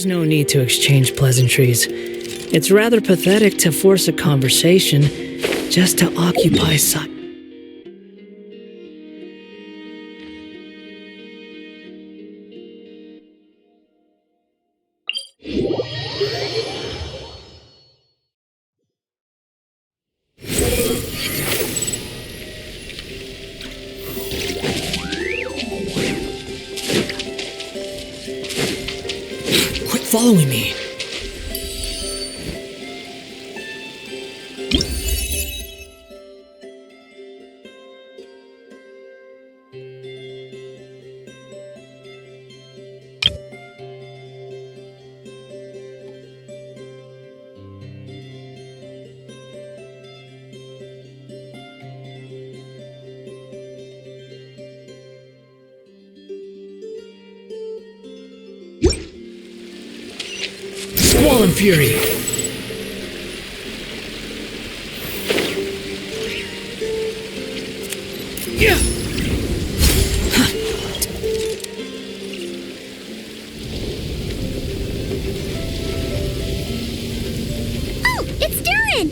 no need to exchange pleasantries. It's rather pathetic to force a conversation just to occupy silence. Quit following me. Squall and fury. Yeah. Oh, it's Durin!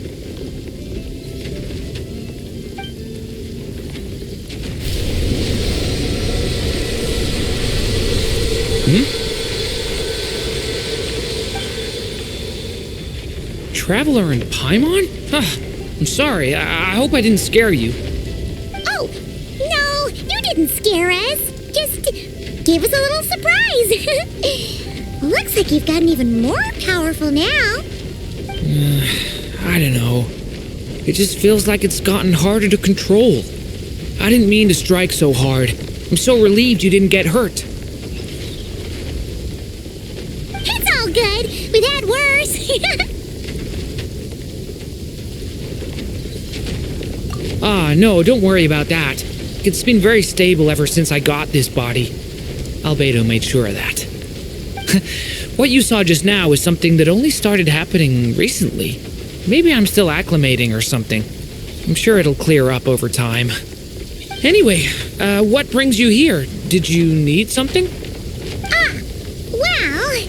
Traveler in Paimon? I'm sorry. I hope I didn't scare you. Oh, no, you didn't scare us. Just gave us a little surprise. Looks like you've gotten even more powerful now. I don't know. It just feels like it's gotten harder to control. I didn't mean to strike so hard. I'm so relieved you didn't get hurt. It's all good. We've had worse. No, don't worry about that. It's been very stable ever since I got this body. Albedo made sure of that. What you saw just now is something that only started happening recently. Maybe I'm still acclimating or something. I'm sure it'll clear up over time. Anyway, what brings you here? Did you need something? Well...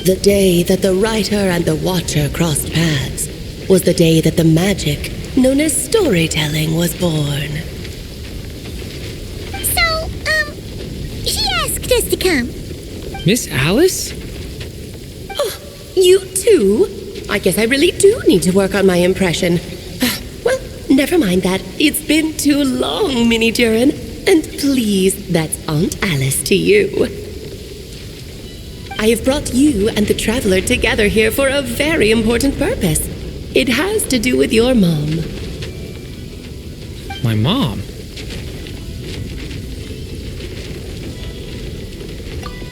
The day that the writer and the watcher crossed paths was the day that the magic known as storytelling was born. So, she asked us to come. Miss Alice? Oh, you too? I guess I really do need to work on my impression. Well, never mind that. It's been too long, Mini Durin. And please, that's Aunt Alice to you. I have brought you and the Traveler together here for a very important purpose. It has to do with your mom. My mom?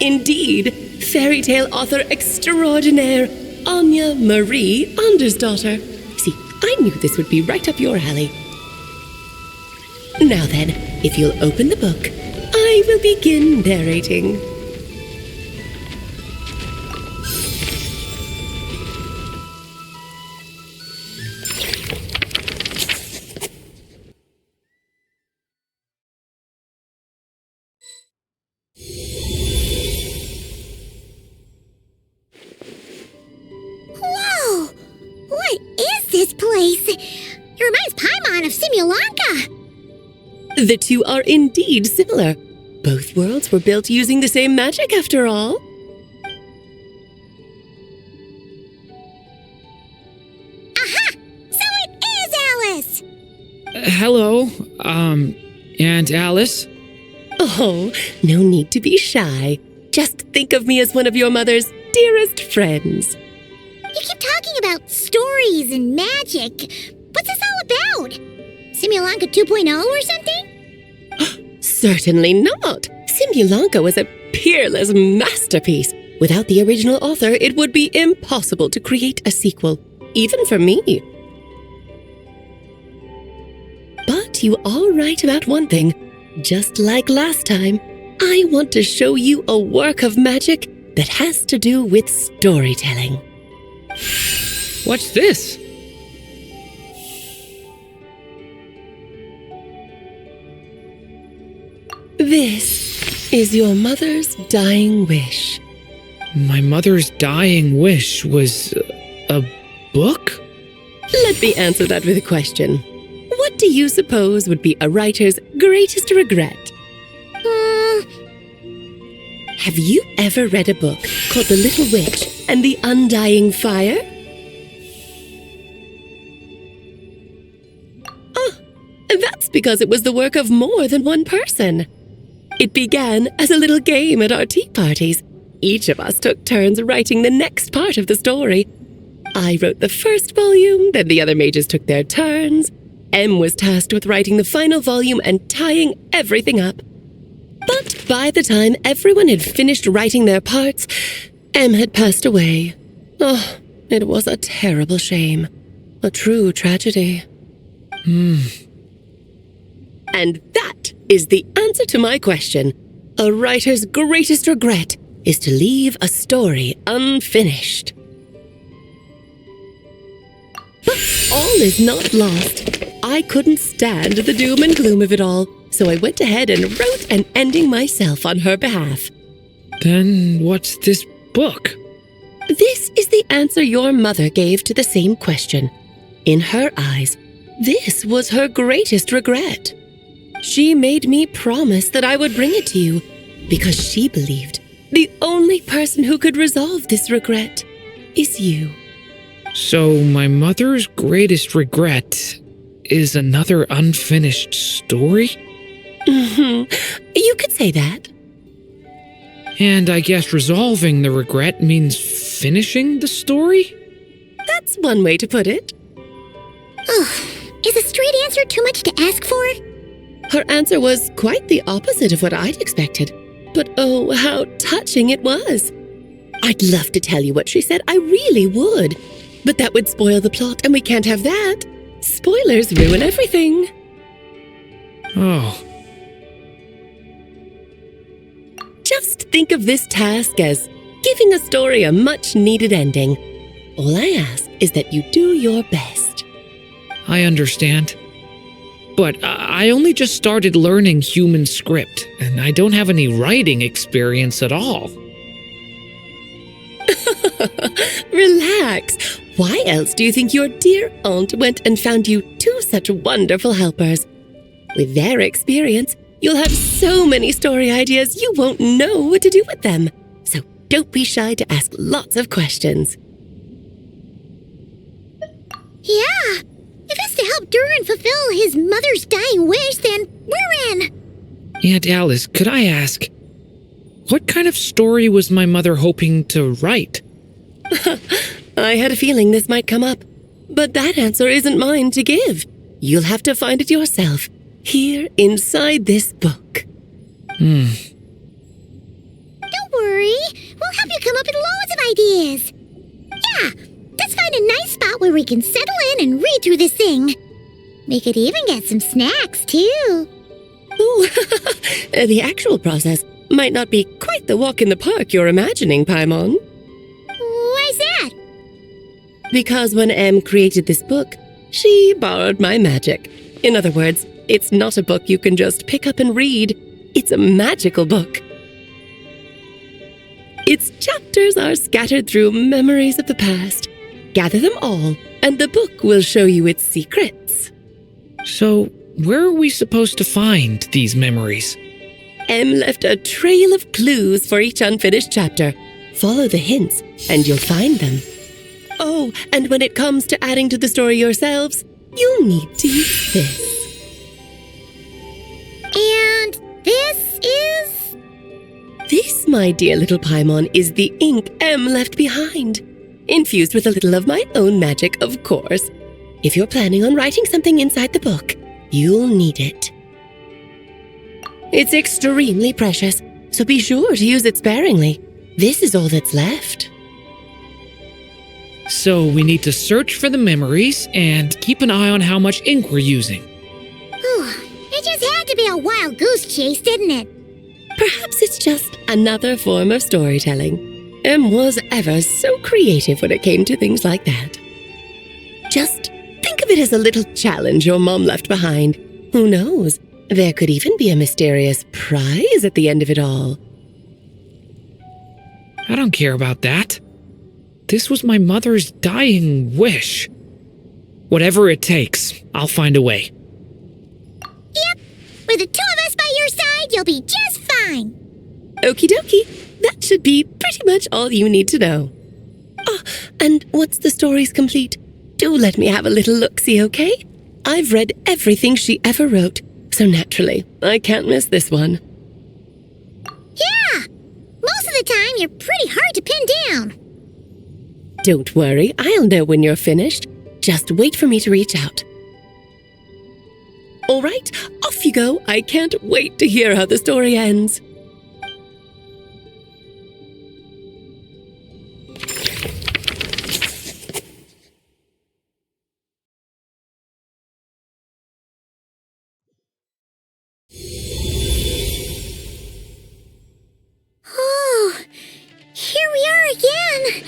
Indeed, fairy tale author extraordinaire, Anya Marie Andersdottir. See, I knew this would be right up your alley. Now then, if you'll open the book, I will begin narrating. Whoa! What is this place? It reminds Paimon of Simulanka. The two are indeed similar. Both worlds were built using the same magic, after all. Aha! So it is Alice! Hello, Aunt Alice? Oh, no need to be shy. Just think of me as one of your mother's dearest friends. You keep talking about stories and magic. What's this all about? Simulanka 2.0 or something? Certainly not. Simulanka was a peerless masterpiece. Without the original author, it would be impossible to create a sequel, even for me. But you are right about one thing. Just like last time, I want to show you a work of magic that has to do with storytelling. What's this? This is your mother's dying wish. My mother's dying wish was a book? Let me answer that with a question. What do you suppose would be a writer's greatest regret? Have you ever read a book called The Little Witch and the Undying Fire? Oh, that's because it was the work of more than one person. It began as a little game at our tea parties. Each of us took turns writing the next part of the story. I wrote the first volume, then the other mages took their turns. Em was tasked with writing the final volume and tying everything up. But by the time everyone had finished writing their parts, Em had passed away. Oh, it was a terrible shame. A true tragedy. And that is the answer to my question. A writer's greatest regret is to leave a story unfinished. But all is not lost. I couldn't stand the doom and gloom of it all, so I went ahead and wrote an ending myself on her behalf. Then what's this book? This is the answer your mother gave to the same question. In her eyes, this was her greatest regret. She made me promise that I would bring it to you because she believed the only person who could resolve this regret is you. So my mother's greatest regret is another unfinished story? You could say that. And I guess resolving the regret means finishing the story? That's one way to put it. Is a straight answer too much to ask for? Her answer was quite the opposite of what I'd expected. But oh, how touching it was. I'd love to tell you what she said, I really would. But that would spoil the plot, and we can't have that. Spoilers ruin everything. Oh. Just think of this task as giving a story a much-needed ending. All I ask is that you do your best. I understand. But I only just started learning human script, and I don't have any writing experience at all. Relax. Why else do you think your dear aunt went and found you two such wonderful helpers? With their experience, you'll have so many story ideas you won't know what to do with them. So don't be shy to ask lots of questions. Yeah. If it's to help Durin fulfill his mother's dying wish, then we're in. Aunt Alice, could I ask, what kind of story was my mother hoping to write? I had a feeling this might come up, but that answer isn't mine to give. You'll have to find it yourself, here inside this book. Don't worry. We'll help you come up with loads of ideas. Yeah, let's find a nice spot where we can settle in and read through this thing. We could even get some snacks, too. Ooh, the actual process might not be quite the walk in the park you're imagining, Paimon. Why's that? Because when Em created this book, she borrowed my magic. In other words, it's not a book you can just pick up and read. It's a magical book. Its chapters are scattered through memories of the past. Gather them all, and the book will show you its secrets. So, where are we supposed to find these memories? Em left a trail of clues for each unfinished chapter. Follow the hints, and you'll find them. Oh, and when it comes to adding to the story yourselves, you'll need to use this. And this is? This, my dear little Paimon, is the ink Em left behind. Infused with a little of my own magic, of course. If you're planning on writing something inside the book, you'll need it. It's extremely precious, so be sure to use it sparingly. This is all that's left. So we need to search for the memories and keep an eye on how much ink we're using. It just had to be a wild goose chase, didn't it? Perhaps it's just another form of storytelling. Em was ever so creative when it came to things like that. Just think of it as a little challenge your mom left behind. Who knows? There could even be a mysterious prize at the end of it all. I don't care about that. This was my mother's dying wish. Whatever it takes, I'll find a way. Yep. With the two of us by your side, you'll be just fine. Okie dokie. That should be pretty much all you need to know. Oh, and once the story's complete, do let me have a little look-see, okay? I've read everything she ever wrote, so naturally, I can't miss this one. Yeah. Most of the time, you're pretty hard to pin down. Don't worry, I'll know when you're finished. Just wait for me to reach out. All right, off you go. I can't wait to hear how the story ends. Oh, here we are again.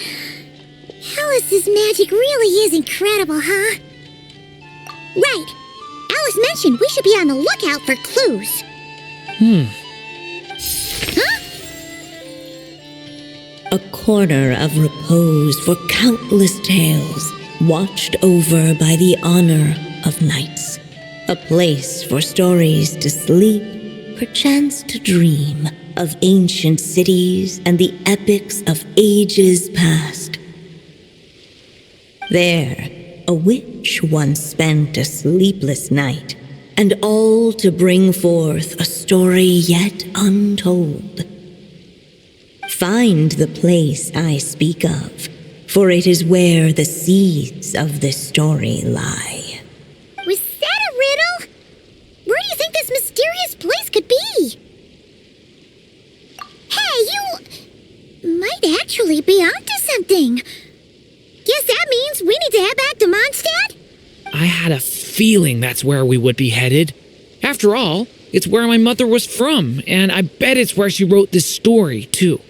Alice's magic really is incredible, huh? Right. Alice mentioned we should be on the lookout for clues. Huh? A corner of repose for countless tales, watched over by the honor of knights. A place for stories to sleep, perchance to dream of ancient cities and the epics of ages past. There, a witch once spent a sleepless night, and all to bring forth a story yet untold. Find the place I speak of, for it is where the seeds of this story lie. Was that a riddle? Where do you think this mysterious place could be? Hey, you might actually be onto something. Guess that means we need to head back to Mondstadt? I had a feeling that's where we would be headed. After all, it's where my mother was from, and I bet it's where she wrote this story, too.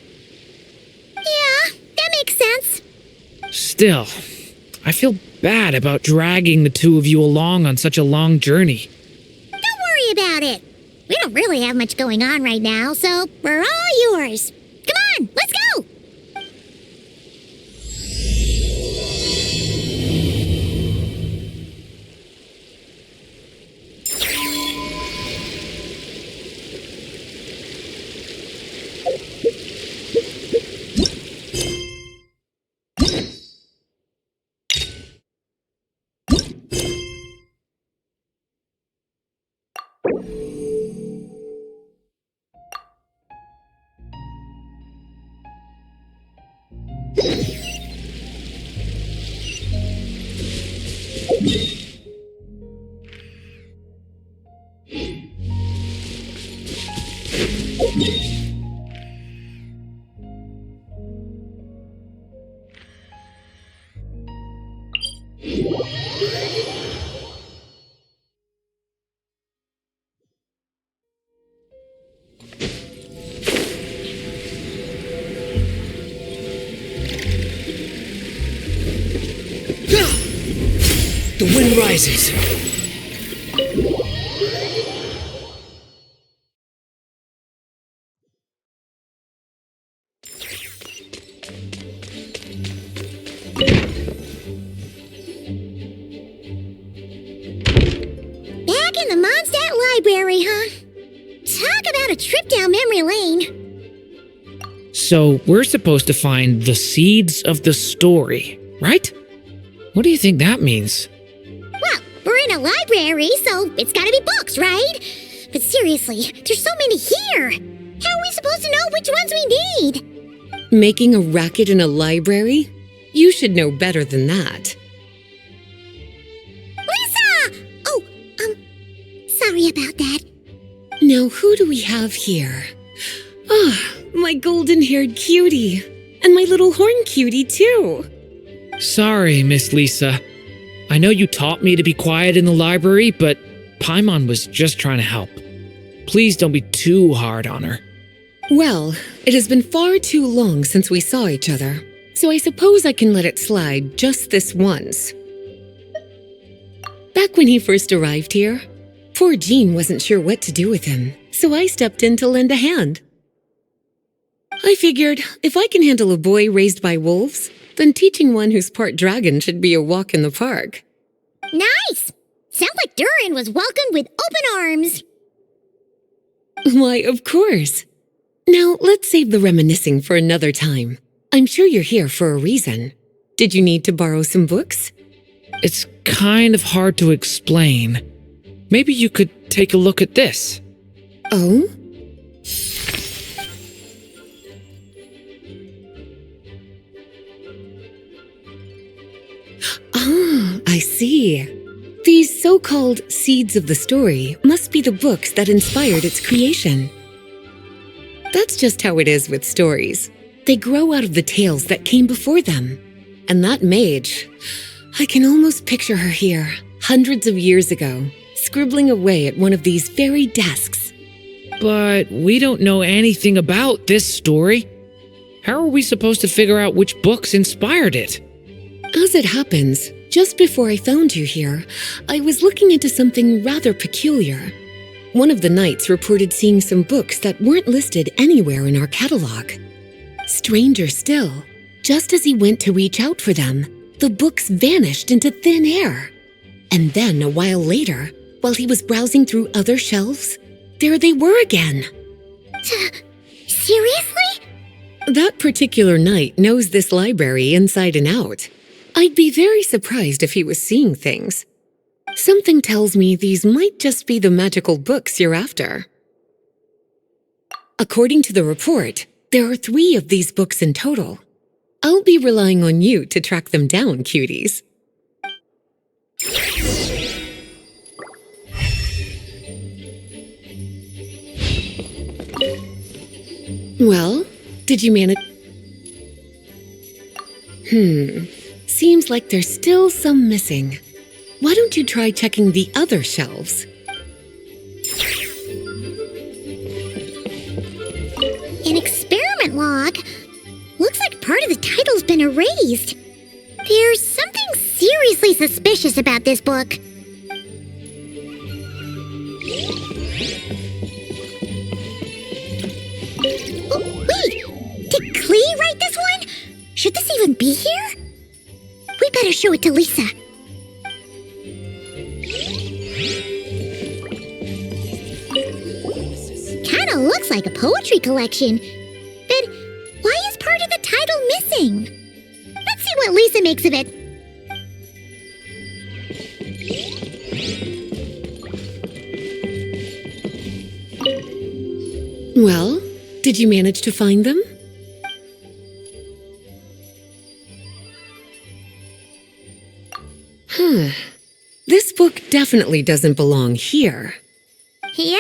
Yeah, that makes sense. Still, I feel bad about dragging the two of you along on such a long journey. Don't worry about it. We don't really have much going on right now, so we're all yours. Come on, let's go! The wind rises. Back in the Mondstadt Library, huh? Talk about a trip down memory lane. So, we're supposed to find the seeds of the story, right? What do you think that means? Well, we're in a library, so it's gotta be books, right? But seriously, there's so many here. How are we supposed to know which ones we need? Making a racket in a library? You should know better than that. Lisa! Oh, sorry about that. Now, who do we have here? Ah, my golden-haired cutie. And my little horn cutie, too. Sorry, Miss Lisa. I know you taught me to be quiet in the library, but Paimon was just trying to help. Please don't be too hard on her. Well, it has been far too long since we saw each other, so I suppose I can let it slide just this once. Back when he first arrived here, poor Jean wasn't sure what to do with him, so I stepped in to lend a hand. I figured if I can handle a boy raised by wolves, then teaching one who's part dragon should be a walk in the park. Nice! Sounds like Durin was welcomed with open arms. Why, of course. Now, let's save the reminiscing for another time. I'm sure you're here for a reason. Did you need to borrow some books? It's kind of hard to explain. Maybe you could take a look at this. Oh? Ah, I see. These so-called seeds of the story must be the books that inspired its creation. That's just how it is with stories. They grow out of the tales that came before them. And that mage, I can almost picture her here, hundreds of years ago, scribbling away at one of these very desks. But we don't know anything about this story. How are we supposed to figure out which books inspired it? As it happens, just before I found you here, I was looking into something rather peculiar. One of the knights reported seeing some books that weren't listed anywhere in our catalog. Stranger still, just as he went to reach out for them, the books vanished into thin air. And then, a while later, while he was browsing through other shelves, there they were again. Seriously? That particular knight knows this library inside and out. I'd be very surprised if he was seeing things. Something tells me these might just be the magical books you're after. According to the report, there are 3 of these books in total. I'll be relying on you to track them down, cuties. Well, did you manage? Seems like there's still some missing. Why don't you try checking the other shelves? An experiment log? Looks like part of the title's been erased. There's something seriously suspicious about this book. Oh, wait! Did Klee write this one? Should this even be here? We better show it to Lisa. Kinda looks like a poetry collection. But why is part of the title missing? Let's see what Lisa makes of it. Well, did you manage to find them? This book definitely doesn't belong here. Yeah,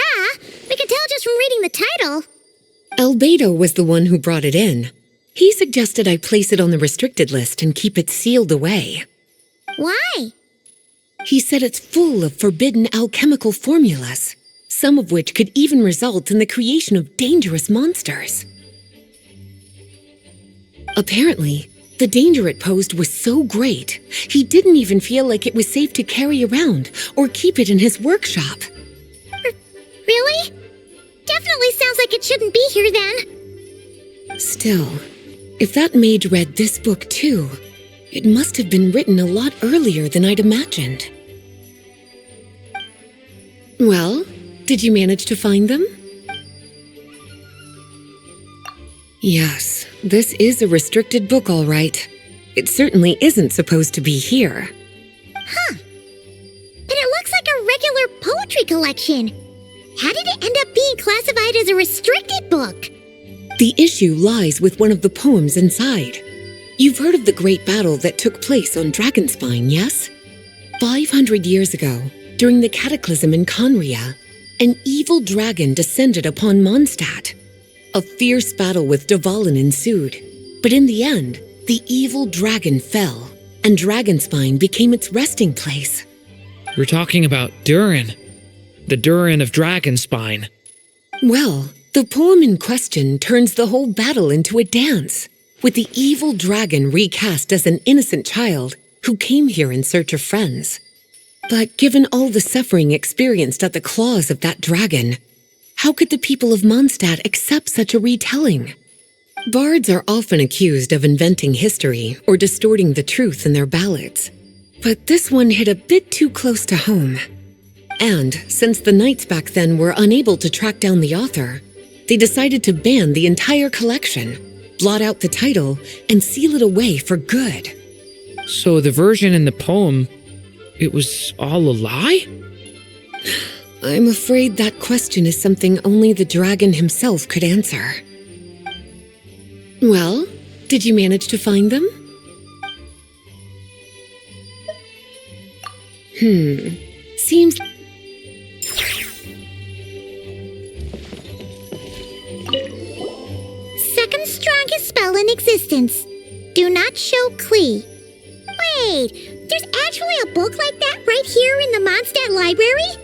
we can tell just from reading the title. Albedo was the one who brought it in. He suggested I place it on the restricted list and keep it sealed away. Why? He said it's full of forbidden alchemical formulas, some of which could even result in the creation of dangerous monsters. Apparently, the danger it posed was so great, he didn't even feel like it was safe to carry around or keep it in his workshop. Really? Definitely sounds like it shouldn't be here then. Still, if that mage read this book too, it must have been written a lot earlier than I'd imagined. Well, did you manage to find them? Yes, this is a restricted book, all right. It certainly isn't supposed to be here. Huh. But it looks like a regular poetry collection. How did it end up being classified as a restricted book? The issue lies with one of the poems inside. You've heard of the great battle that took place on Dragonspine, yes? 500 years ago, during the cataclysm in Conria, an evil dragon descended upon Mondstadt. A fierce battle with Dvalin ensued, but in the end, the evil dragon fell, and Dragonspine became its resting place. We're talking about Durin. The Durin of Dragonspine. Well, the poem in question turns the whole battle into a dance, with the evil dragon recast as an innocent child who came here in search of friends. But given all the suffering experienced at the claws of that dragon, how could the people of Mondstadt accept such a retelling? Bards are often accused of inventing history or distorting the truth in their ballads. But this one hit a bit too close to home. And since the knights back then were unable to track down the author, they decided to ban the entire collection, blot out the title, and seal it away for good. So the version in the poem, it was all a lie? I'm afraid that question is something only the dragon himself could answer. Well, did you manage to find them? Seems... Second strongest spell in existence. Do not show Klee. Wait, there's actually a book like that right here in the Mondstadt library?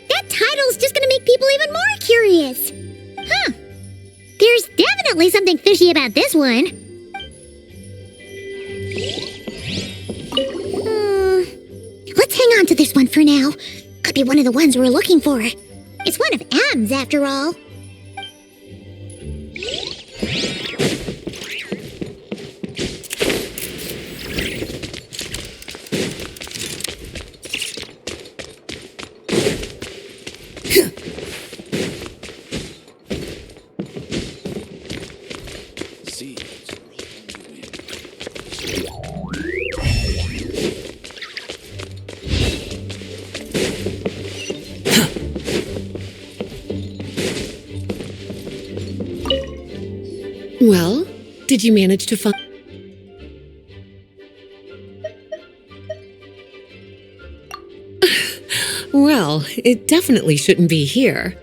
That title's just gonna make people even more curious. Huh. There's definitely something fishy about this one. Let's hang on to this one for now. Could be one of the ones we're looking for. It's one of M's after all. Well, did you manage to find... Well, it definitely shouldn't be here,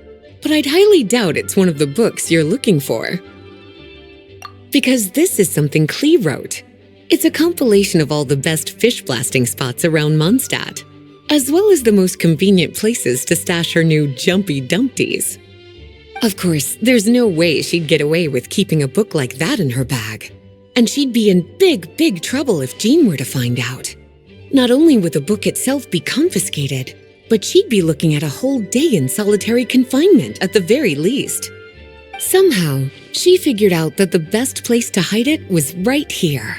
but I'd highly doubt it's one of the books you're looking for. Because this is something Klee wrote. It's a compilation of all the best fish blasting spots around Mondstadt, as well as the most convenient places to stash her new jumpy dumpties. Of course, there's no way she'd get away with keeping a book like that in her bag. And she'd be in big trouble if Jean were to find out. Not only would the book itself be confiscated, but she'd be looking at a whole day in solitary confinement at the very least. Somehow, she figured out that the best place to hide it was right here.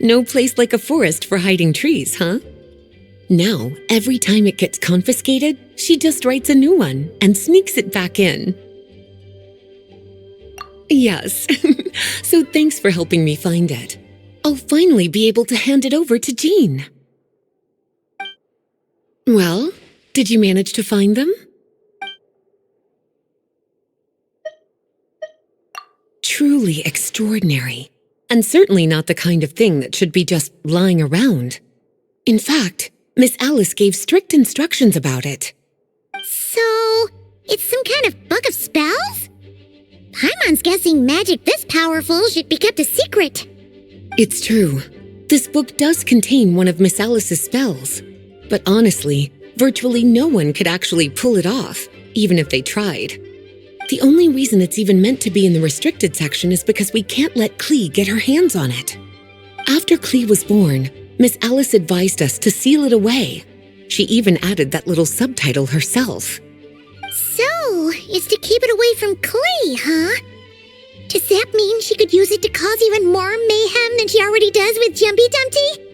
No place like a forest for hiding trees, huh? Now, every time it gets confiscated, she just writes a new one and sneaks it back in. Yes, so thanks for helping me find it. I'll finally be able to hand it over to Jean. Well, did you manage to find them? Truly extraordinary, and certainly not the kind of thing that should be just lying around. In fact, Miss Alice gave strict instructions about it. So, it's some kind of book of spells? Paimon's guessing magic this powerful should be kept a secret. It's true. This book does contain one of Miss Alice's spells. But honestly, virtually no one could actually pull it off, even if they tried. The only reason it's even meant to be in the restricted section is because we can't let Klee get her hands on it. After Klee was born, Miss Alice advised us to seal it away. She even added that little subtitle herself. So, it's to keep it away from Klee, huh? Does that mean she could use it to cause even more mayhem than she already does with Jumpy Dumpty?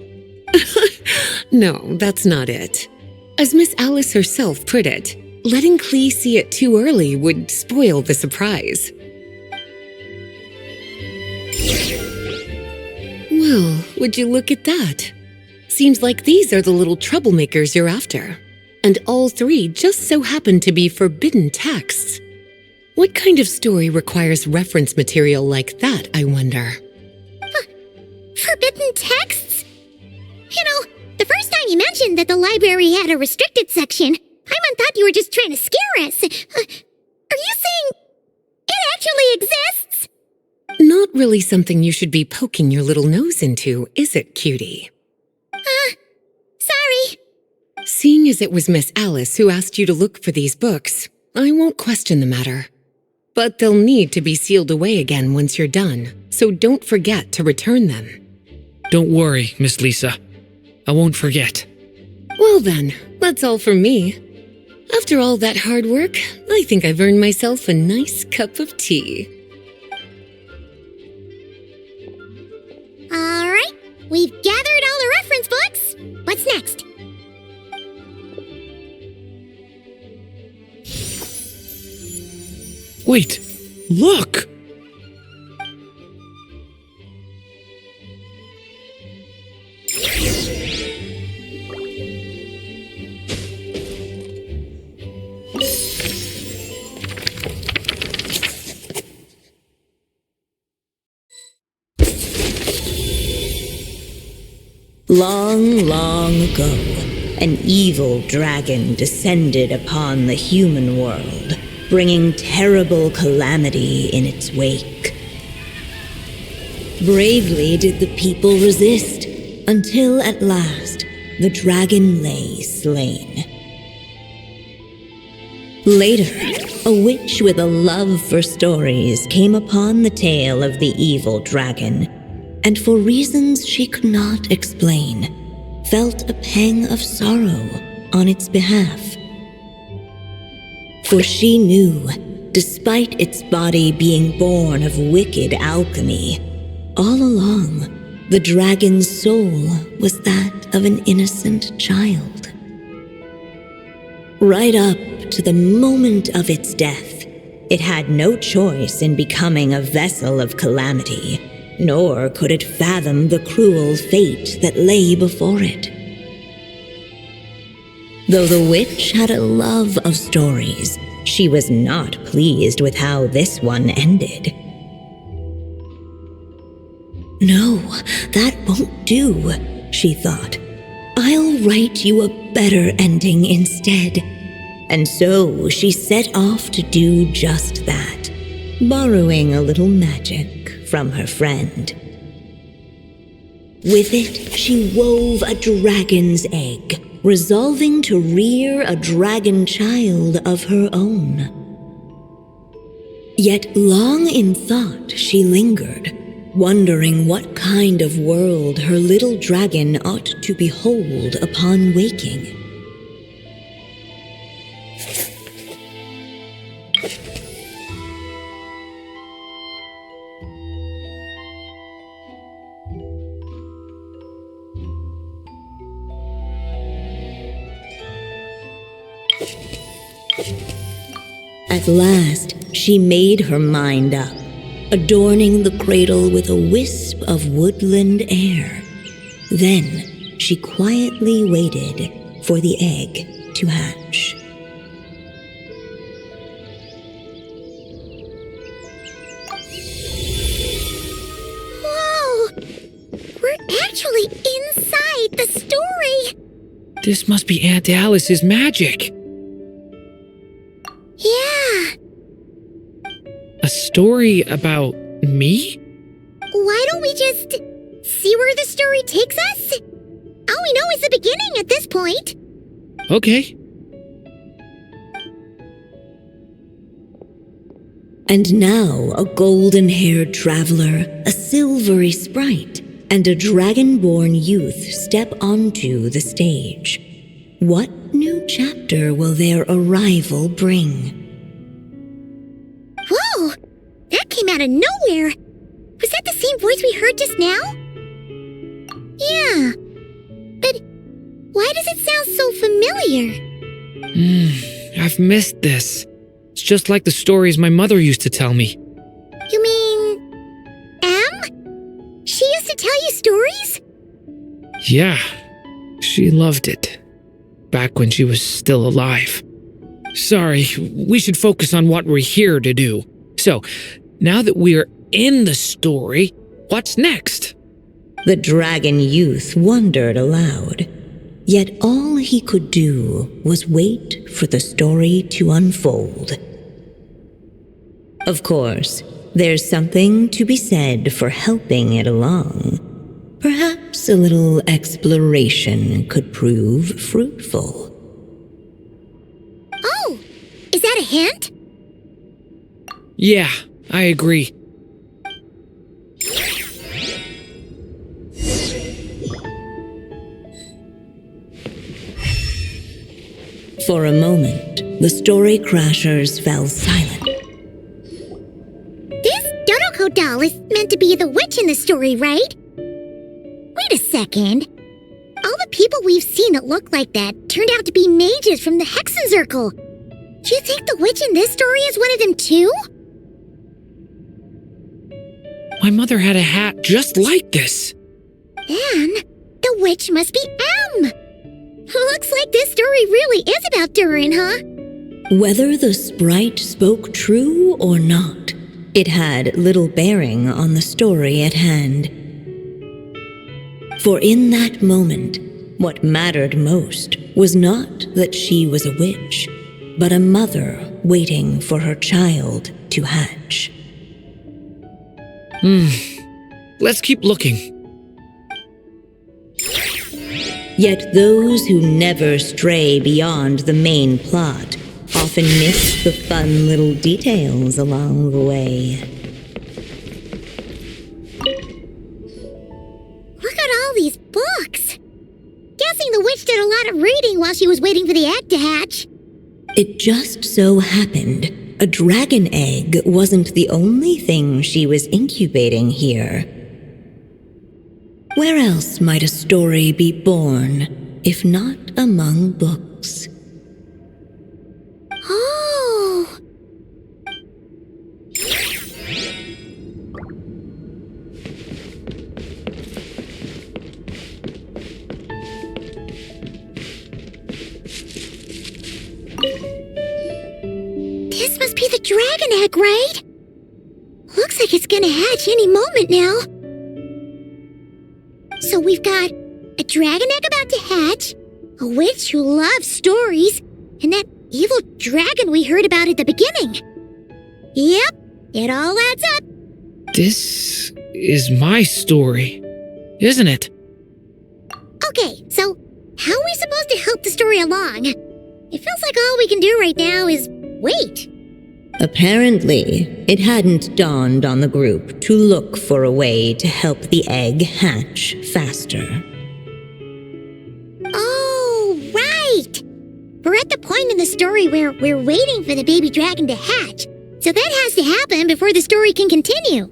No, that's not it. As Miss Alice herself put it, letting Klee see it too early would spoil the surprise. Well, would you look at that? Seems like these are the little troublemakers you're after. And all three just so happen to be forbidden texts. What kind of story requires reference material like that, I wonder? Forbidden texts? You know, the first time you mentioned that the library had a restricted section, Paimon thought you were just trying to scare us. Are you saying it actually exists? Not really something you should be poking your little nose into, is it, cutie? Sorry. Seeing as it was Miss Alice who asked you to look for these books, I won't question the matter. But they'll need to be sealed away again once you're done, so don't forget to return them. Don't worry, Miss Lisa. I won't forget. Well then, that's all from me. After all that hard work, I think I've earned myself a nice cup of tea. We've gathered all the reference books. What's next? Wait, look! Long, long ago, an evil dragon descended upon the human world, bringing terrible calamity in its wake. Bravely did the people resist, until at last the dragon lay slain. Later, a witch with a love for stories came upon the tale of the evil dragon, and for reasons she could not explain, felt a pang of sorrow on its behalf. For she knew, despite its body being born of wicked alchemy, all along, the dragon's soul was that of an innocent child. Right up to the moment of its death, it had no choice in becoming a vessel of calamity, nor could it fathom the cruel fate that lay before it. Though the witch had a love of stories, she was not pleased with how this one ended. No, that won't do, she thought. I'll write you a better ending instead. And so she set off to do just that, borrowing a little magic from her friend. With it, she wove a dragon's egg, resolving to rear a dragon child of her own. Yet long in thought she lingered, wondering what kind of world her little dragon ought to behold upon waking. At last, she made her mind up, adorning the cradle with a wisp of woodland air. Then she quietly waited for the egg to hatch. Whoa! We're actually inside the story! This must be Aunt Alice's magic. Yeah. A story about me? Why don't we just see where the story takes us? All we know is the beginning at this point. Okay. And now a golden-haired traveler, a silvery sprite, and a dragon-born youth step onto the stage. What new chapter will their arrival bring? Whoa! That came out of nowhere! Was that the same voice we heard just now? Yeah. But why does it sound so familiar? I've missed this. It's just like the stories my mother used to tell me. You mean... Em? She used to tell you stories? Yeah, she loved it. Back when she was still alive. Sorry, we should focus on what we're here to do. So, now that we're in the story, what's next? The dragon youth wondered aloud. Yet all he could do was wait for the story to unfold. Of course, there's something to be said for helping it along. Perhaps a little exploration could prove fruitful. Oh! Is that a hint? Yeah, I agree. For a moment, the story crashers fell silent. This Dodoko doll is meant to be the witch in the story, right? Wait a second. All the people we've seen that look like that turned out to be mages from the Hexen Circle. Do you think the witch in this story is one of them too? My mother had a hat just like this. Then, the witch must be M. Looks like this story really is about Durin, huh? Whether the sprite spoke true or not, it had little bearing on the story at hand. For in that moment, what mattered most was not that she was a witch, but a mother waiting for her child to hatch. Let's keep looking. Yet those who never stray beyond the main plot often miss the fun little details along the way. Look at all these books. Guessing the witch did a lot of reading while she was waiting for the egg to hatch. It just so happened a dragon egg wasn't the only thing she was incubating here. Where else might a story be born, if not among books? Oh! This must be the dragon egg, right? Looks like it's gonna hatch any moment now. So we've got a dragon egg about to hatch, a witch who loves stories, and that evil dragon we heard about at the beginning. Yep, it all adds up. This is my story, isn't it? Okay, so how are we supposed to help the story along? It feels like all we can do right now is wait. Apparently, it hadn't dawned on the group to look for a way to help the egg hatch faster. Oh, right! We're at the point in the story where we're waiting for the baby dragon to hatch, so that has to happen before the story can continue.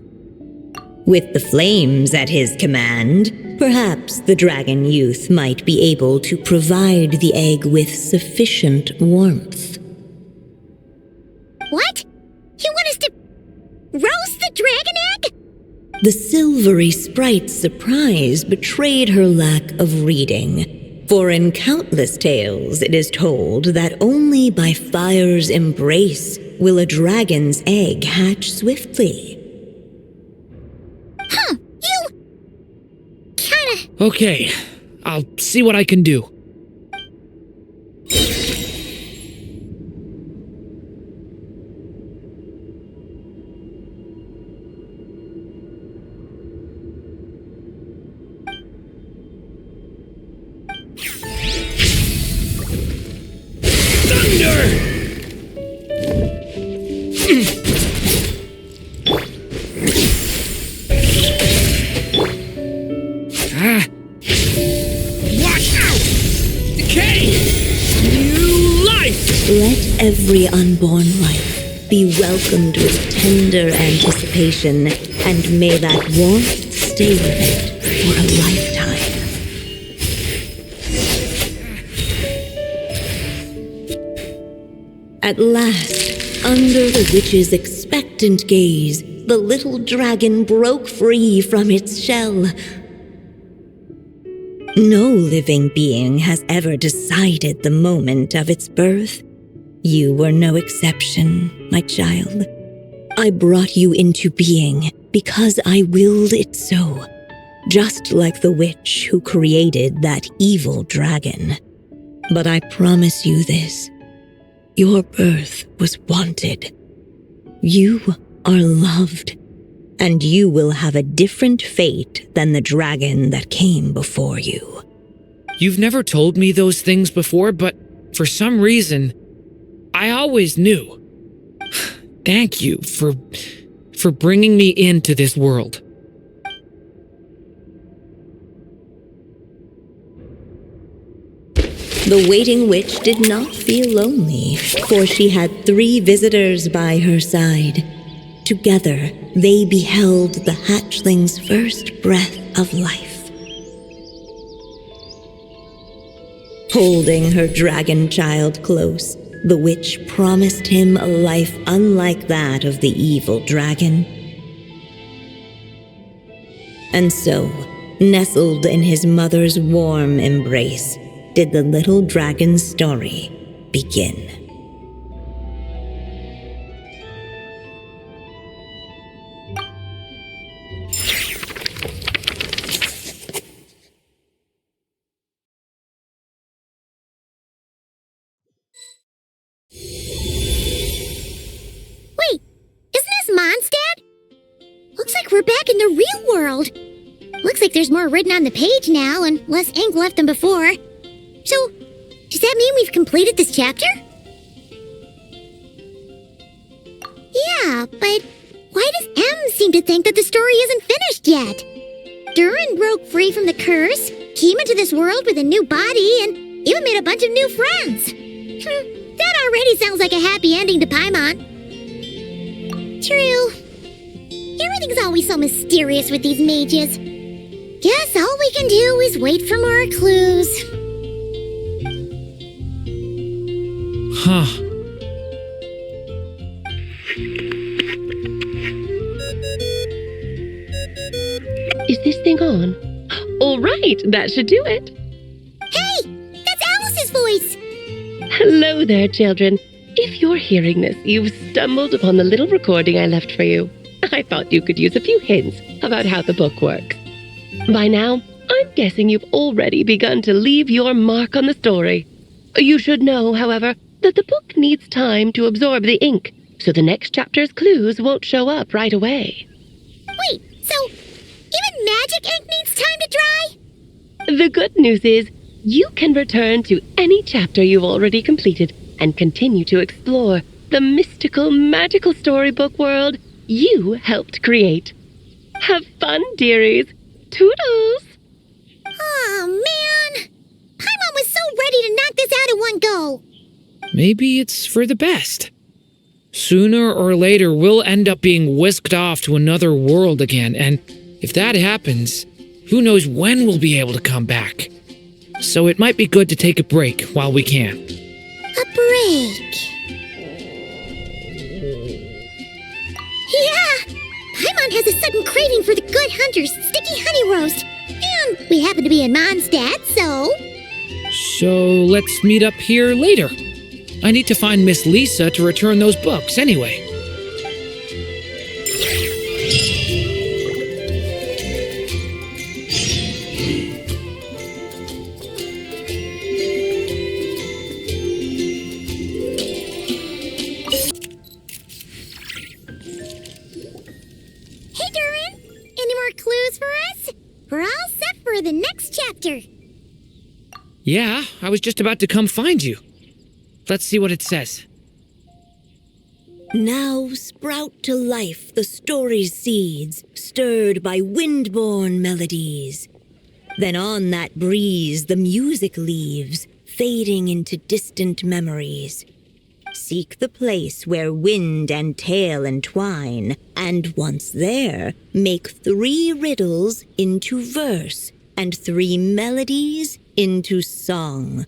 With the flames at his command, perhaps the dragon youth might be able to provide the egg with sufficient warmth. What? You want us to roast the dragon egg? The silvery sprite's surprise betrayed her lack of reading, for in countless tales it is told that only by fire's embrace will a dragon's egg hatch swiftly. You... kinda... Okay, I'll see what I can do. Let every unborn life be welcomed with tender anticipation, and may that warmth stay with it for a lifetime. At last, under the witch's expectant gaze, the little dragon broke free from its shell. No living being has ever decided the moment of its birth. You were no exception, my child. I brought you into being because I willed it so, just like the witch who created that evil dragon. But I promise you this, your birth was wanted. You are loved, and you will have a different fate than the dragon that came before you. You've never told me those things before, but for some reason, I always knew. Thank you for bringing me into this world. The waiting witch did not feel lonely, for she had 3 visitors by her side. Together, they beheld the hatchling's first breath of life. Holding her dragon child close, the witch promised him a life unlike that of the evil dragon. And so, nestled in his mother's warm embrace, did the little dragon's story begin. Wait, isn't this Mondstadt? Looks like we're back in the real world. Looks like there's more written on the page now and less ink left than before. So, does that mean we've completed this chapter? Yeah, but why does M seem to think that the story isn't finished yet? Durin broke free from the curse, came into this world with a new body, and even made a bunch of new friends. That already sounds like a happy ending to Paimon. True. Everything's always so mysterious with these mages. Guess all we can do is wait for more clues. Huh. Is this thing on? All right, that should do it. Hey, that's Alice's voice. Hello there, children. If you're hearing this, you've stumbled upon the little recording I left for you. I thought you could use a few hints about how the book works. By now, I'm guessing you've already begun to leave your mark on the story. You should know, however, that the book needs time to absorb the ink, so the next chapter's clues won't show up right away. Wait, so even magic ink needs time to dry? The good news is, you can return to any chapter you've already completed and continue to explore the mystical, magical storybook world you helped create. Have fun, dearies. Toodles! Oh, man. Paimon was so ready to knock this out in one go. Maybe it's for the best. Sooner or later, we'll end up being whisked off to another world again, and if that happens, who knows when we'll be able to come back. So it might be good to take a break while we can. A break. Yeah! Paimon has a sudden craving for the good hunter's sticky honey roast. And we happen to be in Mondstadt, so... So let's meet up here later. I need to find Miss Lisa to return those books anyway. Hey, Durin! Any more clues for us? We're all set for the next chapter. Yeah, I was just about to come find you. Let's see what it says. Now sprout to life the story's seeds, stirred by wind-born melodies. Then on that breeze the music leaves, fading into distant memories. Seek the place where wind and tale entwine, and once there, make 3 riddles into verse, and 3 melodies into song.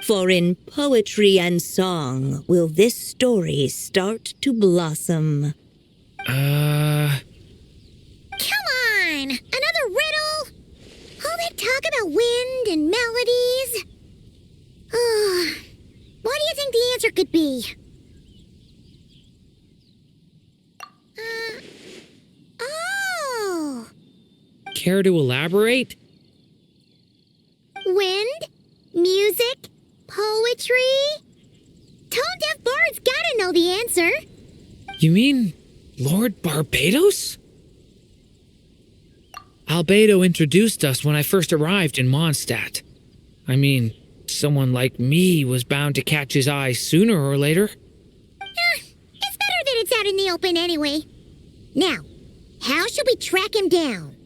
For in poetry and song will this story start to blossom. Come on! Another riddle? All that talk about wind and melodies? What do you think the answer could be? Oh! Care to elaborate? Wind? Music? Poetry? Tone-deaf bards gotta know the answer. You mean Lord Barbados? Albedo introduced us when I first arrived in Mondstadt. I mean, someone like me was bound to catch his eye sooner or later. It's better that it's out in the open anyway. Now, how should we track him down?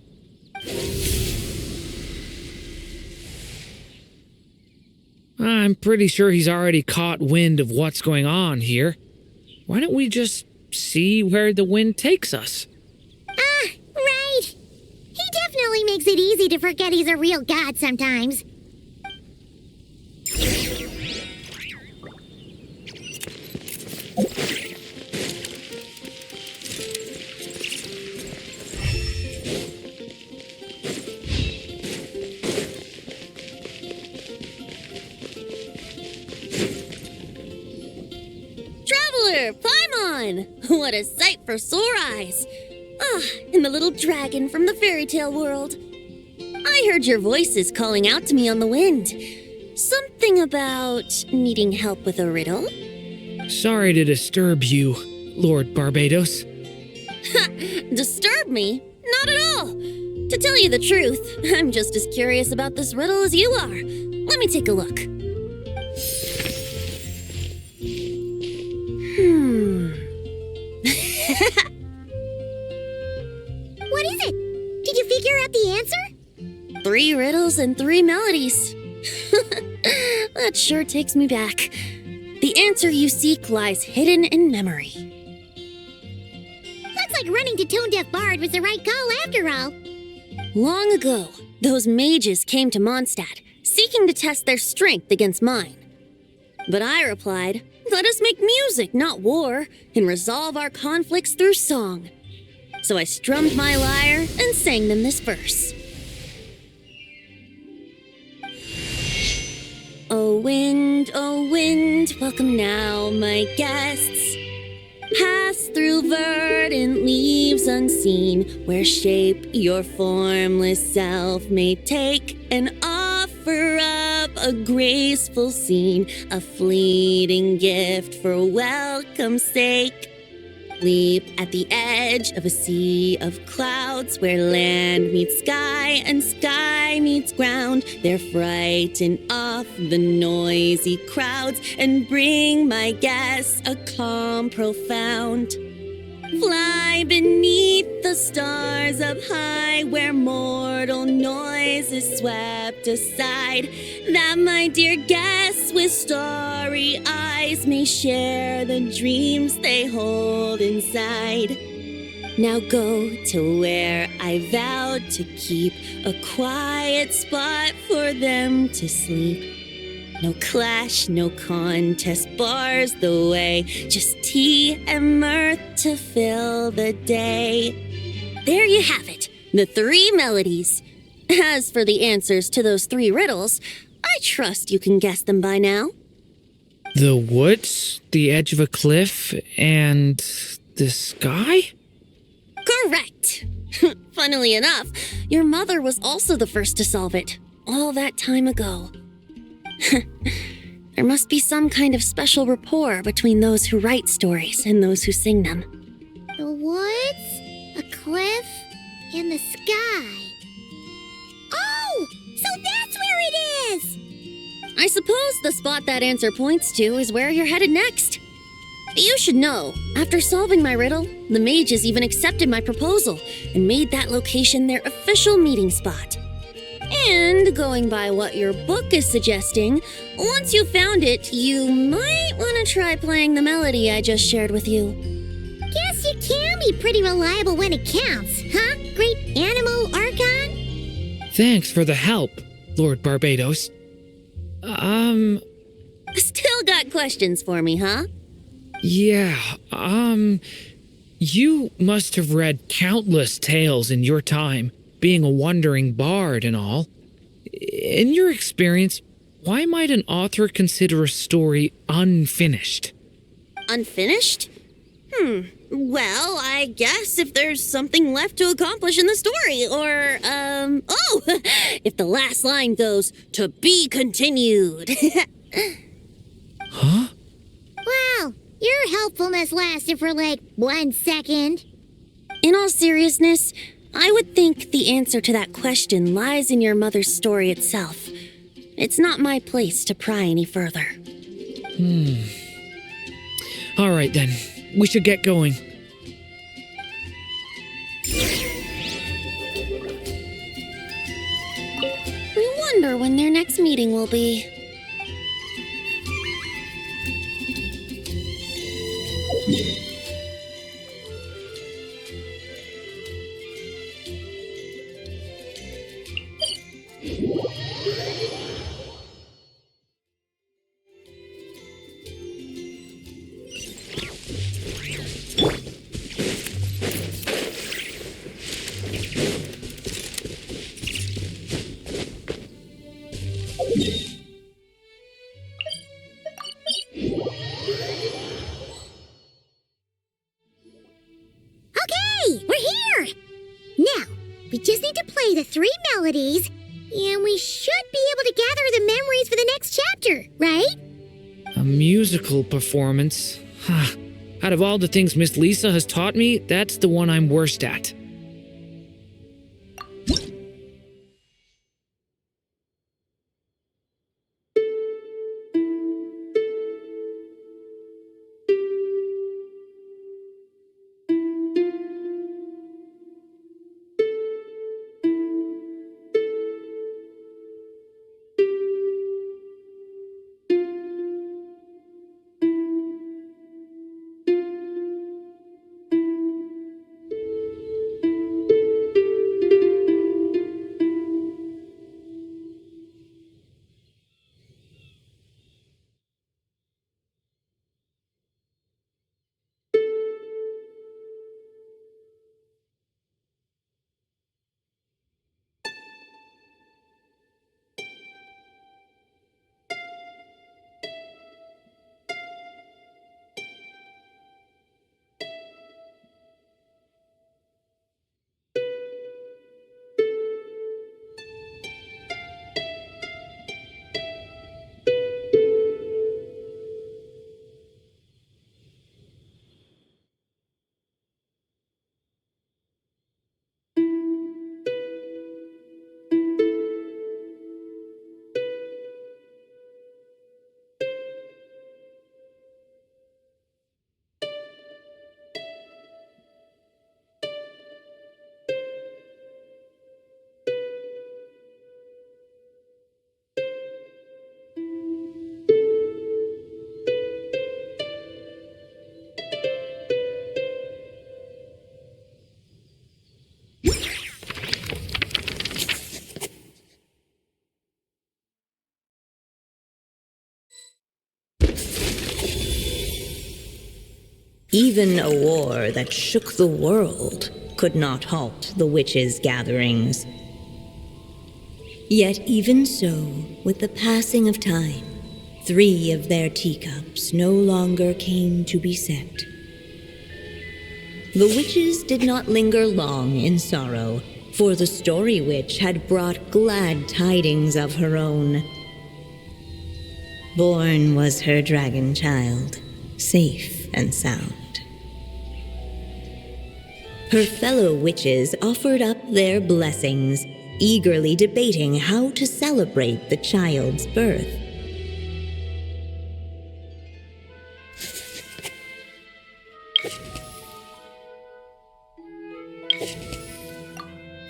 I'm pretty sure he's already caught wind of what's going on here. Why don't we just see where the wind takes us? Right. He definitely makes it easy to forget he's a real god sometimes. Traveler, Paimon! What a sight for sore eyes! Ah, and the little dragon from the fairy tale world. I heard your voices calling out to me on the wind. Something about needing help with a riddle? Sorry to disturb you, Lord Barbados. Disturb me? Not at all! To tell you the truth, I'm just as curious about this riddle as you are. Let me take a look. What is it? Did you figure out the answer? 3 riddles and 3 melodies. That sure takes me back. The answer you seek lies hidden in memory. Looks like running to Tone Deaf Bard was the right call after all. Long ago, those mages came to Mondstadt, seeking to test their strength against mine. But I replied, let us make music, not war, and resolve our conflicts through song. So I strummed my lyre and sang them this verse. O wind, welcome now, my guests. Pass through verdant leaves unseen, where shape your formless self may take, and offer up a graceful scene, a fleeting gift for welcome's sake. Leap at the edge of a sea of clouds, where land meets sky and sky meets ground. There frighten off the noisy crowds and bring my guests a calm profound. Fly beneath the stars up high, where mortal noise is swept aside, that my dear guests with starry eyes may share the dreams they hold inside. Now go to where I vowed to keep a quiet spot for them to sleep. No clash, no contest bars the way, just tea and mirth to fill the day. There you have it, the 3 melodies. As for the answers to those 3 riddles, I trust you can guess them by now. The woods, the edge of a cliff, and the sky? Correct! Funnily enough, your mother was also the first to solve it, all that time ago. There must be some kind of special rapport between those who write stories and those who sing them. The woods, a cliff, and the sky. Oh, so that's where it is! I suppose the spot that answer points to is where you're headed next. You should know, after solving my riddle, the mages even accepted my proposal and made that location their official meeting spot. And going by what your book is suggesting, once you found it, you might want to try playing the melody I just shared with you. Guess you can be pretty reliable when it counts, huh, great Animal Archon? Thanks for the help, Lord Barbados. Still got questions for me, huh? Yeah, you must have read countless tales in your time, being a wandering bard and all. In your experience, why might an author consider a story unfinished? Unfinished? Well, I guess if there's something left to accomplish in the story, or, if the last line goes, to be continued. Huh? Well, your helpfulness lasted for like 1 second. In all seriousness, I would think the answer to that question lies in your mother's story itself. It's not my place to pry any further. All right then, we should get going. I wonder when their next meeting will be. Okay, we're here! Now, we just need to play the 3 melodies, and we should be able to gather the memories for the next chapter, right? A musical performance? Huh. Out of all the things Miss Lisa has taught me, that's the one I'm worst at. Even a war that shook the world could not halt the witches' gatherings. Yet even so, with the passing of time, 3 of their teacups no longer came to be set. The witches did not linger long in sorrow, for the story witch had brought glad tidings of her own. Born was her dragon child, safe and sound. Her fellow witches offered up their blessings, eagerly debating how to celebrate the child's birth.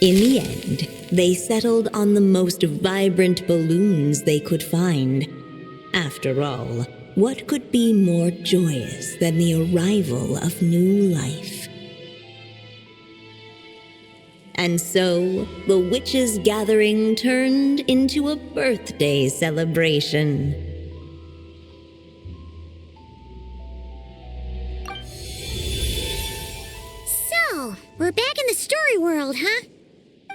In the end, they settled on the most vibrant balloons they could find. After all, what could be more joyous than the arrival of new life? And so, the witches' gathering turned into a birthday celebration. So, we're back in the story world, huh?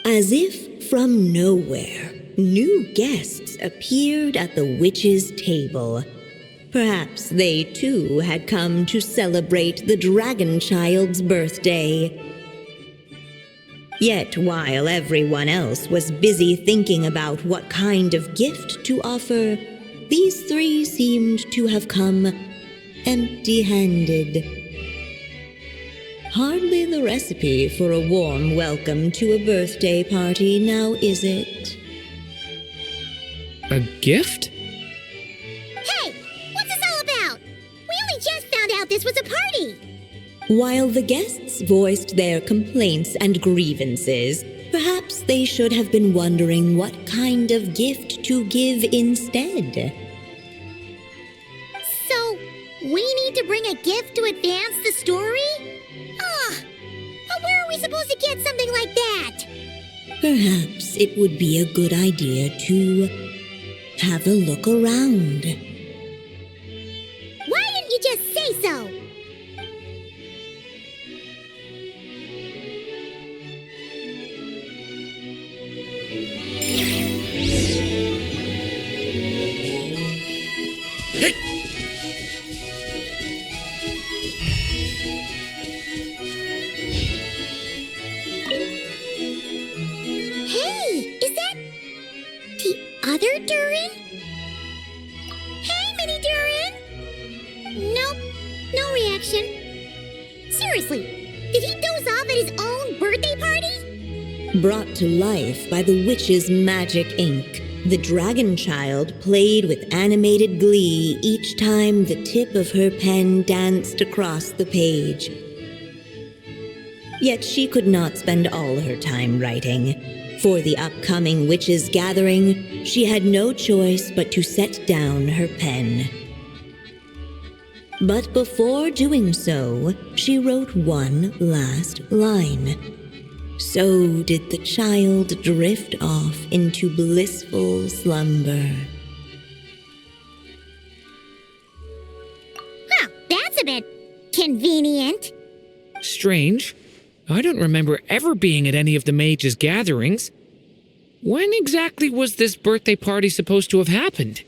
As if from nowhere, new guests appeared at the witches' table. Perhaps they too had come to celebrate the dragon child's birthday. Yet while everyone else was busy thinking about what kind of gift to offer, these 3 seemed to have come empty-handed. Hardly the recipe for a warm welcome to a birthday party, now is it? A gift? Hey, what's this all about? We only just found out this was a party! While the guests voiced their complaints and grievances, perhaps they should have been wondering what kind of gift to give instead. So, we need to bring a gift to advance the story? But where are we supposed to get something like that? Perhaps it would be a good idea to have a look around. Why didn't you just say so? Hey, is that the other Durin? Hey, Mini Durin! Nope, no reaction. Seriously, did he doze off at his own birthday party? Brought to life by the witch's magic ink, the dragon child played with animated glee each time the tip of her pen danced across the page. Yet she could not spend all her time writing. For the upcoming witches' gathering, she had no choice but to set down her pen. But before doing so, she wrote one last line. So did the child drift off into blissful slumber. Well, that's a bit convenient. Strange. I don't remember ever being at any of the mages' gatherings. When exactly was this birthday party supposed to have happened?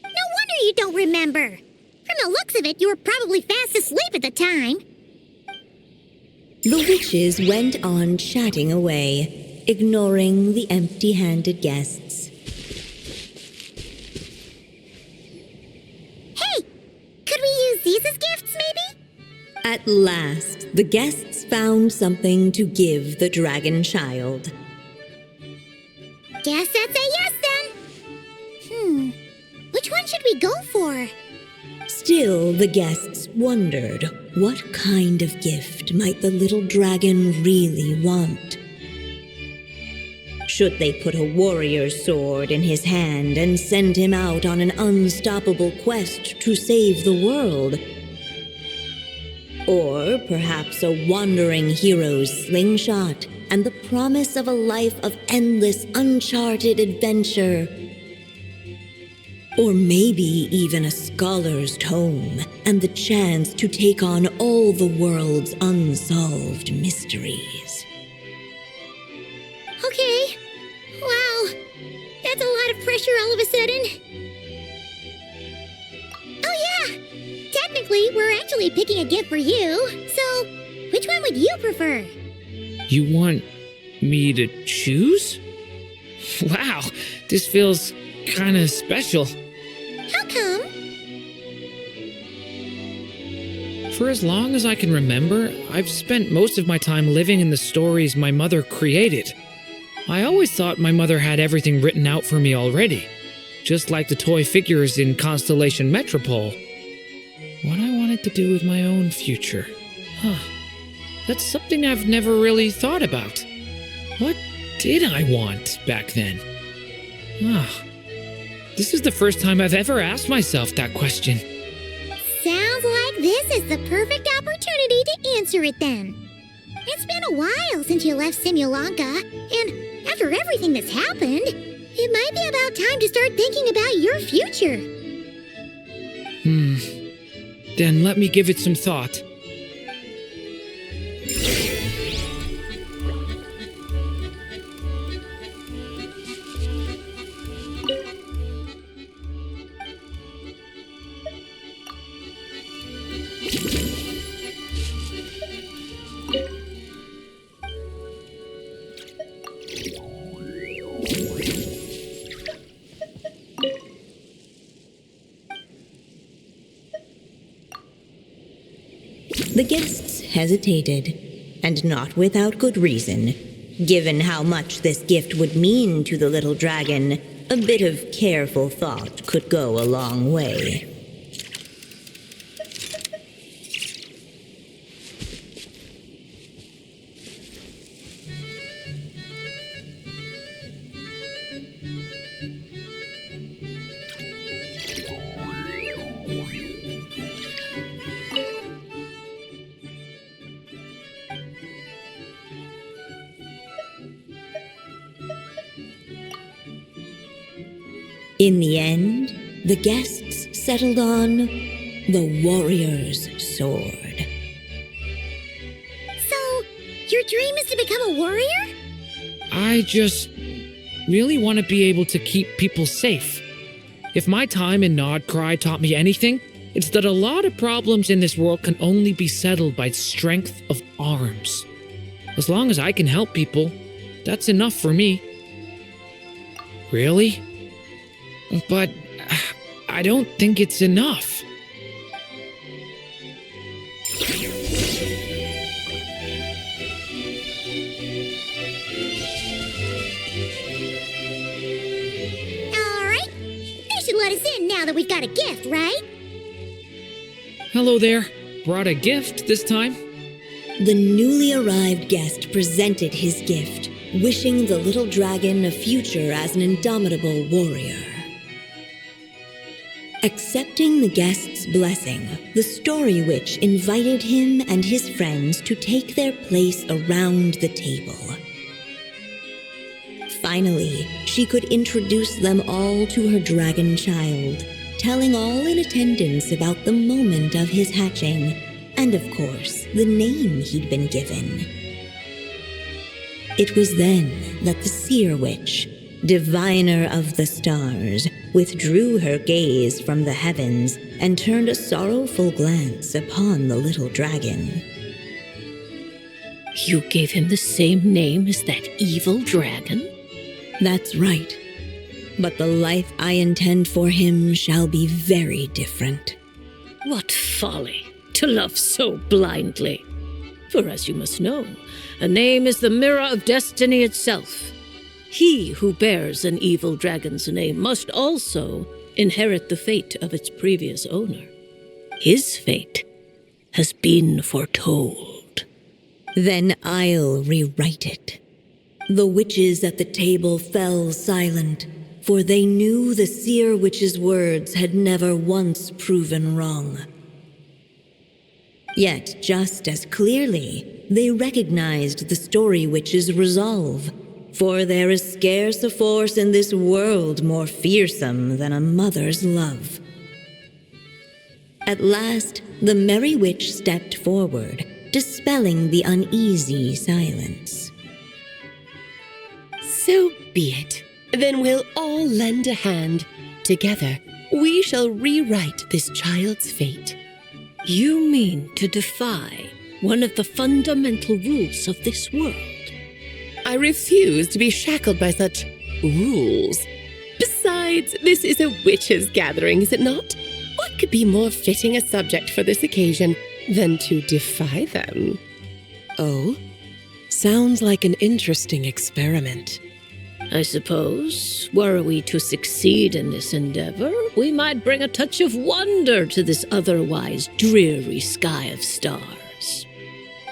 No wonder you don't remember. From the looks of it, you were probably fast asleep at the time. The witches went on chatting away, ignoring the empty-handed guests. Hey, could we use these as gifts, maybe? At last, the guests found something to give the dragon child. Guess that's a yes, then. Which one should we go for? Still, the guests wondered what kind of gift might the little dragon really want. Should they put a warrior's sword in his hand and send him out on an unstoppable quest to save the world? Or perhaps a wandering hero's slingshot and the promise of a life of endless, uncharted adventure? Or maybe even a scholar's tome and the chance to take on all the world's unsolved mysteries. Okay. Wow. That's a lot of pressure all of a sudden. Oh yeah. Technically, we're actually picking a gift for you. So, which one would you prefer? You want me to choose? Wow, this feels kinda special. How come? For as long as I can remember, I've spent most of my time living in the stories my mother created. I always thought my mother had everything written out for me already, just like the toy figures in Constellation Metropole. What I wanted to do with my own future. That's something I've never really thought about. What did I want back then? This is the first time I've ever asked myself that question. Sounds like this is the perfect opportunity to answer it then. It's been a while since you left Simulanka, and after everything that's happened, it might be about time to start thinking about your future. Then let me give it some thought. The guests hesitated, and not without good reason. Given how much this gift would mean to the little dragon, a bit of careful thought could go a long way. In the end, the guests settled on the warrior's sword. So, your dream is to become a warrior? I just really want to be able to keep people safe. If my time in Nodcry taught me anything, it's that a lot of problems in this world can only be settled by strength of arms. As long as I can help people, that's enough for me. Really? But I don't think it's enough. Alright, they should let us in now that we've got a gift, right? Hello there. Brought a gift this time? The newly arrived guest presented his gift, wishing the little dragon a future as an indomitable warrior. Accepting the guest's blessing, the Story Witch invited him and his friends to take their place around the table. Finally, she could introduce them all to her dragon child, telling all in attendance about the moment of his hatching, and of course, the name he'd been given. It was then that the Sihir Witch, diviner of the stars, withdrew her gaze from the heavens and turned a sorrowful glance upon the little dragon. You gave him the same name as that evil dragon? That's right. But the life I intend for him shall be very different. What folly to love so blindly. For as you must know, a name is the mirror of destiny itself. He who bears an evil dragon's name must also inherit the fate of its previous owner. His fate has been foretold. Then I'll rewrite it. The witches at the table fell silent, for they knew the Seer Witch's words had never once proven wrong. Yet, just as clearly, they recognized the Story Witch's resolve, for there is scarce a force in this world more fearsome than a mother's love. At last, the Merry Witch stepped forward, dispelling the uneasy silence. So be it. Then we'll all lend a hand. Together, we shall rewrite this child's fate. You mean to defy one of the fundamental rules of this world? I refuse to be shackled by such rules. Besides, this is a witches' gathering, is it not? What could be more fitting a subject for this occasion than to defy them? Oh? Sounds like an interesting experiment. I suppose, were we to succeed in this endeavor, we might bring a touch of wonder to this otherwise dreary sky of stars.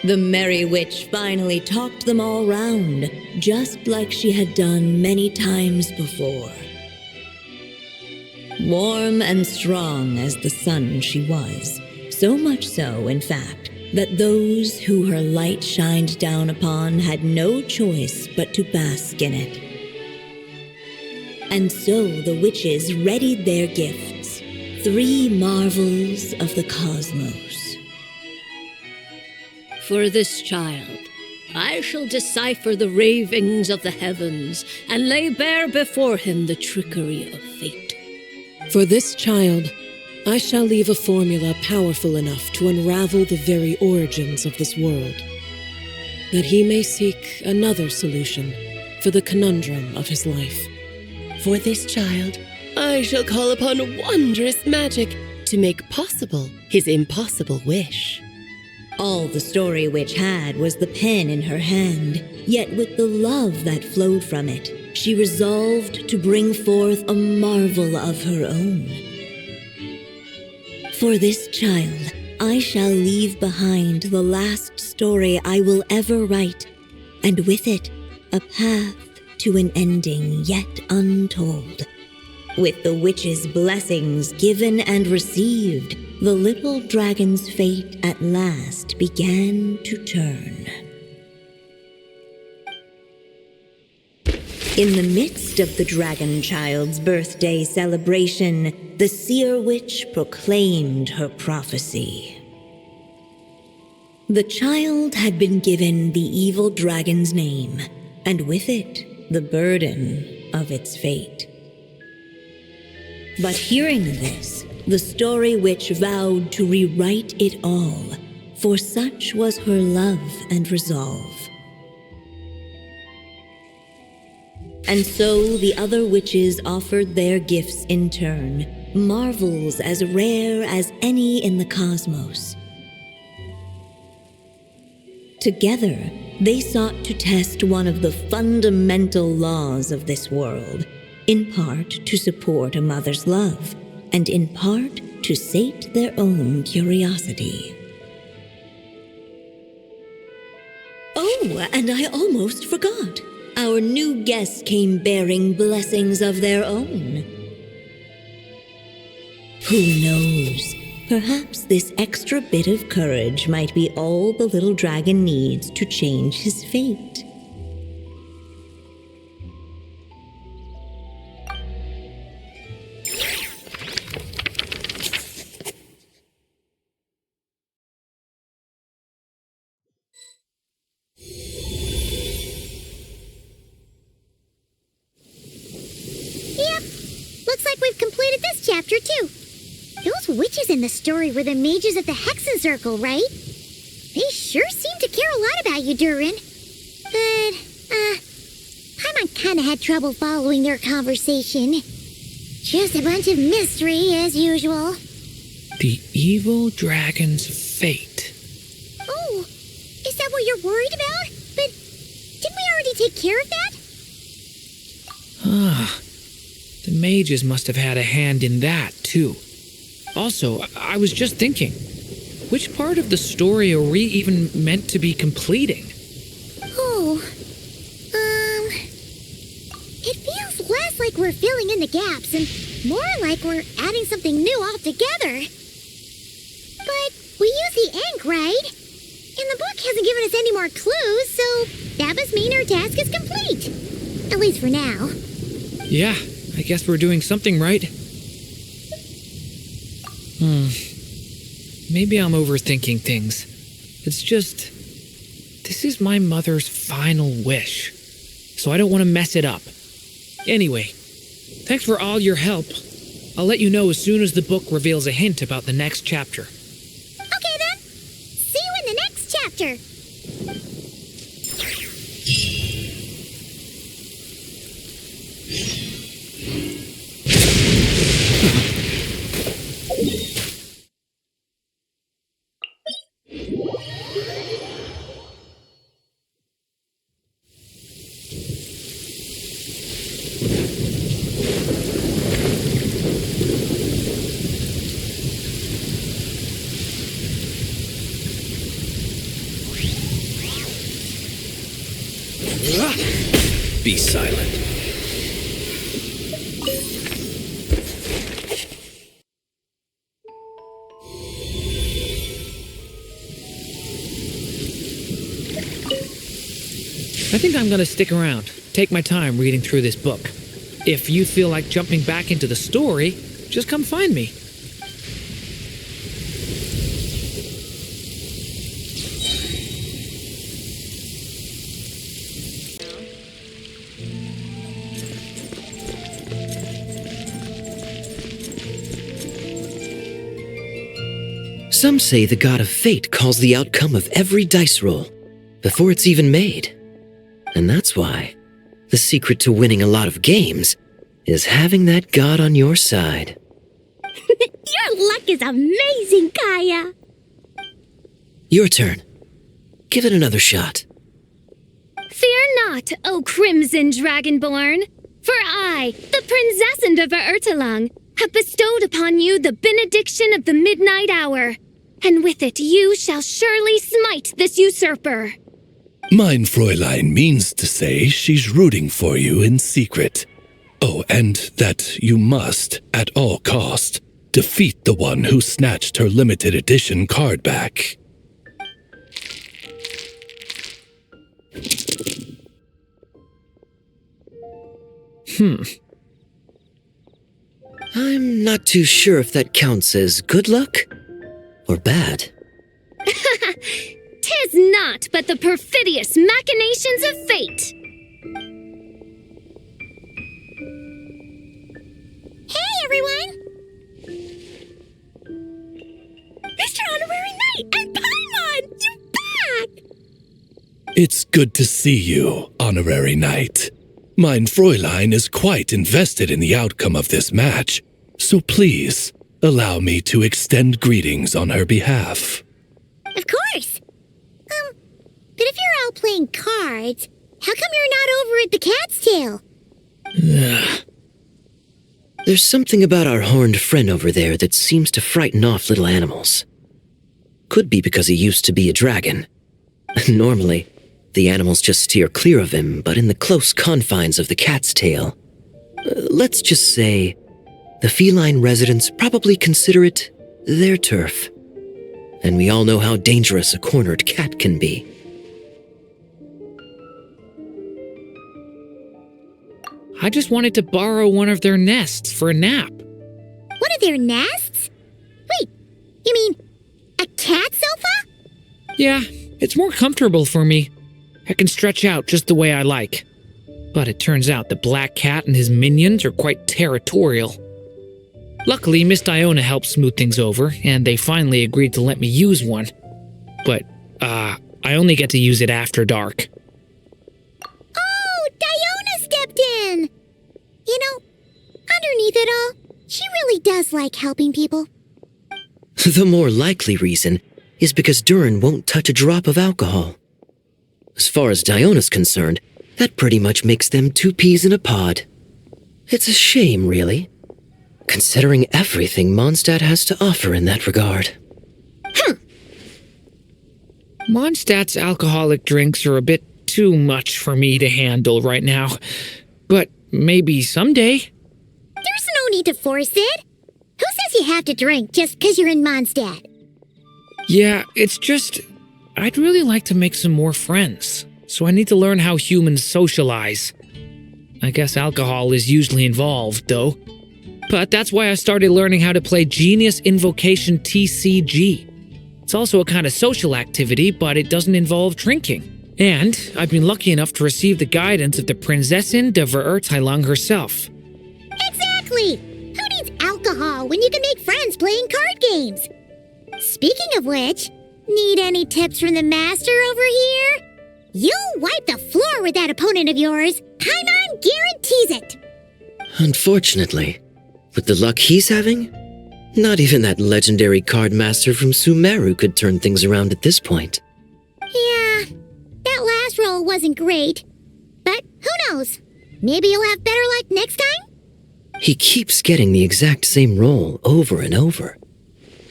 The Merry Witch finally talked them all round, just like she had done many times before. Warm and strong as the sun she was, so much so, in fact, that those who her light shined down upon had no choice but to bask in it. And so the witches readied their gifts, 3 marvels of the cosmos. For this child, I shall decipher the ravings of the heavens and lay bare before him the trickery of fate. For this child, I shall leave a formula powerful enough to unravel the very origins of this world, that he may seek another solution for the conundrum of his life. For this child, I shall call upon wondrous magic to make possible his impossible wish. All the Story Witch had was the pen in her hand, yet with the love that flowed from it, she resolved to bring forth a marvel of her own. For this child, I shall leave behind the last story I will ever write, and with it, a path to an ending yet untold. With the witch's blessings given and received, the little dragon's fate at last began to turn. In the midst of the dragon child's birthday celebration, the Seer Witch proclaimed her prophecy. The child had been given the evil dragon's name, and with it, the burden of its fate. But hearing this, the story witch vowed to rewrite it all, for such was her love and resolve. And so the other witches offered their gifts in turn, marvels as rare as any in the cosmos. Together, they sought to test one of the fundamental laws of this world, in part to support a mother's love, and in part to sate their own curiosity. Oh, and I almost forgot. Our new guests came bearing blessings of their own. Who knows? Perhaps this extra bit of courage might be all the little dragon needs to change his fate. Yep, looks like we've completed this chapter too. Those witches in the story were the mages at the Hexen Circle, right? They sure seem to care a lot about you, Durin. But, Paimon kinda had trouble following their conversation. Just a bunch of mystery, as usual. The evil dragon's fate. Oh, is that what you're worried about? But didn't we already take care of that? The mages must have had a hand in that, too. Also, I was just thinking, which part of the story are we even meant to be completing? Oh, it feels less like we're filling in the gaps and more like we're adding something new altogether. But we use the ink, right? And the book hasn't given us any more clues, so that must mean our task is complete. At least for now. Yeah, I guess we're doing something right. Maybe I'm overthinking things. It's just, this is my mother's final wish, so I don't want to mess it up. Anyway, thanks for all your help. I'll let you know as soon as the book reveals a hint about the next chapter. Okay then. See you in the next chapter. Be silent. I think I'm gonna stick around, take my time reading through this book. If you feel like jumping back into the story, just come find me. Some say the god of fate calls the outcome of every dice roll before it's even made. And that's why the secret to winning a lot of games is having that god on your side. Your luck is amazing, Kaya. Your turn. Give it another shot. Fear not, O Crimson Dragonborn, for I, the Princess of Ertelang, have bestowed upon you the benediction of the midnight hour, and with it you shall surely smite this usurper. Mein Fräulein means to say she's rooting for you in secret. Oh, and that you must, at all cost, defeat the one who snatched her limited edition card back. I'm not too sure if that counts as good luck or bad. 'Tis not but the perfidious machinations of fate. Hey, everyone! Mr. Honorary Knight and Paimon! You're back! It's good to see you, Honorary Knight. Mein Fräulein is quite invested in the outcome of this match, so please allow me to extend greetings on her behalf. Of course! But if you're out playing cards, how come you're not over at the Cat's Tail? There's something about our horned friend over there that seems to frighten off little animals. Could be because he used to be a dragon. Normally, the animals just steer clear of him, but in the close confines of the Cat's Tail, let's just say, the feline residents probably consider it their turf. And we all know how dangerous a cornered cat can be. I just wanted to borrow one of their nests for a nap. One of their nests? Wait, you mean a cat sofa? Yeah, it's more comfortable for me. I can stretch out just the way I like. But it turns out the Black Cat and his minions are quite territorial. Luckily, Miss Iona helped smooth things over, and they finally agreed to let me use one. But, I only get to use it after dark. Oh, Diona stepped in! You know, underneath it all, she really does like helping people. The more likely reason is because Durin won't touch a drop of alcohol. As far as Diona's concerned, that pretty much makes them two peas in a pod. It's a shame, really, considering everything Mondstadt has to offer in that regard. Mondstadt's alcoholic drinks are a bit too much for me to handle right now. But maybe someday. There's no need to force it. Who says you have to drink just because you're in Mondstadt? Yeah, it's just, I'd really like to make some more friends, so I need to learn how humans socialize. I guess alcohol is usually involved, though. But that's why I started learning how to play Genius Invocation TCG. It's also a kind of social activity, but it doesn't involve drinking. And I've been lucky enough to receive the guidance of the Prinzessin de Verurteilung herself. Exactly! Who needs alcohol when you can make friends playing card games? Speaking of which, need any tips from the master over here? You'll wipe the floor with that opponent of yours. Paimon guarantees it. Unfortunately, with the luck he's having, not even that legendary card master from Sumeru could turn things around at this point. Yeah, that last roll wasn't great. But who knows? Maybe you'll have better luck next time? He keeps getting the exact same roll over and over.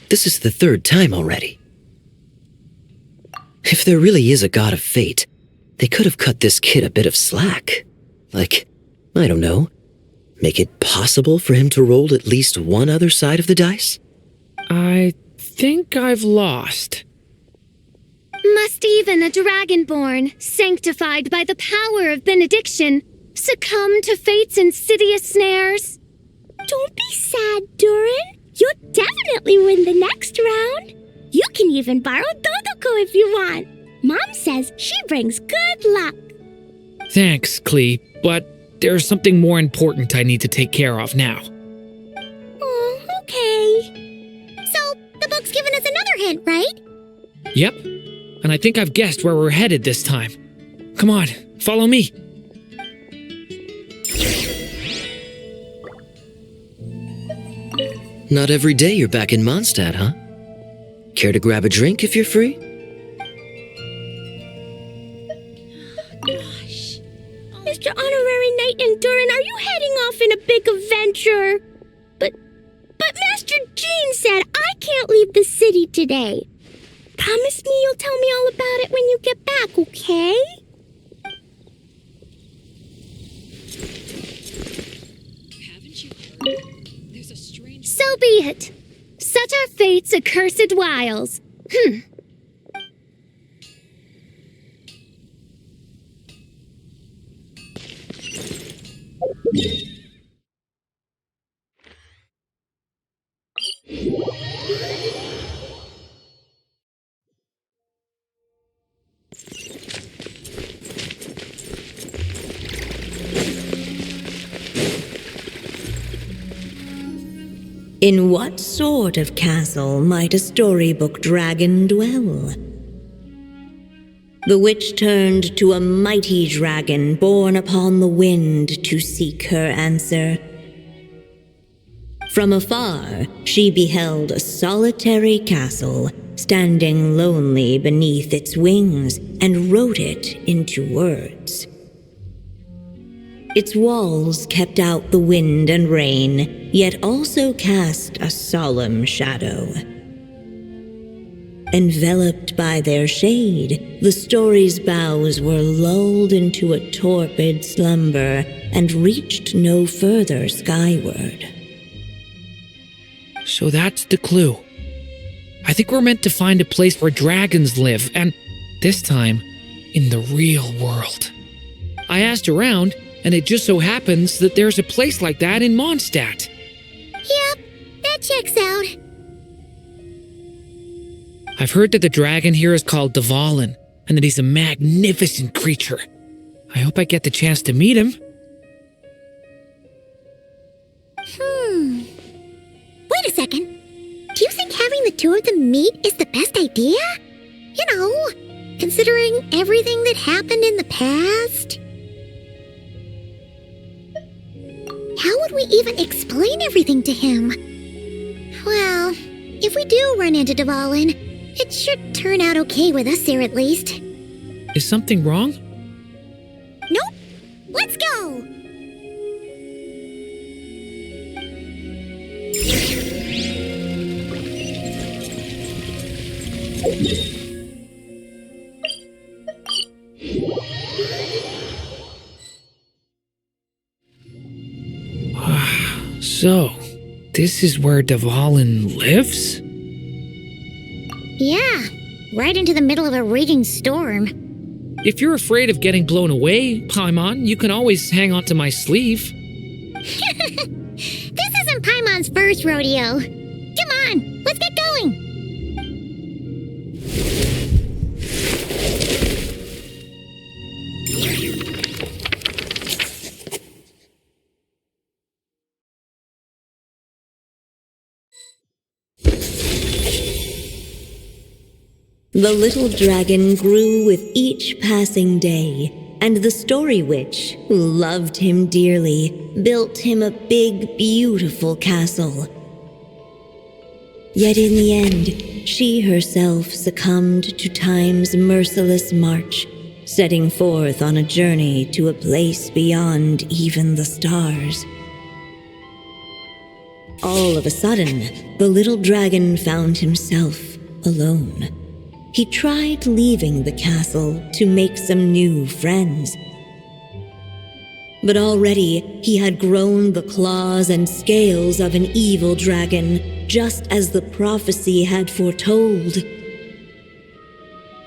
This is the third time already. If there really is a god of fate, they could have cut this kid a bit of slack. Like, I don't know, make it possible for him to roll at least one other side of the dice? I think I've lost. Must even a dragonborn, sanctified by the power of benediction, succumb to fate's insidious snares? Don't be sad, Durin. You'll definitely win the next round. You can even borrow Dodoko if you want. Mom says she brings good luck. Thanks, Klee, but there's something more important I need to take care of now. Oh, okay. So, the book's given us another hint, right? Yep, and I think I've guessed where we're headed this time. Come on, follow me. Not every day you're back in Mondstadt, huh? Care to grab a drink if you're free? Gosh. Mr. Honorary Knight and Durin, are you heading off in a big adventure? But Master Jean said I can't leave the city today. Promise me you'll tell me all about it when you get back, okay? So be it. Such are fate's accursed wiles. In what sort of castle might a storybook dragon dwell? The witch turned to a mighty dragon borne upon the wind to seek her answer. From afar, she beheld a solitary castle, standing lonely beneath its wings, and wrote it into words. Its walls kept out the wind and rain, yet also cast a solemn shadow. Enveloped by their shade, the story's boughs were lulled into a torpid slumber and reached no further skyward. So that's the clue. I think we're meant to find a place where dragons live, and this time, in the real world. I asked around, and it just so happens that there's a place like that in Mondstadt. Yep, that checks out. I've heard that the dragon here is called Dvalin, and that he's a magnificent creature. I hope I get the chance to meet him. Wait a second. Do you think having the two of them meet is the best idea? You know, considering everything that happened in the past? How would we even explain everything to him? Well, if we do run into Dvalin, it should turn out okay with us there at least. Is something wrong? Nope. Let's go! So, this is where Dvalin lives? Yeah, right into the middle of a raging storm. If you're afraid of getting blown away, Paimon, you can always hang onto my sleeve. This isn't Paimon's first rodeo. Come on, let's get going. The little dragon grew with each passing day, and the story witch, who loved him dearly, built him a big, beautiful castle. Yet in the end, she herself succumbed to time's merciless march, setting forth on a journey to a place beyond even the stars. All of a sudden, the little dragon found himself alone. He tried leaving the castle to make some new friends. But already he had grown the claws and scales of an evil dragon, just as the prophecy had foretold.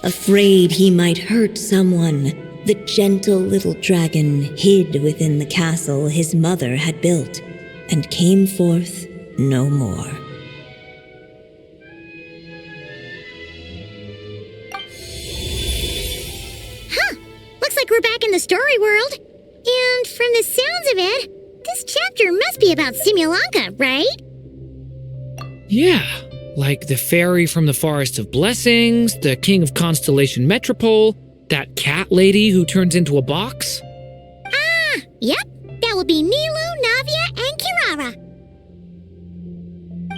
Afraid he might hurt someone, the gentle little dragon hid within the castle his mother had built, and came forth no more. We're back in the story world. And from the sounds of it, this chapter must be about Simulanka, right? Yeah, like the fairy from the Forest of Blessings, the king of Constellation Metropole, that cat lady who turns into a box. Ah, yep. That will be Nilu, Navia, and Kirara.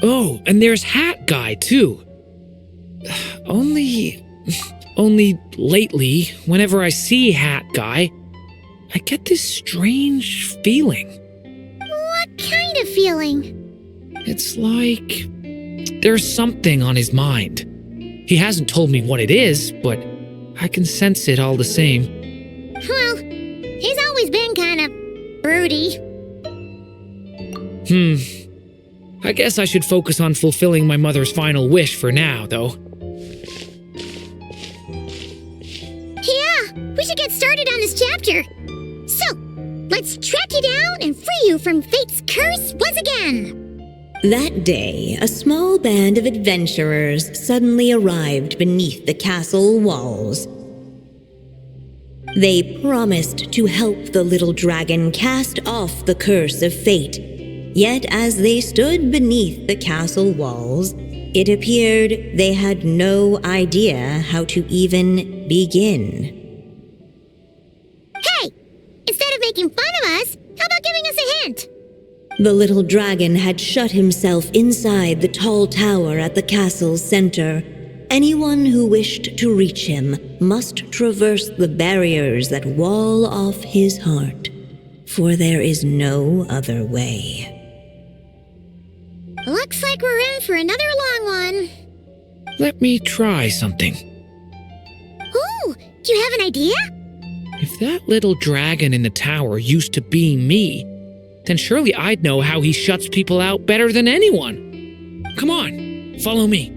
Oh, and there's Hat Guy, too. Only lately, whenever I see Hat Guy, I get this strange feeling. What kind of feeling? It's like there's something on his mind. He hasn't told me what it is, but I can sense it all the same. Well, he's always been kind of broody. I guess I should focus on fulfilling my mother's final wish for now, though. We should get started on this chapter. So, let's track you down and free you from fate's curse once again. That day, a small band of adventurers suddenly arrived beneath the castle walls. They promised to help the little dragon cast off the curse of fate, Yet as they stood beneath the castle walls, it appeared they had no idea how to even begin. Hey! Instead of making fun of us, how about giving us a hint? The little dragon had shut himself inside the tall tower at the castle's center. Anyone who wished to reach him must traverse the barriers that wall off his heart, for there is no other way. Looks like we're in for another long one. Let me try something. Ooh, do you have an idea? If that little dragon in the tower used to be me, then surely I'd know how he shuts people out better than anyone. Come on, follow me.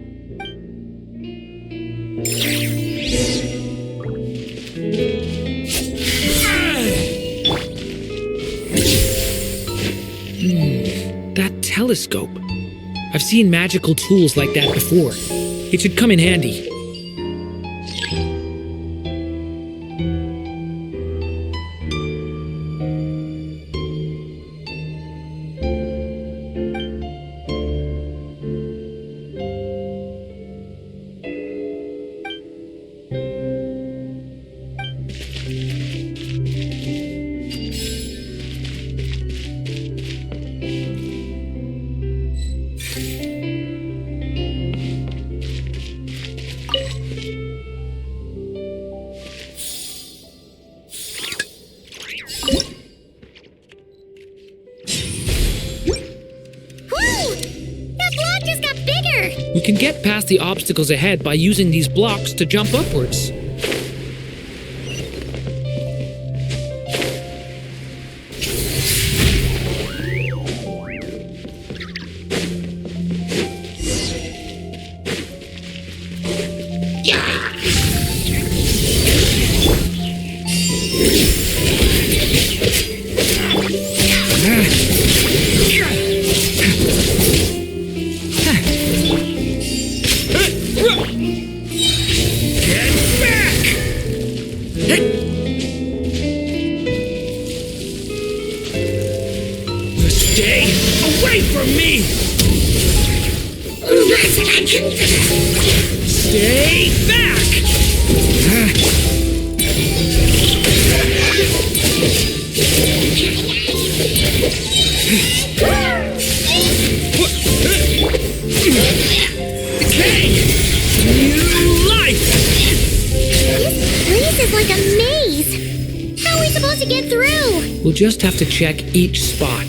That telescope. I've seen magical tools like that before. It should come in handy. We can get past the obstacles ahead by using these blocks to jump upwards. We'll just have to check each spot.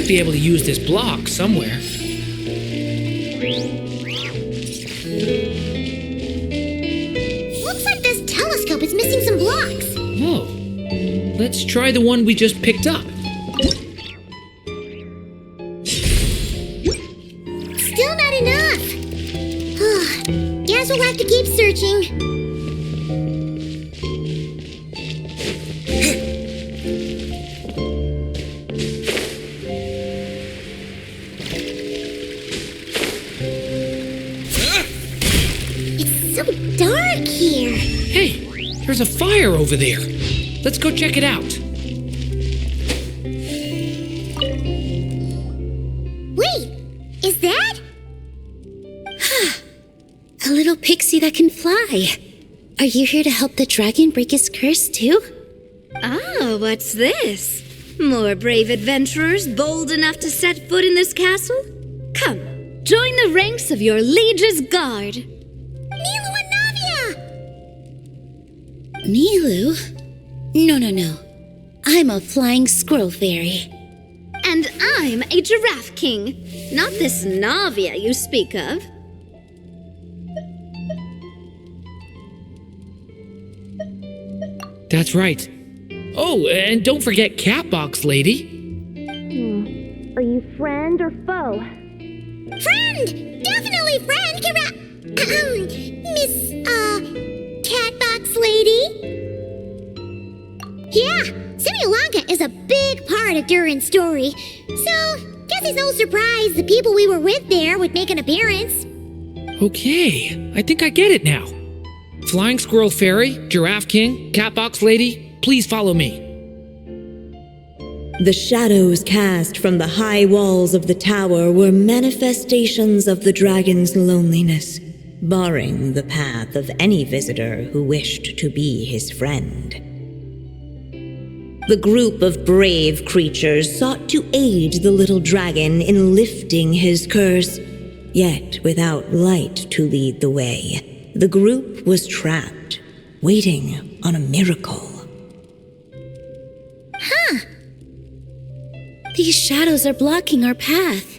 Be able to use this block somewhere. Looks like this telescope is missing some blocks. Oh, let's try the one we just picked up. Still not enough. Guess we'll have to keep searching. There's a fire over there. Let's go check it out. Wait, is that? A little pixie that can fly. Are you here to help the dragon break his curse too? Ah, what's this? More brave adventurers bold enough to set foot in this castle? Come, join the ranks of your liege's guard. Nilu and Navia! Nilu? No. I'm a flying squirrel fairy. And I'm a giraffe king, not this Navia you speak of. That's right. Oh, and don't forget Catbox Lady. Are you friend or foe? Friend! Definitely friend, Miss, Catbox Lady? Yeah, Simulanka is a big part of Durin's story, so guess it's no surprise the people we were with there would make an appearance. Okay, I think I get it now. Flying Squirrel Fairy, Giraffe King, Catbox Lady, please follow me. The shadows cast from the high walls of the tower were manifestations of the dragon's loneliness, barring the path of any visitor who wished to be his friend. The group of brave creatures sought to aid the little dragon in lifting his curse, yet without light to lead the way, the group was trapped, waiting on a miracle. Huh. These shadows are blocking our path.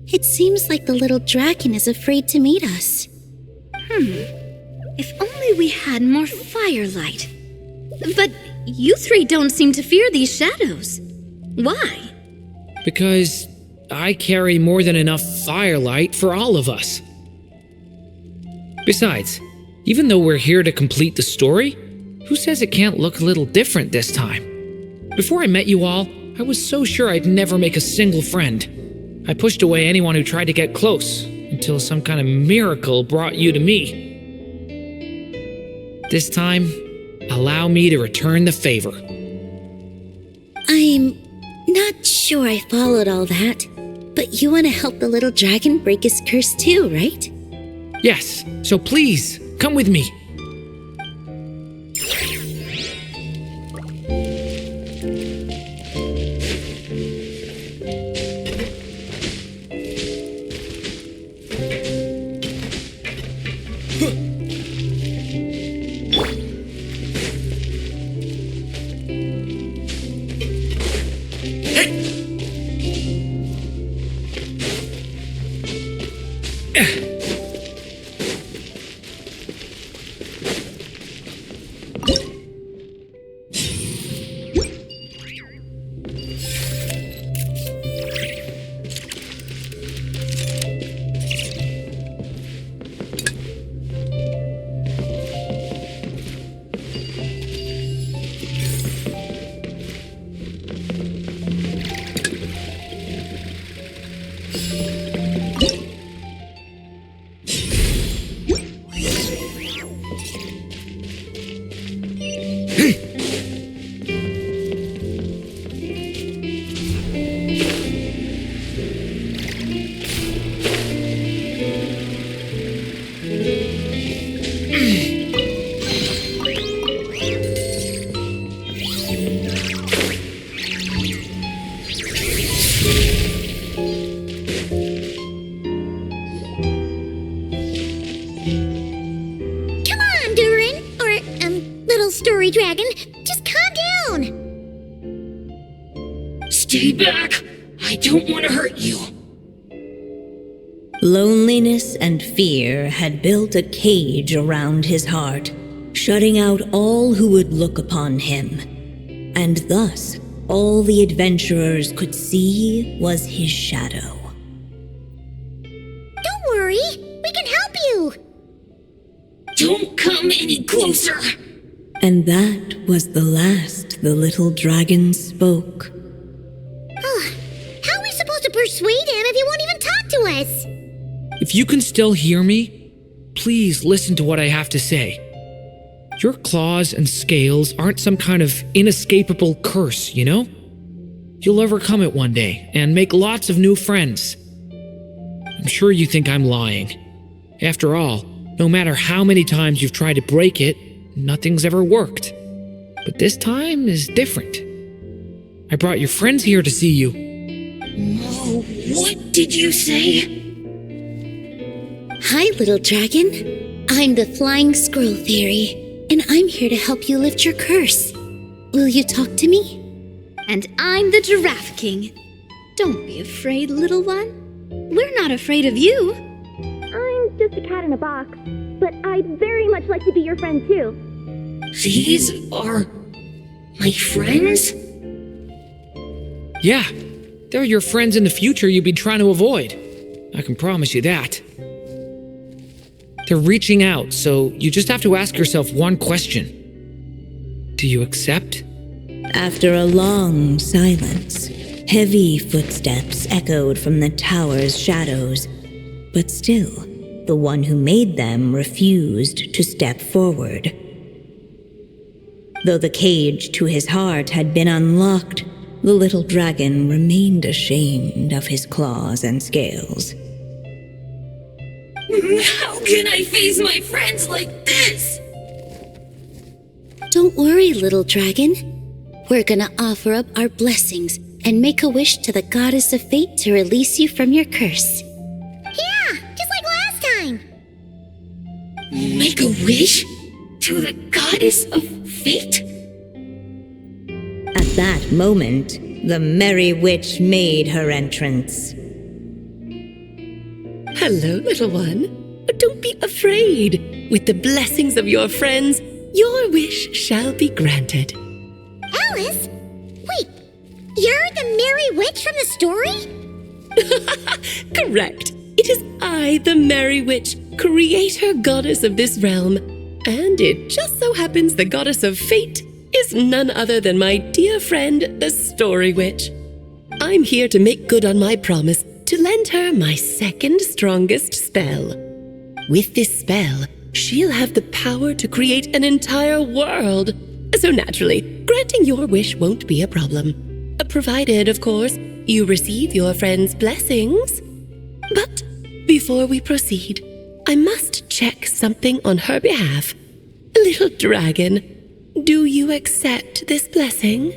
It seems like the little dragon is afraid to meet us. If only we had more firelight. But you three don't seem to fear these shadows. Why? Because I carry more than enough firelight for all of us. Besides, even though we're here to complete the story, who says it can't look a little different this time? Before I met you all, I was so sure I'd never make a single friend. I pushed away anyone who tried to get close, until some kind of miracle brought you to me. This time, allow me to return the favor. I'm not sure I followed all that, but you want to help the little dragon break his curse too, right? Yes, so please, come with me. Story Dragon, just calm down. Stay back. I don't want to hurt you. Loneliness and fear had built a cage around his heart, shutting out all who would look upon him. And thus, all the adventurers could see was his shadow. Don't worry, we can help you. Don't come any closer. And that was the last the little dragon spoke. Oh, how are we supposed to persuade him if he won't even talk to us? If you can still hear me, please listen to what I have to say. Your claws and scales aren't some kind of inescapable curse, you know? You'll overcome it one day and make lots of new friends. I'm sure you think I'm lying. After all, no matter how many times you've tried to break it, nothing's ever worked. But this time is different. I brought your friends here to see you. Oh, what did you say? Hi, little dragon. I'm the Flying Squirrel Fairy, and I'm here to help you lift your curse. Will you talk to me? And I'm the Giraffe King. Don't be afraid, little one. We're not afraid of you. I'm just a cat in a box, but I'd very much like to be your friend too. These are my friends? Yeah, they're your friends in the future you've been trying to avoid. I can promise you that. They're reaching out, so you just have to ask yourself one question. Do you accept? After a long silence, heavy footsteps echoed from the tower's shadows, but still, the one who made them refused to step forward. Though the cage to his heart had been unlocked, the little dragon remained ashamed of his claws and scales. How can I face my friends like this? Don't worry, little dragon. We're gonna offer up our blessings and make a wish to the goddess of fate to release you from your curse. Yeah, just like last time. Make a wish? To the goddess of fate? At that moment, the merry witch made her entrance. Hello, little one. Don't be afraid. With the blessings of your friends, your wish shall be granted. Alice? Wait, you're the Merry Witch from the story? Correct. It is I, the Merry Witch, creator goddess of this realm. And it just so happens the goddess of fate is none other than my dear friend, the Story Witch. I'm here to make good on my promise to lend her my second strongest spell. With this spell, she'll have the power to create an entire world. So naturally, granting your wish won't be a problem. Provided, of course, you receive your friend's blessings. But before we proceed, I must check something on her behalf. Little dragon, do you accept this blessing?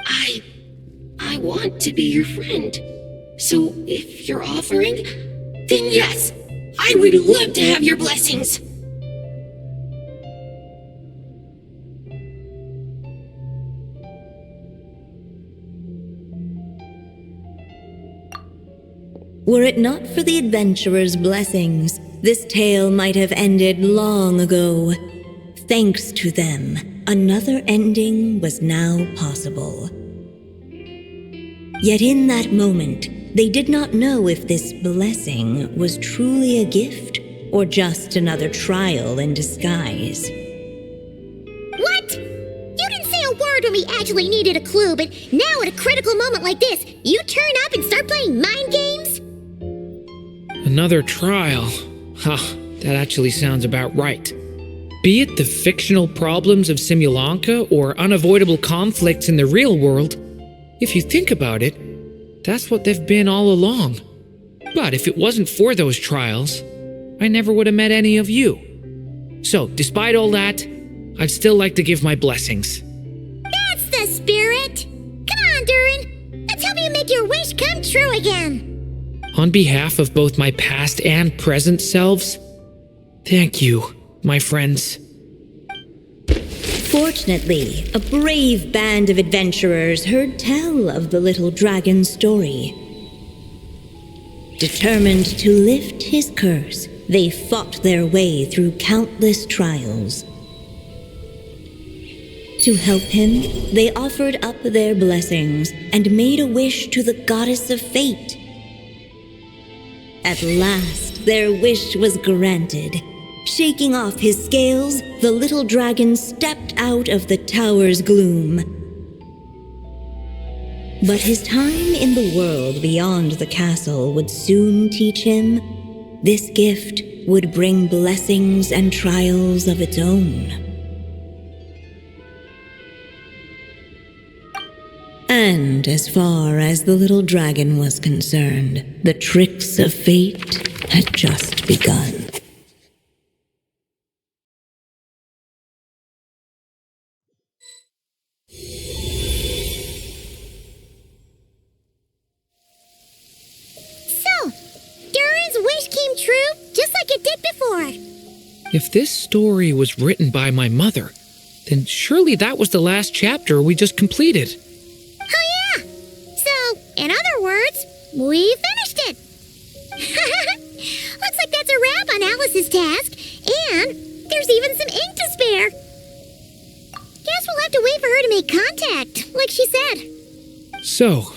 I want to be your friend. So if you're offering, then yes, I would love to have your blessings. Were it not for the adventurer's blessings, this tale might have ended long ago. Thanks to them, another ending was now possible. Yet in that moment, they did not know if this blessing was truly a gift or just another trial in disguise. What? You didn't say a word when we actually needed a clue, but now at a critical moment like this, you turn up and start playing mind games? Another trial? Huh, that actually sounds about right. Be it the fictional problems of Simulanka or unavoidable conflicts in the real world, if you think about it, that's what they've been all along. But if it wasn't for those trials, I never would have met any of you. So, despite all that, I'd still like to give my blessings. That's the spirit! Come on, Durin! Let's help you make your wish come true again! On behalf of both my past and present selves, thank you, my friends. Fortunately, a brave band of adventurers heard tell of the little dragon's story. Determined to lift his curse, they fought their way through countless trials. To help him, they offered up their blessings and made a wish to the goddess of fate. At last, their wish was granted. Shaking off his scales, the little dragon stepped out of the tower's gloom. But his time in the world beyond the castle would soon teach him this gift would bring blessings and trials of its own. And as far as the little dragon was concerned, the tricks of fate had just begun. So, Durin's wish came true just like it did before. If this story was written by my mother, then surely that was the last chapter we just completed. Oh yeah! So, in other words, we finished it! Looks like that's a wrap on Alice's task, and there's even some ink to spare. Guess we'll have to wait for her to make contact, like she said. So,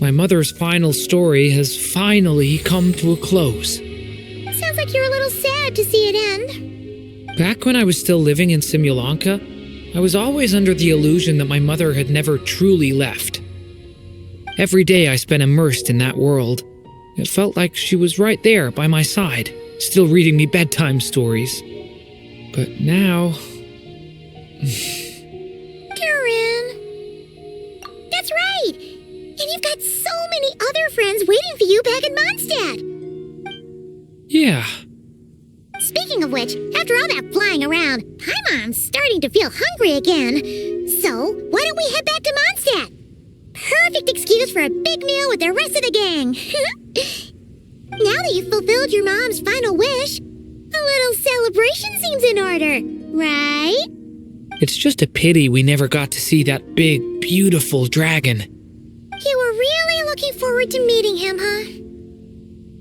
my mother's final story has finally come to a close. Sounds like you're a little sad to see it end. Back when I was still living in Simulanka, I was always under the illusion that my mother had never truly left. Every day I spent immersed in that world. It felt like she was right there by my side, still reading me bedtime stories. But now... Durin! That's right! And you've got so many other friends waiting for you back in Mondstadt! Yeah. Speaking of which, after all that flying around, Paimon's starting to feel hungry again. So, why don't we head back to Mondstadt? Perfect excuse for a big meal with the rest of the gang. Now that you've fulfilled your mom's final wish, a little celebration seems in order, right? It's just a pity we never got to see that big, beautiful dragon. You were really looking forward to meeting him, huh?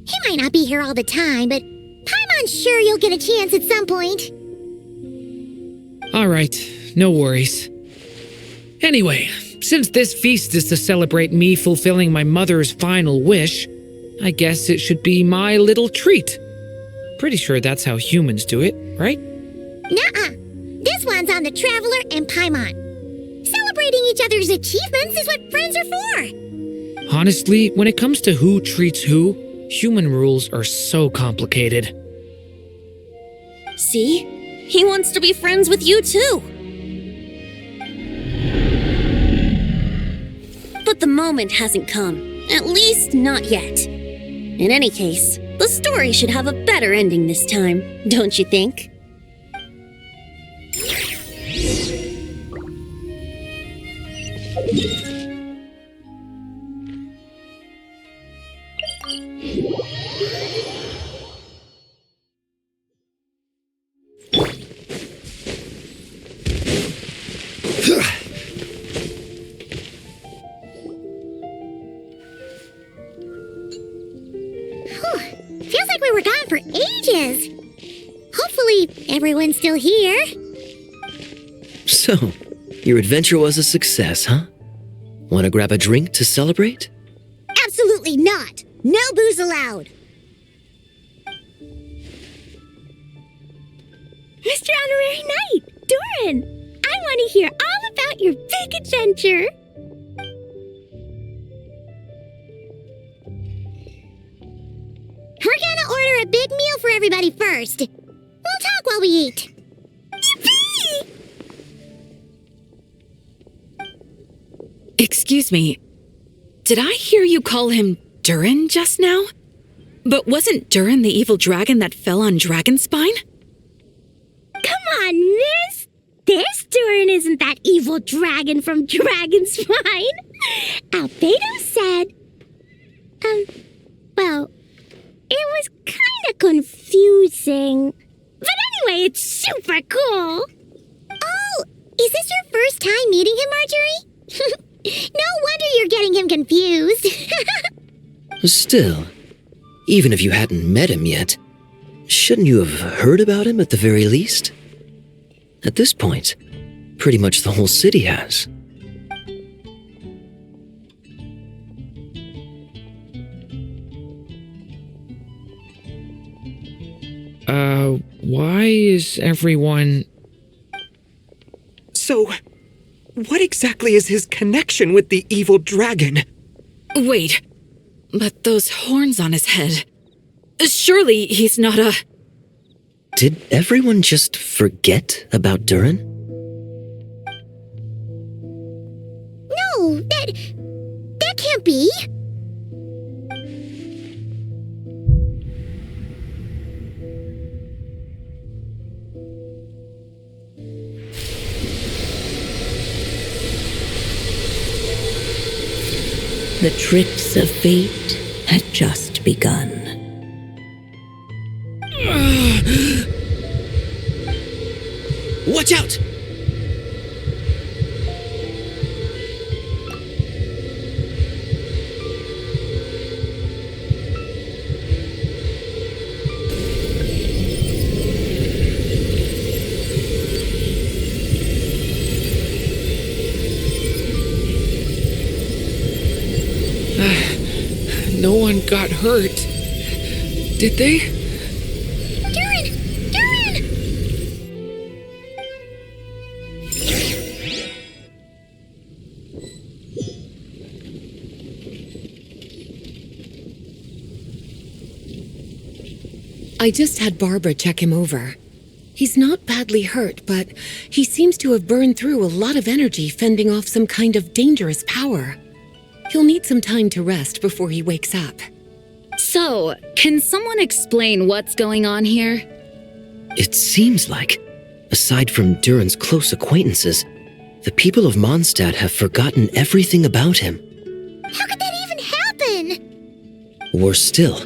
He might not be here all the time, but Paimon's sure you'll get a chance at some point. All right, no worries. Anyway, since this feast is to celebrate me fulfilling my mother's final wish, I guess it should be my little treat. Pretty sure that's how humans do it, right? Nuh-uh. This one's on the Traveler and Paimon. Celebrating each other's achievements is what friends are for. Honestly, when it comes to who treats who, human rules are so complicated. See? He wants to be friends with you too. But the moment hasn't come. At least not yet. In any case, the story should have a better ending this time, don't you think? Feels like we were gone for ages. Hopefully, everyone's still here. So, your adventure was a success, huh? Want to grab a drink to celebrate? Absolutely not. No booze allowed. Mr. Honorary Knight, Durin, I want to hear all about your big adventure. We're gonna order a big meal for everybody first. We'll talk while we eat. Yippee! Excuse me, did I hear you call him Durin just now? But wasn't Durin the evil dragon that fell on Dragonspine? Come on, miss. This Durin isn't that evil dragon from Dragonspine. Albedo said... well, it was kind of confusing. But anyway, it's super cool. Oh, is this your first time meeting him, Marjorie? No wonder you're getting him confused. Still, even if you hadn't met him yet, shouldn't you have heard about him at the very least? At this point, pretty much the whole city has. Why is everyone... So, what exactly is his connection with the evil dragon? Wait, but those horns on his head... Surely he's not a... Did everyone just forget about Durin? No, that can't be. The tricks of fate had just begun. Watch out! No one got hurt. Did they? Durin! Durin! I just had Barbara check him over. He's not badly hurt, but he seems to have burned through a lot of energy fending off some kind of dangerous power. He'll need some time to rest before he wakes up. So, can someone explain what's going on here? It seems like, aside from Durin's close acquaintances, the people of Mondstadt have forgotten everything about him. How could that even happen? Worse still,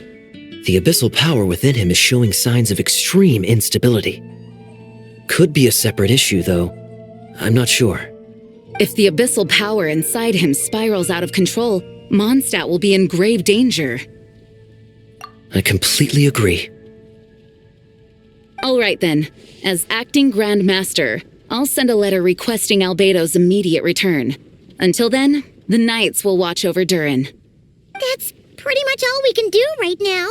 the abyssal power within him is showing signs of extreme instability. Could be a separate issue, though. I'm not sure. If the abyssal power inside him spirals out of control, Mondstadt will be in grave danger. I completely agree. All right then. As acting Grand Master, I'll send a letter requesting Albedo's immediate return. Until then, the Knights will watch over Durin. That's pretty much all we can do right now.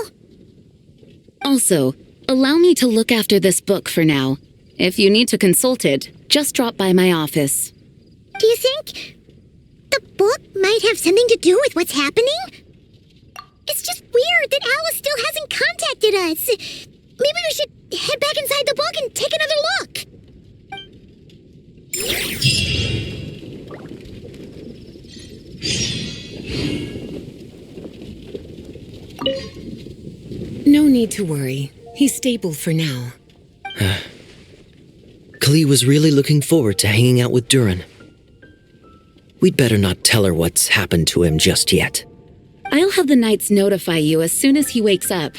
Also, allow me to look after this book for now. If you need to consult it, just drop by my office. Do you think the book might have something to do with what's happening? It's just weird that Alice still hasn't contacted us. Maybe we should head back inside the book and take another look. No need to worry. He's stable for now. Klee was really looking forward to hanging out with Durin. We'd better not tell her what's happened to him just yet. I'll have the Knights notify you as soon as he wakes up.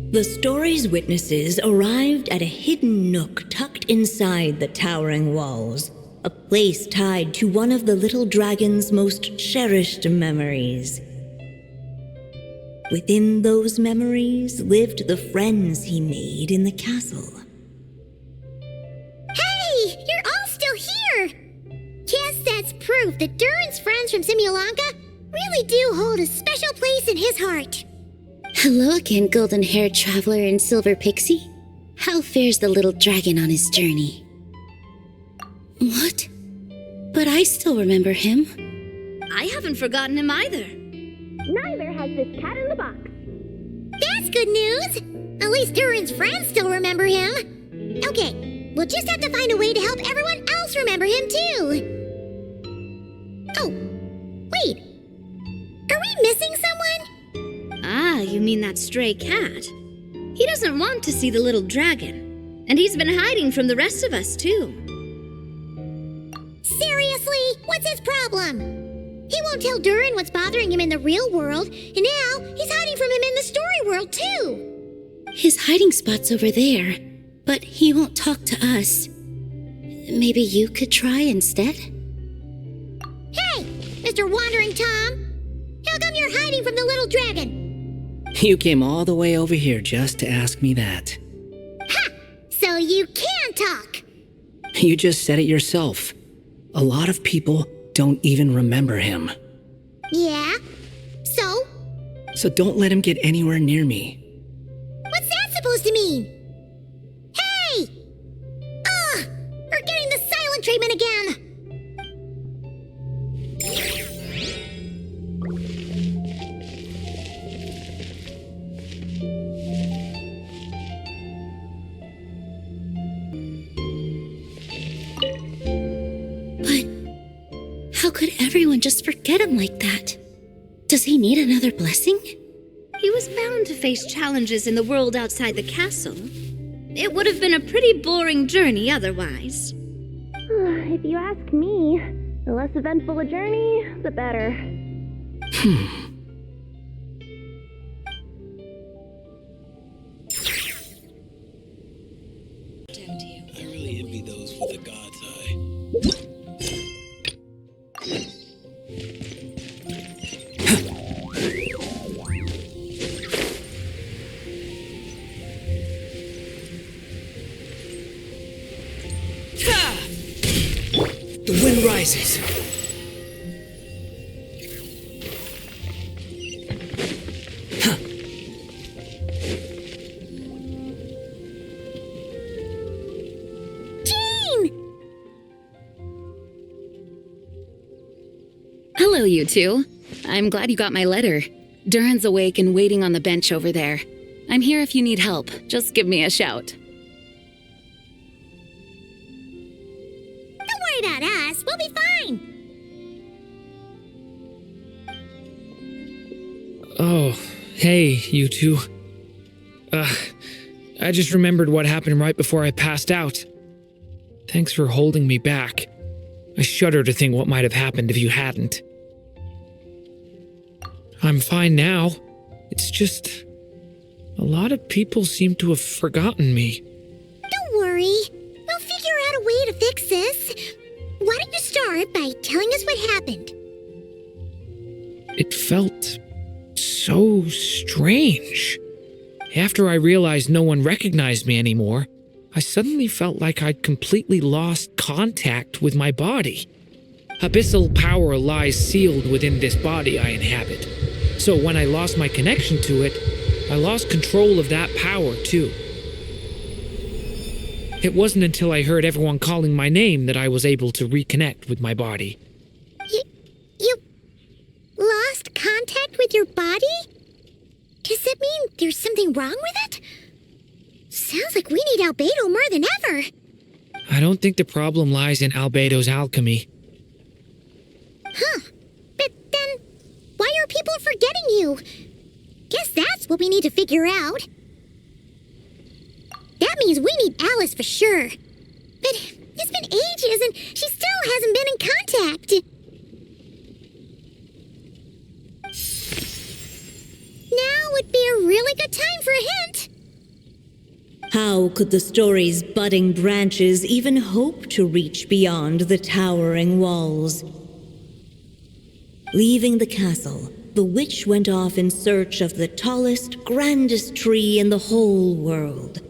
The story's witnesses arrived at a hidden nook tucked inside the towering walls, a place tied to one of the little dragon's most cherished memories. Within those memories lived the friends he made in the castle. Hey! You're all still here! Guess that's proof that Durin's friends from Simulanka really do hold a special place in his heart. Hello again, golden-haired traveler and silver pixie. How fares the little dragon on his journey? What? But I still remember him. I haven't forgotten him either. Neither has this cat in the box. That's good news! At least Durin's friends still remember him. Okay, we'll just have to find a way to help everyone else remember him too. Oh, wait. Are we missing someone? Ah, you mean that stray cat? He doesn't want to see the little dragon. And he's been hiding from the rest of us, too. Seriously? What's his problem? He won't tell Durin what's bothering him in the real world, and now he's hiding from him in the story world, too. His hiding spot's over there, but he won't talk to us. Maybe you could try instead? Hey, Mr. Wandering Tom! How come you're hiding from the little dragon? You came all the way over here just to ask me that. Ha! So you can talk! You just said it yourself. A lot of people don't even remember him. Yeah? So? So don't let him get anywhere near me. What's that supposed to mean? Hey! Ugh! We're getting the silent treatment again! How could everyone just forget him like that? Does he need another blessing? He was bound to face challenges in the world outside the castle. It would have been a pretty boring journey otherwise. If you ask me, the less eventful a journey, the better. I really envy those with a god's eye. The wind rises. Hello, you two. I'm glad you got my letter. Durin's awake and waiting on the bench over there. I'm here if you need help. Just give me a shout. Don't worry about us. We'll be fine. Oh, hey, you two. I just remembered what happened right before I passed out. Thanks for holding me back. I shudder to think what might have happened if you hadn't. I'm fine now. It's just... a lot of people seem to have forgotten me. Don't worry. We'll figure out a way to fix this. Why don't you start by telling us what happened? It felt so strange. After I realized no one recognized me anymore, I suddenly felt like I'd completely lost contact with my body. Abyssal power lies sealed within this body I inhabit. So when I lost my connection to it, I lost control of that power too. It wasn't until I heard everyone calling my name that I was able to reconnect with my body. You lost contact with your body? Does that mean there's something wrong with it? Sounds like we need Albedo more than ever. I don't think the problem lies in Albedo's alchemy. Huh. But then, why are people forgetting you? Guess that's what we need to figure out. That means we need Alice for sure. But it's been ages and she still hasn't been in contact. Now would be a really good time for a hint. How could the story's budding branches even hope to reach beyond the towering walls? Leaving the castle, the witch went off in search of the tallest, grandest tree in the whole world.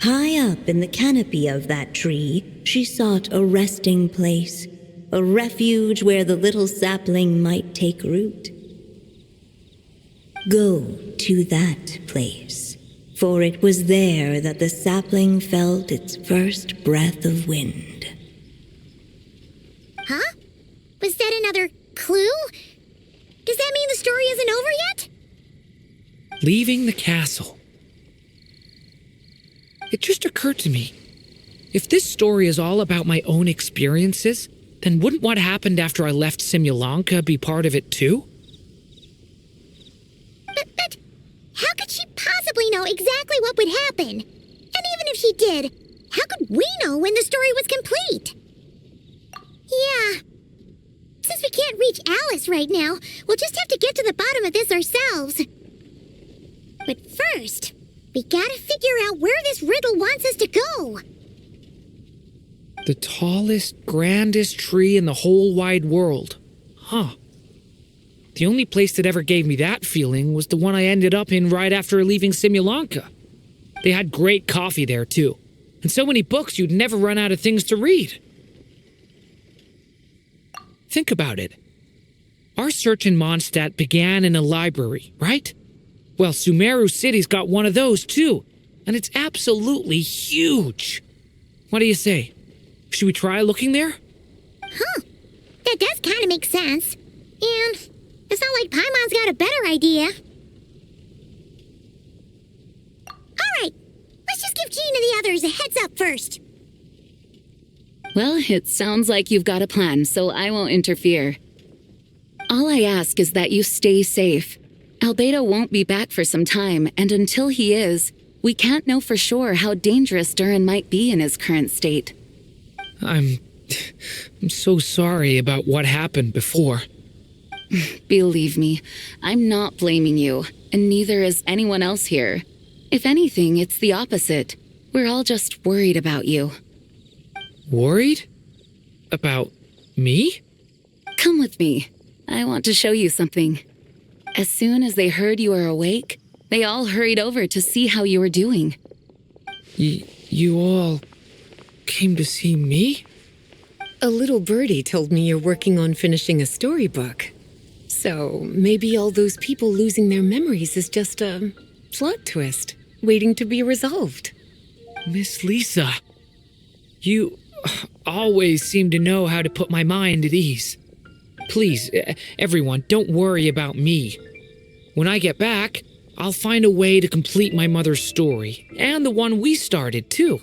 High up in the canopy of that tree, she sought a resting place, a refuge where the little sapling might take root. Go to that place, for it was there that the sapling felt its first breath of wind. Huh? Was that another clue? Does that mean the story isn't over yet? Leaving the castle. It just occurred to me. If this story is all about my own experiences, then wouldn't what happened after I left Simulanka be part of it too? But how could she possibly know exactly what would happen? if she did. How could we know when the story was complete? Yeah. Since we can't reach Alice right now, we'll just have to get to the bottom of this ourselves. But first, we gotta figure out where this riddle wants us to go. The tallest, grandest tree in the whole wide world. Huh. The only place that ever gave me that feeling was the one I ended up in right after leaving Simulanka. They had great coffee there, too. And so many books you'd never run out of things to read. Think about it. Our search in Mondstadt began in a library, right? Well, Sumeru City's got one of those, too. And it's absolutely huge. What do you say? Should we try looking there? Huh. That does kind of make sense. And it's not like Paimon's got a better idea. Alright, let's just give Jean and the others a heads up first. Well, it sounds like you've got a plan, so I won't interfere. All I ask is that you stay safe. Albedo won't be back for some time, and until he is, we can't know for sure how dangerous Durin might be in his current state. I'm so sorry about what happened before. Believe me, I'm not blaming you, and neither is anyone else here. If anything, it's the opposite. We're all just worried about you. Worried? About me? Come with me. I want to show you something. As soon as they heard you were awake, they all hurried over to see how you were doing. You all came to see me? A little birdie told me you're working on finishing a storybook. So maybe all those people losing their memories is just a plot twist waiting to be resolved. Miss Lisa, you always seem to know how to put my mind at ease. Please, everyone, don't worry about me. When I get back, I'll find a way to complete my mother's story, and the one we started, too.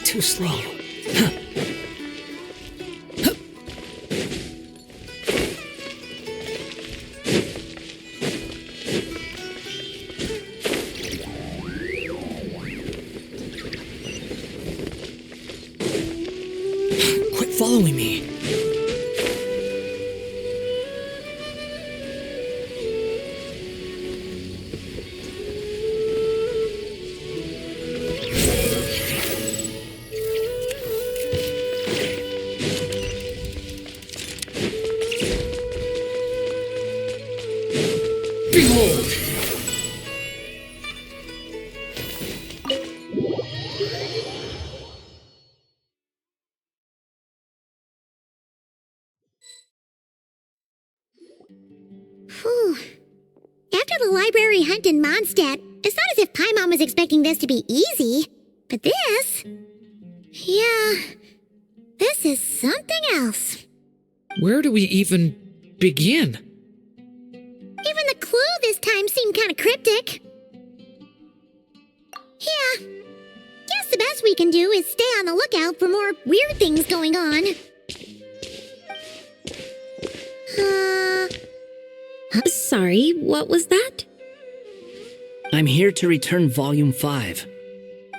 Too slow. Quit following me. Whew. After the library hunt in Mondstadt, it's not as if Paimon was expecting this to be easy. But this... yeah... this is something else. Where do we even begin? Even the clue this time seemed kind of cryptic. Yeah. Guess the best we can do is stay on the lookout for more weird things going on. Sorry, what was that? I'm here to return Volume 5.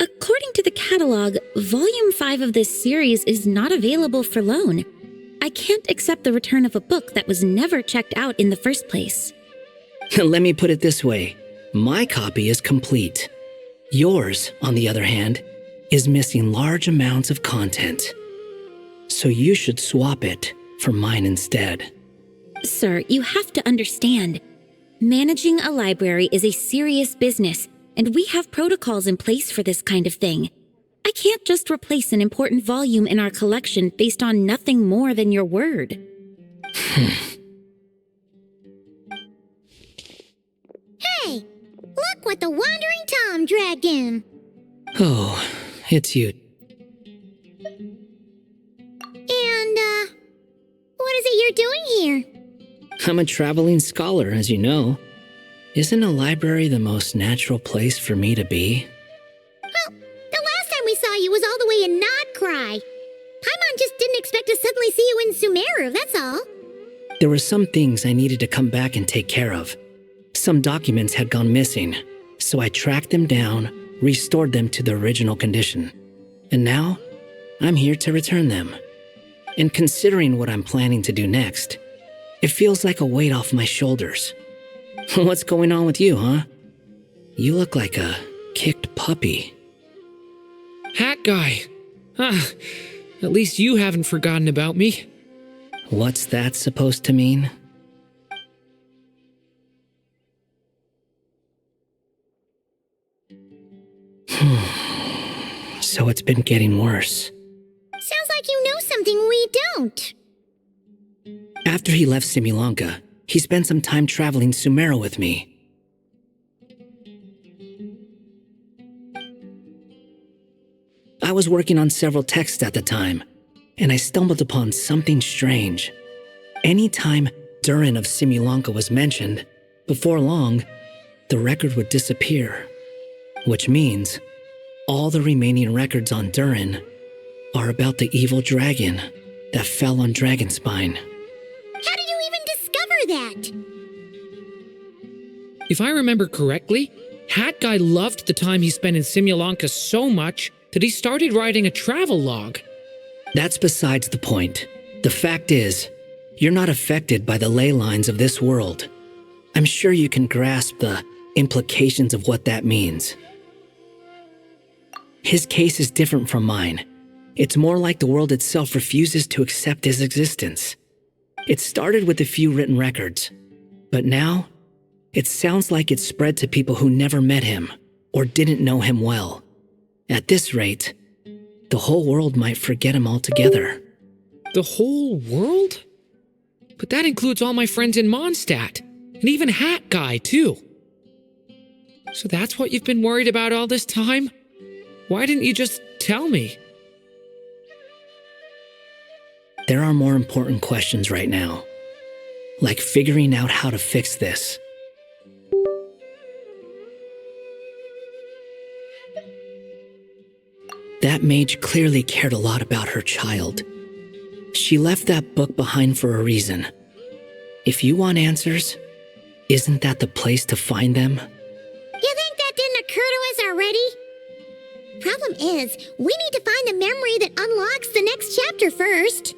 According to the catalog, Volume 5 of this series is not available for loan. I can't accept the return of a book that was never checked out in the first place. Let me put it this way. My copy is complete. Yours, on the other hand, is missing large amounts of content. So you should swap it for mine instead. Sir, you have to understand. Managing a library is a serious business, and we have protocols in place for this kind of thing. I can't just replace an important volume in our collection based on nothing more than your word. Look what the Wandering Tom dragged in. Oh, it's you. And, what is it you're doing here? I'm a traveling scholar, as you know. Isn't a library the most natural place for me to be? Well, the last time we saw you was all the way in Nodcry. Paimon just didn't expect to suddenly see you in Sumeru, that's all. There were some things I needed to come back and take care of. Some documents had gone missing, so I tracked them down, restored them to their original condition. And now, I'm here to return them. And considering what I'm planning to do next, it feels like a weight off my shoulders. What's going on with you, huh? You look like a kicked puppy. Hat guy. At least you haven't forgotten about me. What's that supposed to mean? So it's been getting worse. Sounds like you know something we don't. After he left Similanka, he spent some time traveling Sumeru with me. I was working on several texts at the time, and I stumbled upon something strange. Anytime Durin of Similanka was mentioned, before long, the record would disappear. Which means all the remaining records on Durin are about the evil dragon that fell on Dragonspine. How did you even discover that? If I remember correctly, Hat Guy loved the time he spent in Similanka so much that he started writing a travel log. That's besides the point. The fact is, you're not affected by the ley lines of this world. I'm sure you can grasp the implications of what that means. His case is different from mine. It's more like the world itself refuses to accept his existence. It started with a few written records, but now it sounds like it's spread to people who never met him or didn't know him well. At this rate, the whole world might forget him altogether. The whole world? But that includes all my friends in Mondstadt, and even Hat Guy, too. So that's what you've been worried about all this time? Why didn't you just tell me? There are more important questions right now, like figuring out how to fix this. That mage clearly cared a lot about her child. She left that book behind for a reason. If you want answers, isn't that the place to find them? You think that didn't occur to us already? Problem is, we need to find the memory that unlocks the next chapter first.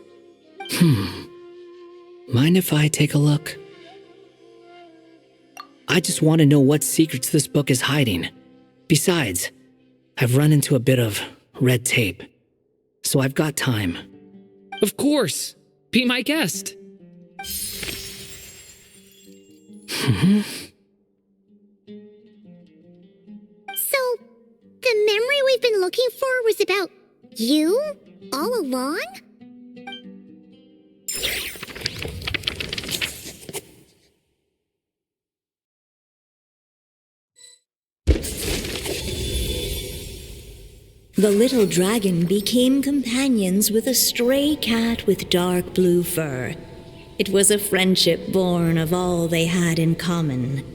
Mind if I take a look? I just want to know what secrets this book is hiding. Besides, I've run into a bit of red tape, so I've got time. Of course. Be my guest. So, the memory we've been looking for was about you all along? The little dragon became companions with a stray cat with dark blue fur. It was a friendship born of all they had in common.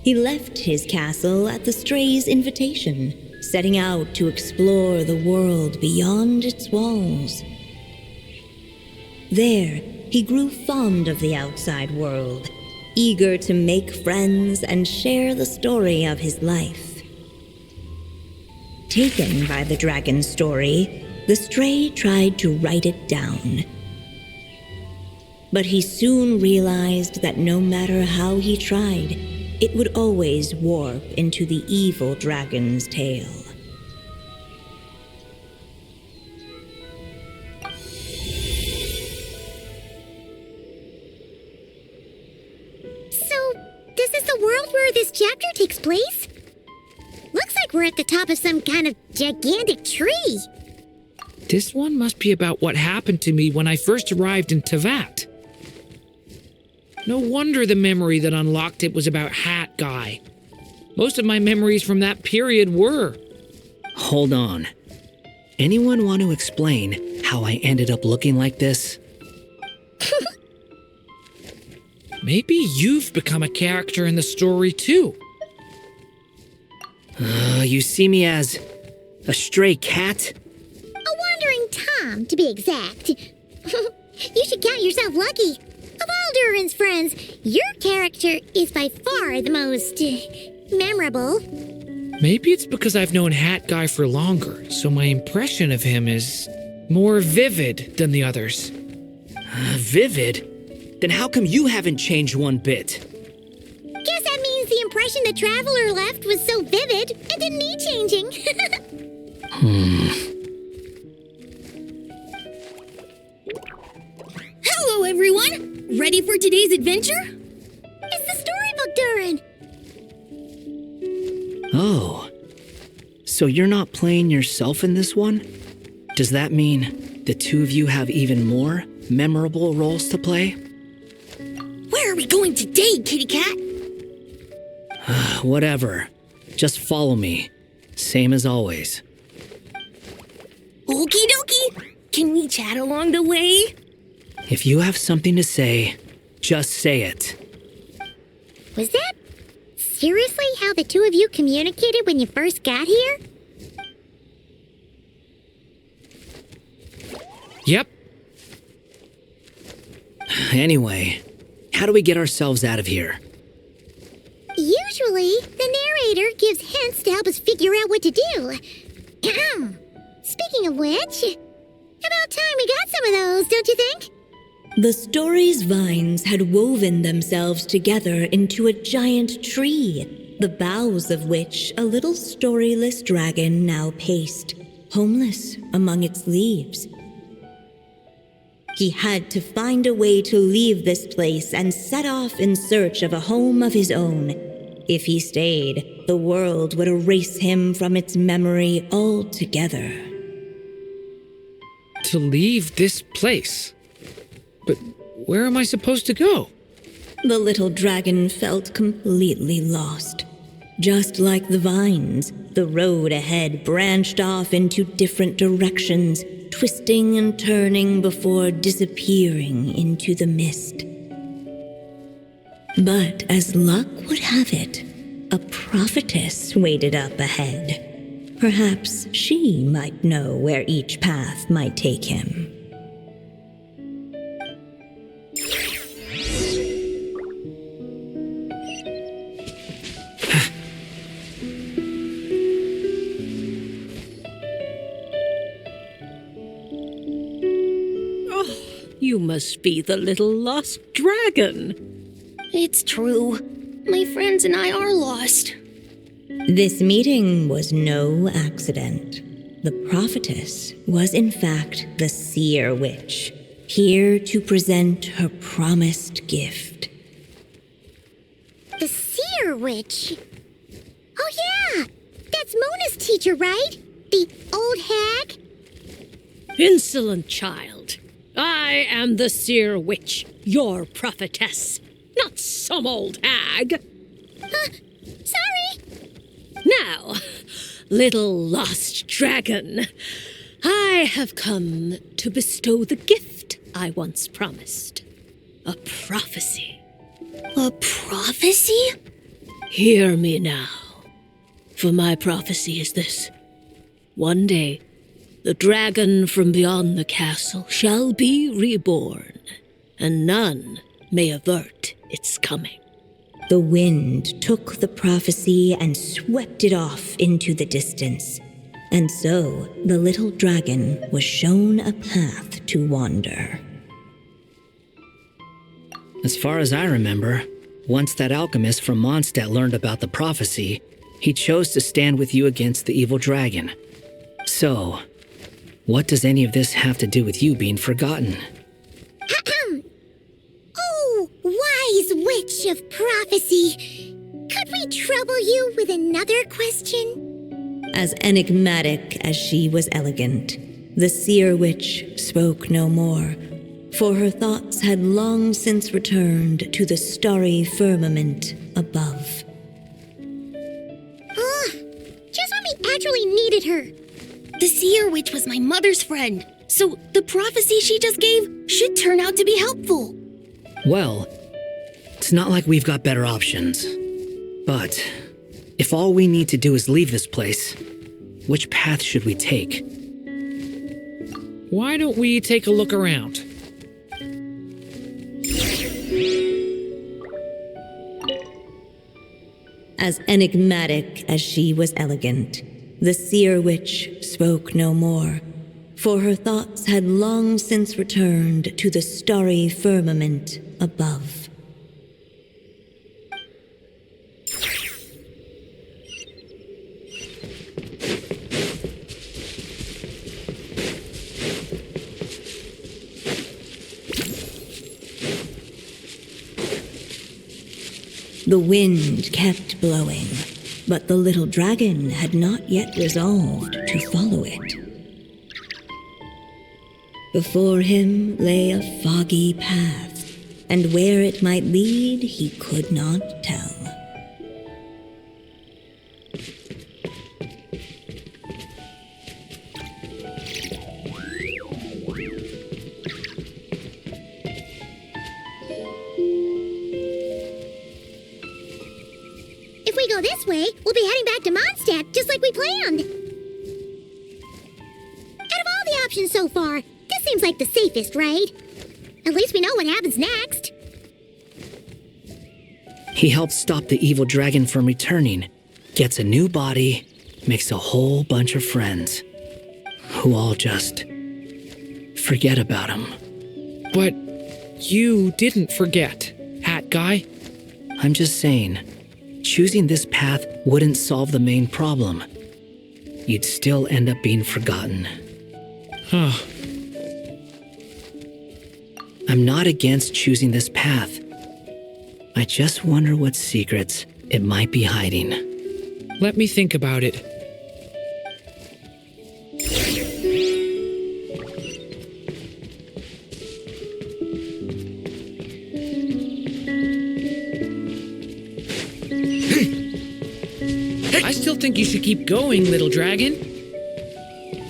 He left his castle at the stray's invitation, setting out to explore the world beyond its walls. There, he grew fond of the outside world, eager to make friends and share the story of his life. Taken by the dragon's story, the stray tried to write it down. But he soon realized that no matter how he tried, it would always warp into the evil dragon's tale. So, this is the world where this chapter takes place? Looks like we're at the top of some kind of gigantic tree. This one must be about what happened to me when I first arrived in Tevat. No wonder the memory that unlocked it was about Hat guy. Most of my memories from that period were. Hold on. Anyone want to explain how I ended up looking like this? Maybe you've become a character in the story too. You see me as a stray cat? A wandering Tom, to be exact. You should count yourself lucky. Of all Durin's friends, your character is by far the most memorable. Maybe it's because I've known Hat Guy for longer, so my impression of him is more vivid than the others. Vivid? Then how come you haven't changed one bit? Guess that means the impression the traveler left was so vivid it didn't need changing. Hello, everyone! Ready for today's adventure? It's the storybook, Durin! Oh. So you're not playing yourself in this one? Does that mean the two of you have even more memorable roles to play? Where are we going today, kitty cat? Whatever. Just follow me. Same as always. Okie dokie! Can we chat along the way? If you have something to say, just say it. Was that seriously how the two of you communicated when you first got here? Yep. Anyway, how do we get ourselves out of here? Usually, the narrator gives hints to help us figure out what to do. Speaking of which, about time we got some of those, don't you think? The story's vines had woven themselves together into a giant tree, the boughs of which a little storyless dragon now paced, homeless among its leaves. He had to find a way to leave this place and set off in search of a home of his own. If he stayed, the world would erase him from its memory altogether. To leave this place? But where am I supposed to go? The little dragon felt completely lost. Just like the vines, the road ahead branched off into different directions, twisting and turning before disappearing into the mist. But as luck would have it, a prophetess waited up ahead. Perhaps she might know where each path might take him. You must be the little lost dragon. It's true. My friends and I are lost. This meeting was no accident. The prophetess was in fact the seer witch, here to present her promised gift. The seer witch? Oh yeah! That's Mona's teacher, right? The old hag? Insolent child. I am the seer witch, your prophetess, not some old hag. Sorry. Now, little lost dragon, I have come to bestow the gift I once promised. A prophecy. A prophecy? Hear me now, for my prophecy is this. One day, the dragon from beyond the castle shall be reborn, and none may avert its coming. The wind took the prophecy and swept it off into the distance, and so the little dragon was shown a path to wander. As far as I remember, once that alchemist from Mondstadt learned about the prophecy, he chose to stand with you against the evil dragon. So, what does any of this have to do with you being forgotten? Oh, wise witch of prophecy! Could we trouble you with another question? As enigmatic as she was elegant, the seer witch spoke no more, for her thoughts had long since returned to the starry firmament above. actually needed her. The Seer Witch was my mother's friend, so the prophecy she just gave should turn out to be helpful. Well, it's not like we've got better options. But if all we need to do is leave this place, which path should we take? Why don't we take a look around? As enigmatic as she was elegant, the Seer Witch spoke no more, for her thoughts had long since returned to the starry firmament above. The wind kept blowing, but the little dragon had not yet resolved to follow it. Before him lay a foggy path, and where it might lead he could not tell. If we go this way, we'll be heading back to Mondstadt, just like we planned. Out of all the options so far, this seems like the safest, right? At least we know what happens next. He helps stop the evil dragon from returning, gets a new body, makes a whole bunch of friends, who all just forget about him. But you didn't forget, Hat Guy. I'm just saying, choosing this path wouldn't solve the main problem. You'd still end up being forgotten. Huh. I'm not against choosing this path. I just wonder what secrets it might be hiding. Let me think about it. I still think you should keep going, little dragon.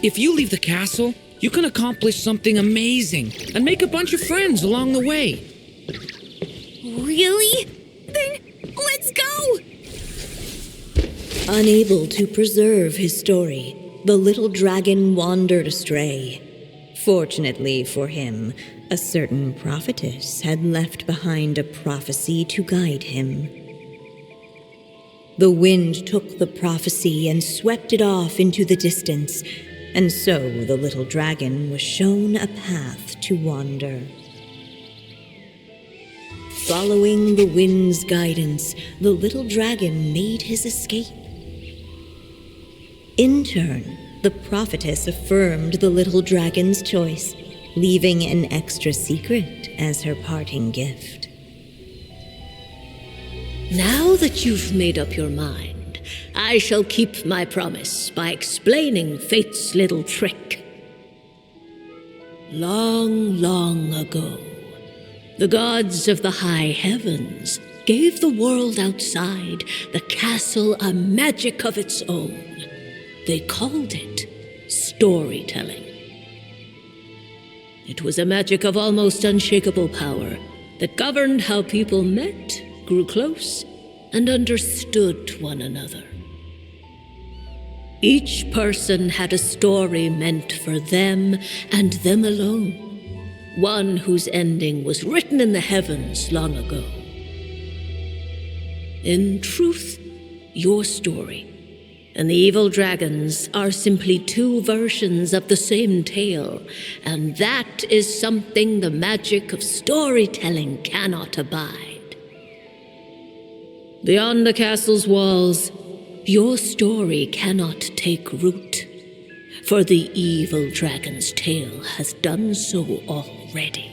If you leave the castle, you can accomplish something amazing and make a bunch of friends along the way. Really? Then let's go! Unable to preserve his story, the little dragon wandered astray. Fortunately for him, a certain prophetess had left behind a prophecy to guide him. The wind took the prophecy and swept it off into the distance, and so the little dragon was shown a path to wander. Following the wind's guidance, the little dragon made his escape. In turn, the prophetess affirmed the little dragon's choice, leaving an extra secret as her parting gift. Now that you've made up your mind, I shall keep my promise by explaining Fate's little trick. Long, long ago, the gods of the high heavens gave the world outside the castle a magic of its own. They called it storytelling. It was a magic of almost unshakable power that governed how people met, grew close, and understood one another. Each person had a story meant for them and them alone, one whose ending was written in the heavens long ago. In truth, your story and the evil dragons are simply two versions of the same tale, and that is something the magic of storytelling cannot abide. Beyond the castle's walls, your story cannot take root, for the evil dragon's tale has done so already.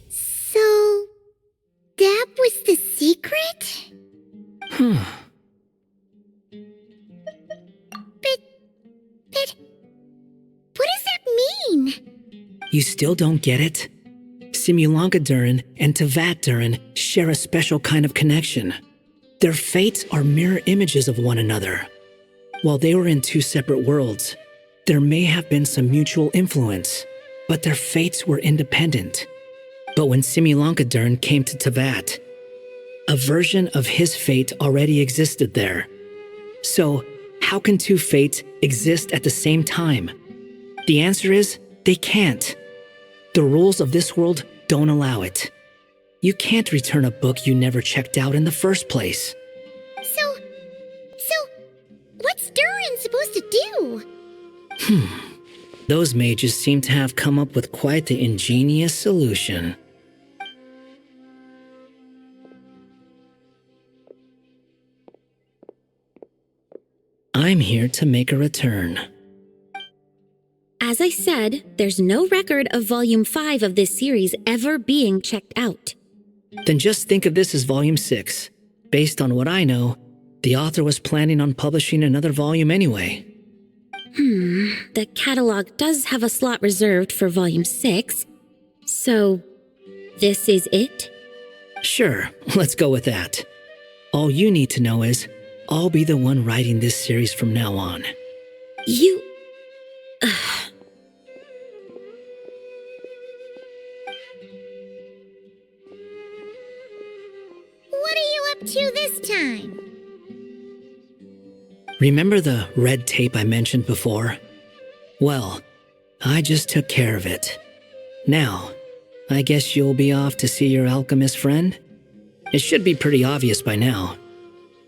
So, that was the secret? But You still don't get it? Simulanka Durin and Tevat Durin share a special kind of connection. Their fates are mirror images of one another. While they were in two separate worlds, there may have been some mutual influence, but their fates were independent. But when Simulanka Durin came to Tevat, a version of his fate already existed there. So, how can two fates exist at the same time? The answer is, they can't. The rules of this world don't allow it. You can't return a book you never checked out in the first place. So, what's Durin supposed to do? Those mages seem to have come up with quite the ingenious solution. I'm here to make a return. As I said, there's no record of Volume 5 of this series ever being checked out. Then just think of this as Volume 6. Based on what I know, the author was planning on publishing another volume anyway. The catalog does have a slot reserved for Volume 6. So, this is it? Sure, let's go with that. All you need to know is, I'll be the one writing this series from now on. You... What are you up to this time? Remember the red tape I mentioned before? Well, I just took care of it. Now, I guess you'll be off to see your alchemist friend? It should be pretty obvious by now.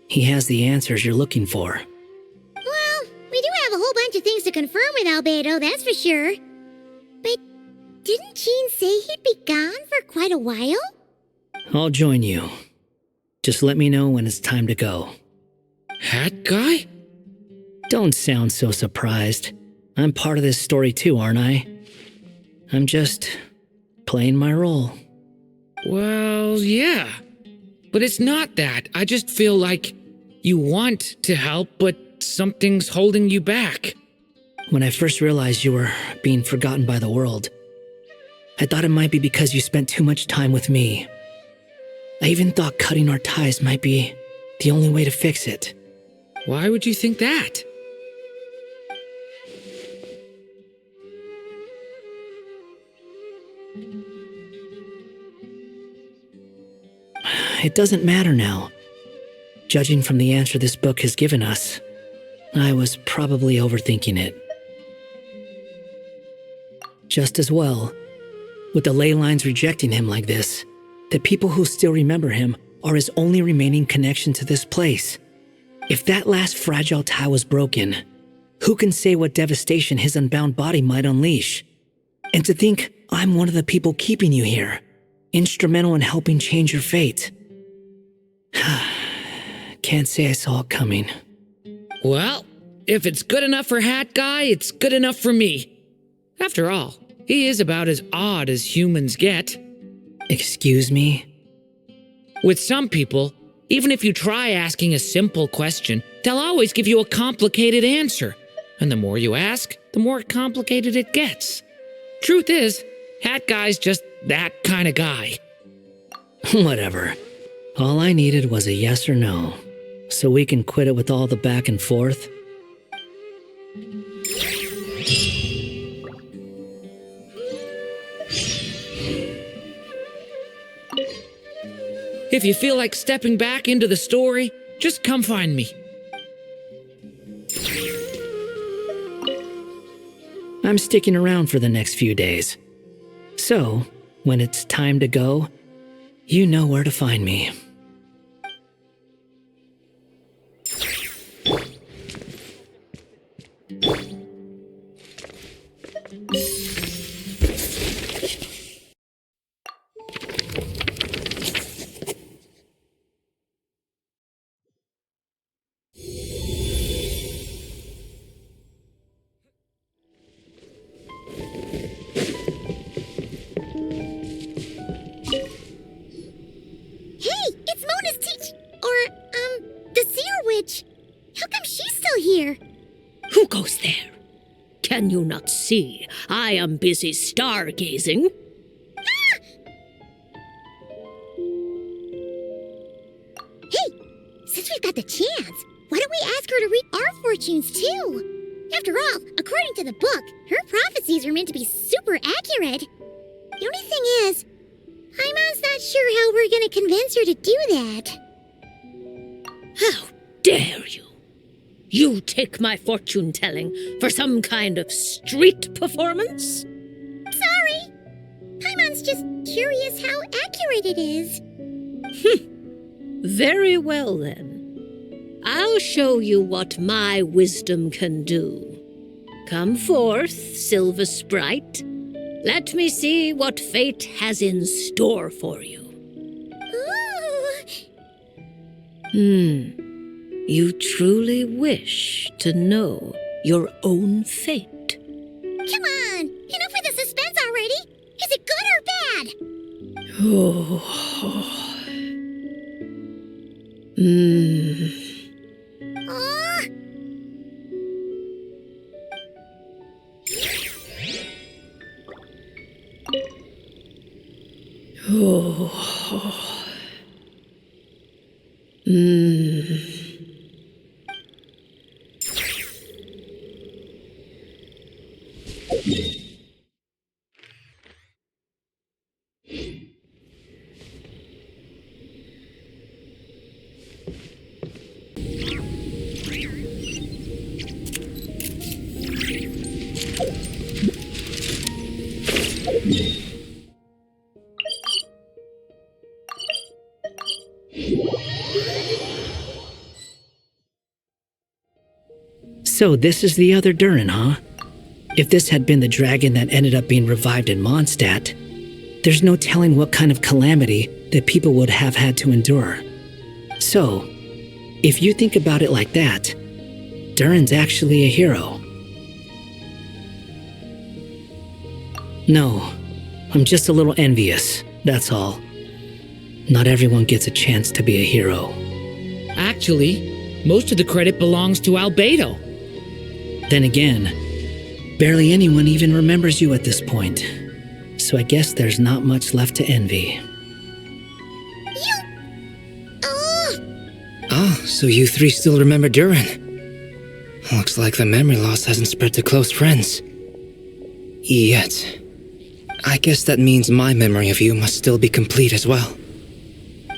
He has the answers you're looking for. Well, we do have a whole bunch of things to confirm with Albedo, that's for sure. But didn't Jean say he'd be gone for quite a while? I'll join you. Just let me know when it's time to go. Hat guy? Don't sound so surprised. I'm part of this story too, aren't I? I'm just playing my role. Well, yeah. But it's not that. I just feel like you want to help, but something's holding you back. When I first realized you were being forgotten by the world, I thought it might be because you spent too much time with me. I even thought cutting our ties might be the only way to fix it. Why would you think that? It doesn't matter now. Judging from the answer this book has given us, I was probably overthinking it. Just as well, with the ley lines rejecting him like this, the people who still remember him are his only remaining connection to this place. If that last fragile tie was broken, who can say what devastation his unbound body might unleash? And to think I'm one of the people keeping you here, instrumental in helping change your fate. Can't say I saw it coming. Well, if it's good enough for Hat Guy, it's good enough for me. After all, he is about as odd as humans get. Excuse me? With some people, even if you try asking a simple question, they'll always give you a complicated answer. And the more you ask, the more complicated it gets. Truth is, Hat Guy's just that kind of guy. Whatever. All I needed was a yes or no, so we can quit it with all the back and forth. If you feel like stepping back into the story, just come find me. I'm sticking around for the next few days. So, when it's time to go, you know where to find me. The Seer Witch! How come she's still here? Who goes there? Can you not see? I am busy stargazing. Hey, since we've got the chance, why don't we ask her to read our fortunes too? After all, according to the book, her prophecies are meant to be super accurate. The only thing is, Paimon's not sure how we're gonna convince her to do that. How dare you? You take my fortune-telling for some kind of street performance? Sorry. Paimon's just curious how accurate it is. Very well, then. I'll show you what my wisdom can do. Come forth, Silver Sprite. Let me see what fate has in store for you. Ooh. You truly wish to know your own fate. Come on, enough with the suspense already. Is it good or bad? Oh. So this is the other Durin, huh? If this had been the dragon that ended up being revived in Mondstadt, there's no telling what kind of calamity that people would have had to endure. So, if you think about it like that, Durin's actually a hero. No, I'm just a little envious, that's all. Not everyone gets a chance to be a hero. Actually, most of the credit belongs to Albedo. Then again, barely anyone even remembers you at this point. So I guess there's not much left to envy. Oh, so you three still remember Durin? Looks like the memory loss hasn't spread to close friends. Yet. I guess that means my memory of you must still be complete as well.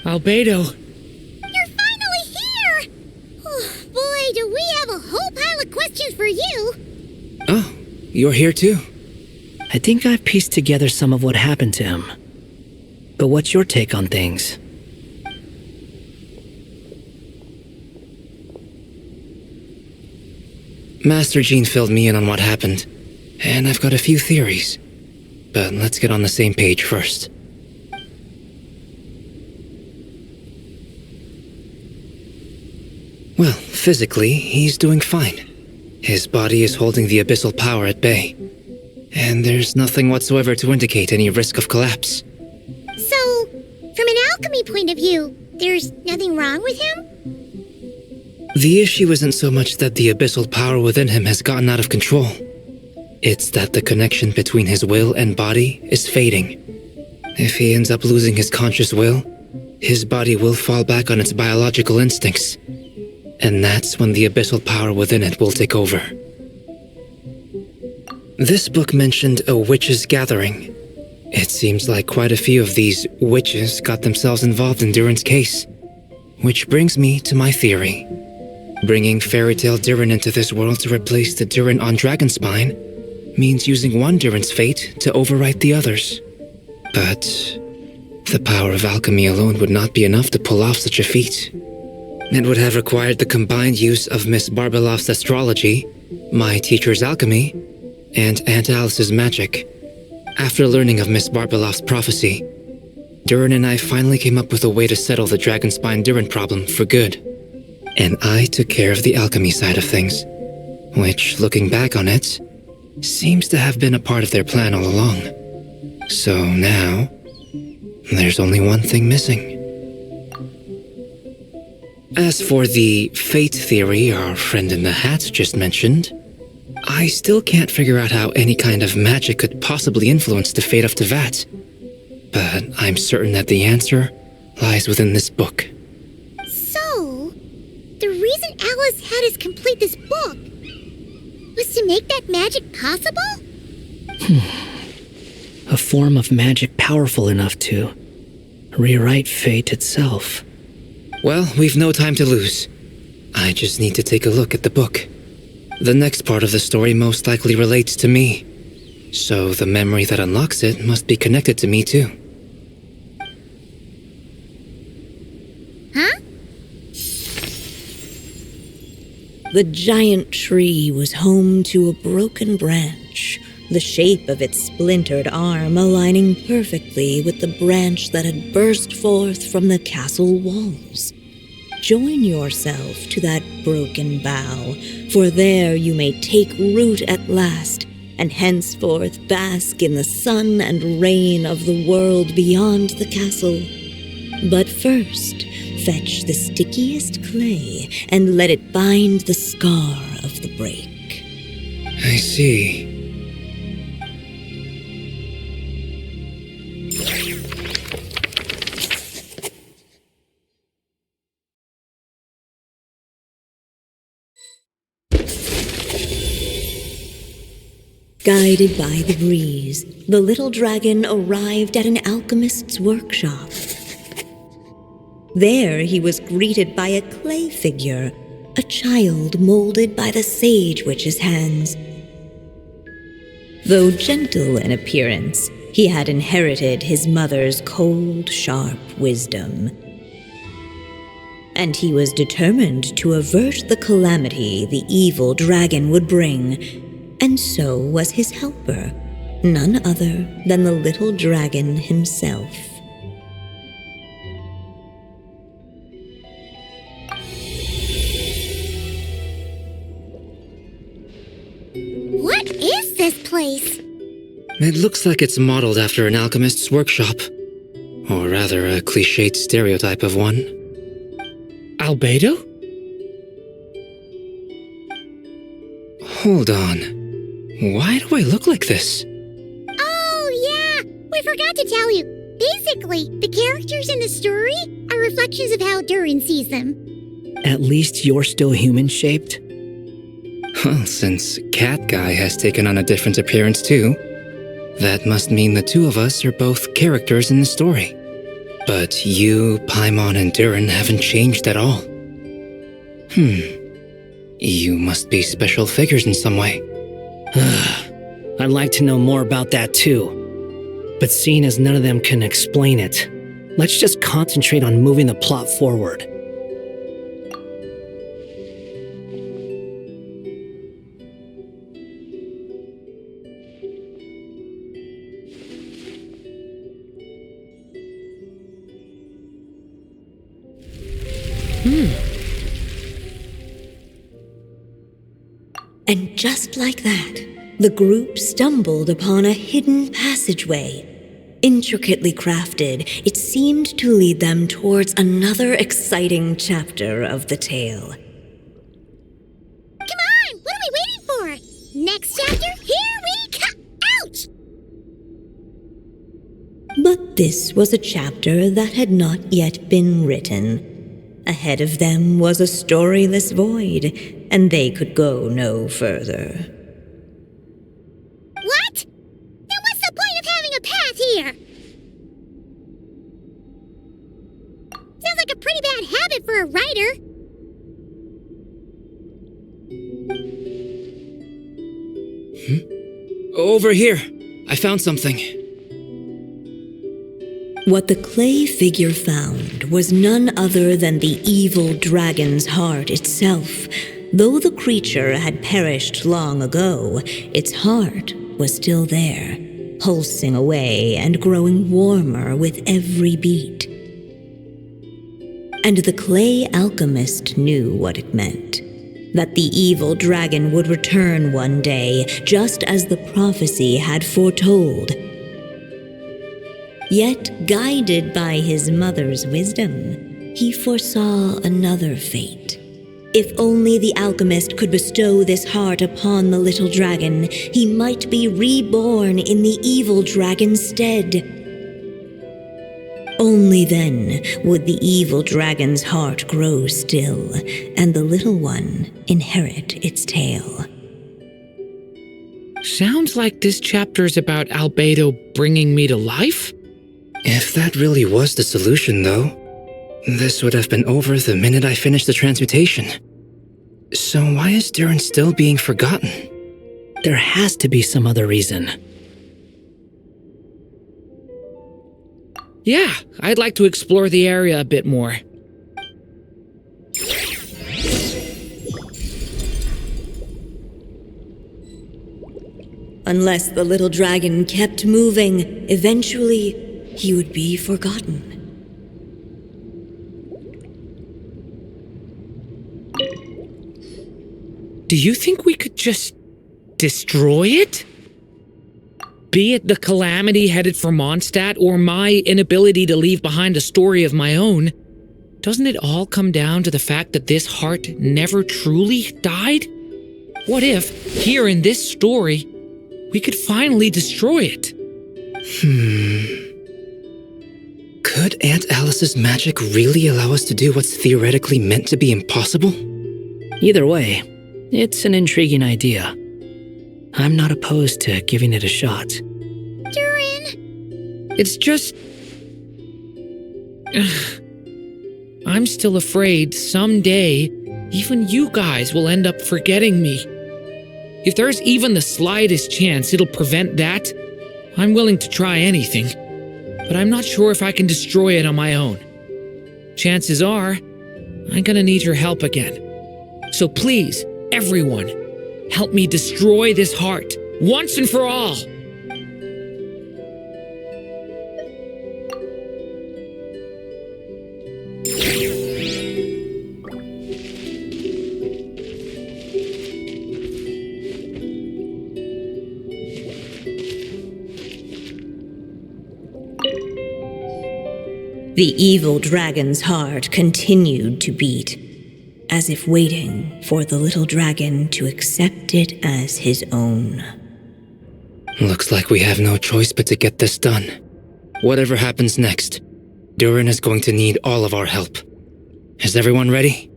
Albedo. You're finally here! Oh, boy, do we have a whole pile of questions for you! Oh, you're here too? I think I've pieced together some of what happened to him. But what's your take on things? Master Jean filled me in on what happened, and I've got a few theories. But let's get on the same page first. Well, physically, he's doing fine. His body is holding the abyssal power at bay. And there's nothing whatsoever to indicate any risk of collapse. So, from an alchemy point of view, there's nothing wrong with him? The issue isn't so much that the abyssal power within him has gotten out of control. It's that the connection between his will and body is fading. If he ends up losing his conscious will, his body will fall back on its biological instincts. And that's when the abyssal power within it will take over. This book mentioned a witches' gathering. It seems like quite a few of these witches got themselves involved in Durin's case. Which brings me to my theory. Bringing Fairy Tale Durin into this world to replace the Durin on Dragonspine means using one Durin's fate to overwrite the others. But the power of alchemy alone would not be enough to pull off such a feat. It would have required the combined use of Miss Barbeloff's astrology, my teacher's alchemy, and Aunt Alice's magic. After learning of Miss Barbeloff's prophecy, Durin and I finally came up with a way to settle the Dragonspine Durin problem for good. And I took care of the alchemy side of things, which, looking back on it, seems to have been a part of their plan all along. So now, there's only one thing missing. As for the fate theory our friend in the hat just mentioned, I still can't figure out how any kind of magic could possibly influence the fate of Tevat. But I'm certain that the answer lies within this book. So, the reason Alice had us complete this book was to make that magic possible? A form of magic powerful enough to rewrite fate itself. Well, we've no time to lose. I just need to take a look at the book. The next part of the story most likely relates to me. So the memory that unlocks it must be connected to me too. Huh? The giant tree was home to a broken branch, the shape of its splintered arm aligning perfectly with the branch that had burst forth from the castle walls. Join yourself to that broken bough, for there you may take root at last, and henceforth bask in the sun and rain of the world beyond the castle. But first, fetch the stickiest clay and let it bind the scar of the break. I see. Guided by the breeze, the little dragon arrived at an alchemist's workshop. There he was greeted by a clay figure, a child molded by the sage witch's hands. Though gentle in appearance, he had inherited his mother's cold, sharp wisdom. And he was determined to avert the calamity the evil dragon would bring. And so was his helper, none other than the little dragon himself. What is this place? It looks like it's modeled after an alchemist's workshop. Or rather, a cliched stereotype of one. Albedo? Hold on. Why do I look like this? Oh, yeah! We forgot to tell you. Basically, the characters in the story are reflections of how Durin sees them. At least you're still human-shaped? Well, since Cat Guy has taken on a different appearance too, that must mean the two of us are both characters in the story. But you, Paimon, and Durin haven't changed at all. You must be special figures in some way. I'd like to know more about that too. But seeing as none of them can explain it, let's just concentrate on moving the plot forward. And just like that, the group stumbled upon a hidden passageway. Intricately crafted, it seemed to lead them towards another exciting chapter of the tale. Come on! What are we waiting for? Next chapter, here we come! Ouch! But this was a chapter that had not yet been written. Ahead of them was a storyless void, and they could go no further. What? Then what's the point of having a path here? Sounds like a pretty bad habit for a writer. Over here. I found something. What the clay figure found was none other than the evil dragon's heart itself. Though the creature had perished long ago, its heart was still there, pulsing away and growing warmer with every beat. And the clay alchemist knew what it meant. That the evil dragon would return one day, just as the prophecy had foretold. Yet, guided by his mother's wisdom, he foresaw another fate. If only the alchemist could bestow this heart upon the little dragon, he might be reborn in the evil dragon's stead. Only then would the evil dragon's heart grow still, and the little one inherit its tale. Sounds like this chapter's about Albedo bringing me to life? If that really was the solution, though, this would have been over the minute I finished the transmutation. So why is Durin still being forgotten? There has to be some other reason. Yeah, I'd like to explore the area a bit more. Unless the little dragon kept moving, eventually he would be forgotten. Do you think we could just destroy it? Be it the calamity headed for Mondstadt or my inability to leave behind a story of my own, doesn't it all come down to the fact that this heart never truly died? What if, here in this story, we could finally destroy it? Could Aunt Alice's magic really allow us to do what's theoretically meant to be impossible? Either way, it's an intriguing idea. I'm not opposed to giving it a shot. Durin! It's just... I'm still afraid someday even you guys will end up forgetting me. If there's even the slightest chance it'll prevent that, I'm willing to try anything. But I'm not sure if I can destroy it on my own. Chances are, I'm gonna need your help again. So please, everyone, help me destroy this heart, once and for all! The evil dragon's heart continued to beat, as if waiting for the little dragon to accept it as his own. Looks like we have no choice but to get this done. Whatever happens next, Durin is going to need all of our help. Is everyone ready?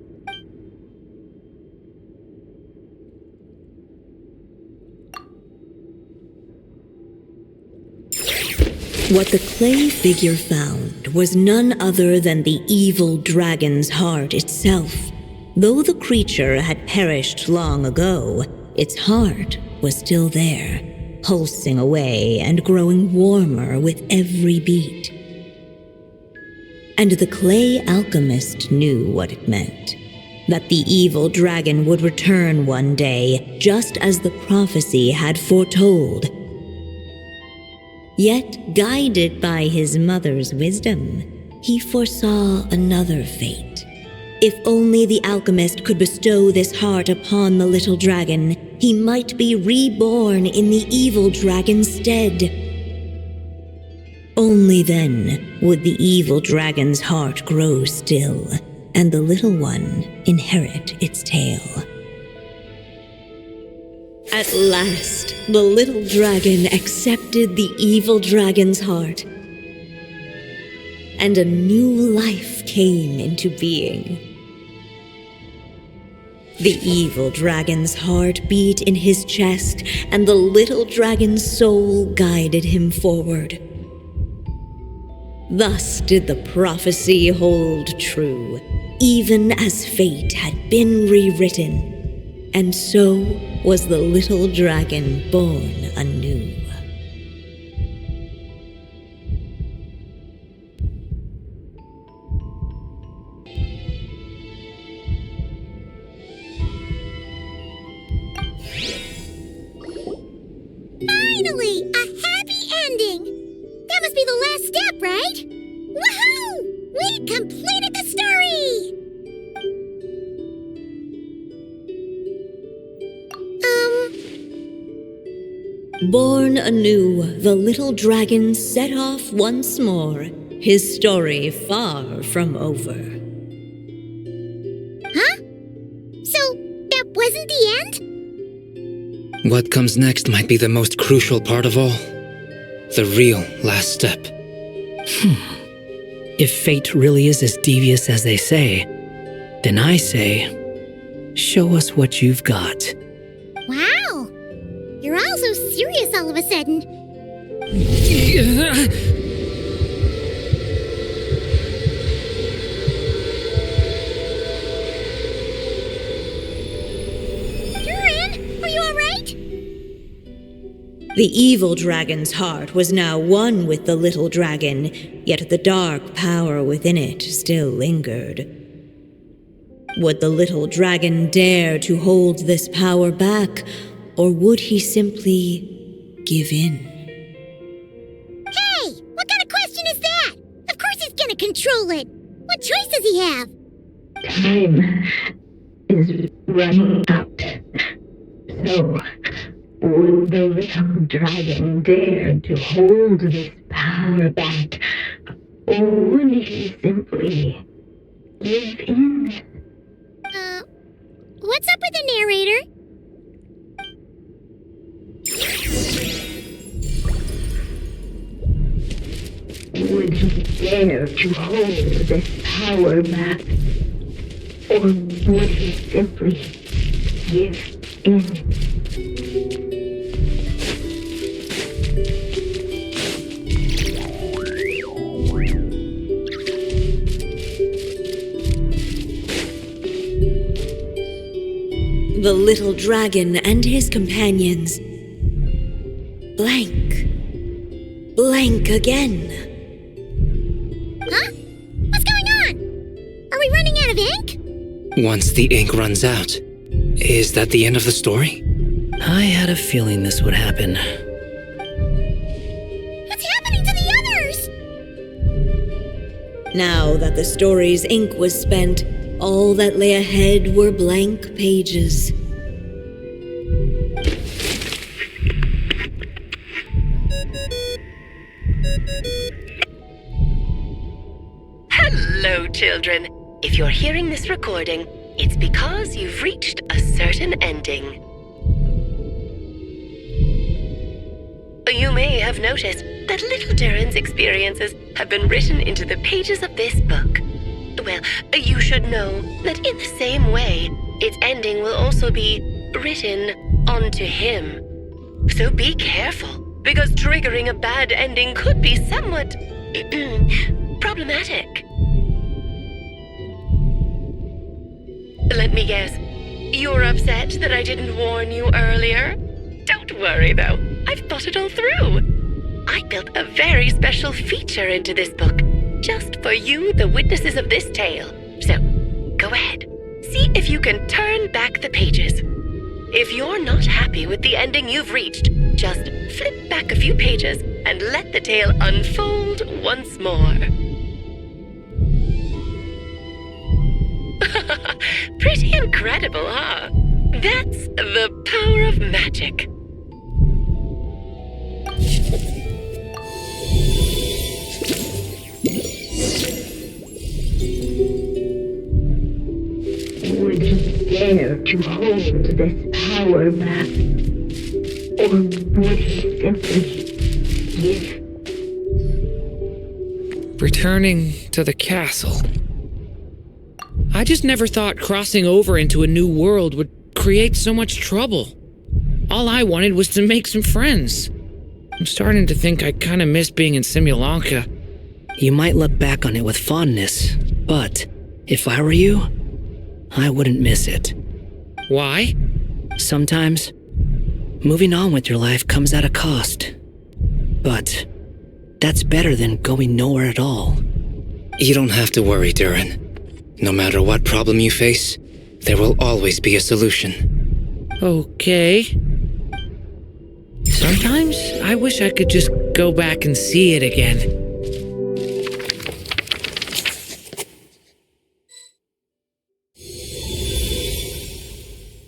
What the clay figure found was none other than the evil dragon's heart itself. Though the creature had perished long ago, its heart was still there, pulsing away and growing warmer with every beat. And the clay alchemist knew what it meant. That the evil dragon would return one day, just as the prophecy had foretold. Yet, guided by his mother's wisdom, he foresaw another fate. If only the alchemist could bestow this heart upon the little dragon, he might be reborn in the evil dragon's stead. Only then would the evil dragon's heart grow still, and the little one inherit its tale. At last, the little dragon accepted the evil dragon's heart, and a new life came into being. The evil dragon's heart beat in his chest, and the little dragon's soul guided him forward. Thus did the prophecy hold true, even as fate had been rewritten. And so was the little dragon born anew. Finally! A happy ending! That must be the last step, right? Woohoo! We completed the story! Born anew, the little dragon set off once more, his story far from over. Huh? So, that wasn't the end? What comes next might be the most crucial part of all. The real last step. If fate really is as devious as they say, then I say, show us what you've got. Wow! You're all so serious all of a sudden. Durin, are you alright? The evil dragon's heart was now one with the little dragon, yet the dark power within it still lingered. Would the little dragon dare to hold this power back, or would he simply give in? Hey! What kind of question is that? Of course he's gonna control it! What choice does he have? Time is running out. So, would the little dragon dare to hold this power back, or would he simply give in? What's up with the narrator? Would he dare to hold this power back, or would he simply give in? The little dragon and his companions blank again. Huh? What's going on? Are we running out of ink? Once the ink runs out, is that the end of the story? I had a feeling this would happen. What's happening to the others? Now that the story's ink was spent, all that lay ahead were blank pages. Hello, children. If you're hearing this recording, it's because you've reached a certain ending. You may have noticed that little Durin's experiences have been written into the pages of this book. Well, you should know that in the same way, its ending will also be written onto him. So be careful, because triggering a bad ending could be somewhat problematic. Let me guess, you're upset that I didn't warn you earlier? Don't worry, though. I've thought it all through. I built a very special feature into this book, just for you, the witnesses of this tale. So, go ahead. See if you can turn back the pages. If you're not happy with the ending you've reached, just flip back a few pages and let the tale unfold once more. Pretty incredible, huh? That's the power of magic. Would he dare to hold this power back, or would he simply give? Returning to the castle. I just never thought crossing over into a new world would create so much trouble. All I wanted was to make some friends. I'm starting to think I kind of miss being in Simulanka. You might look back on it with fondness, but if I were you, I wouldn't miss it. Why? Sometimes, moving on with your life comes at a cost. But that's better than going nowhere at all. You don't have to worry, Durin. No matter what problem you face, there will always be a solution. Okay. Sometimes I wish I could just go back and see it again.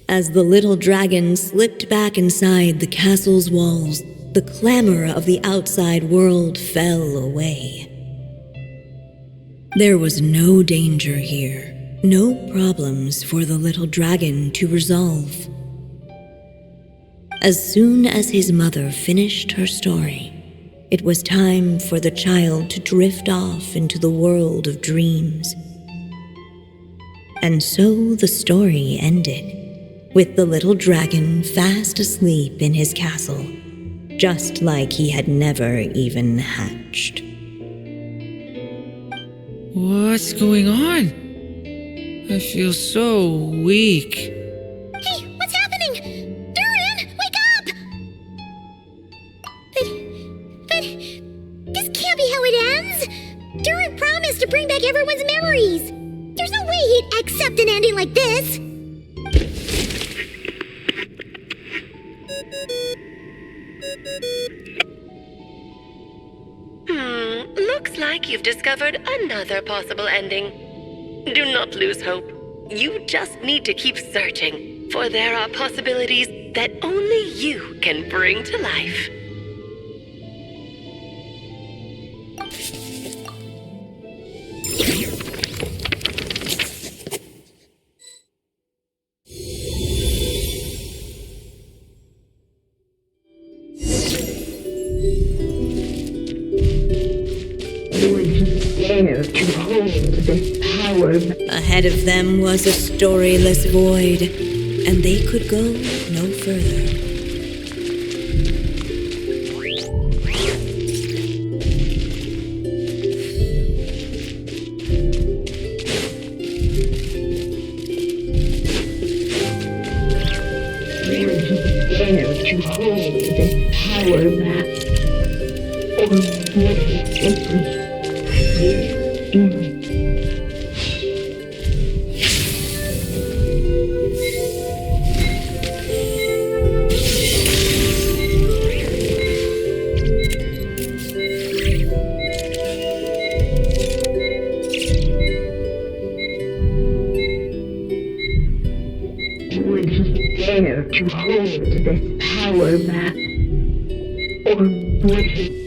As the little dragon slipped back inside the castle's walls, the clamor of the outside world fell away. There was no danger here, No problems for the little dragon to resolve. As soon as his mother finished her story, it was time for the child to drift off into the world of dreams. And so the story ended, with the little dragon fast asleep in his castle, just like he had never even hatched. What's going on? I feel so weak. Hey, what's happening? Durin, wake up! But this can't be how it ends. Durin promised to bring back everyone's memories. There's no way he'd accept an ending like this. Looks like you've discovered another possible ending. Do not lose hope. You just need to keep searching, for there are possibilities that only you can bring to life. Dare to hold this power. Ahead of them was a storyless void, and they could go no further. Dare to hold this power back. Or would it simply here in Would he dare to hold this power back? Or would he?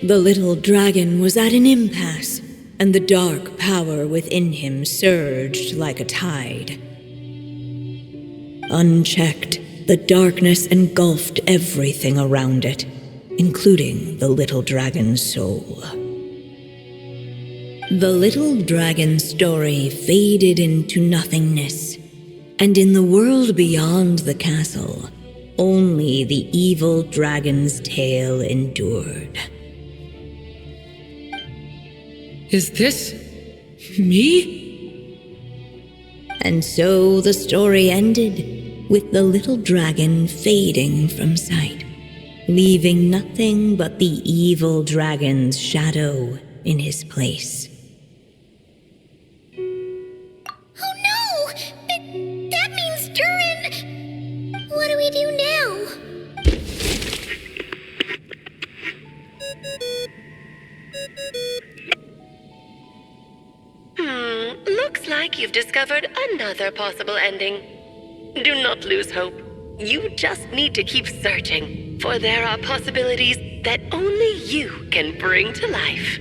The little dragon was at an impasse, and the dark power within him surged like a tide. Unchecked, the darkness engulfed everything around it, including the little dragon's soul. The little dragon's story faded into nothingness, and in the world beyond the castle, only the evil dragon's tale endured. Is this me? And so the story ended, with the little dragon fading from sight, leaving nothing but the evil dragon's shadow in his place. Oh no! That means Durin! What do we do now? Looks like you've discovered another possible ending. Do not lose hope. You just need to keep searching, for there are possibilities that only you can bring to life.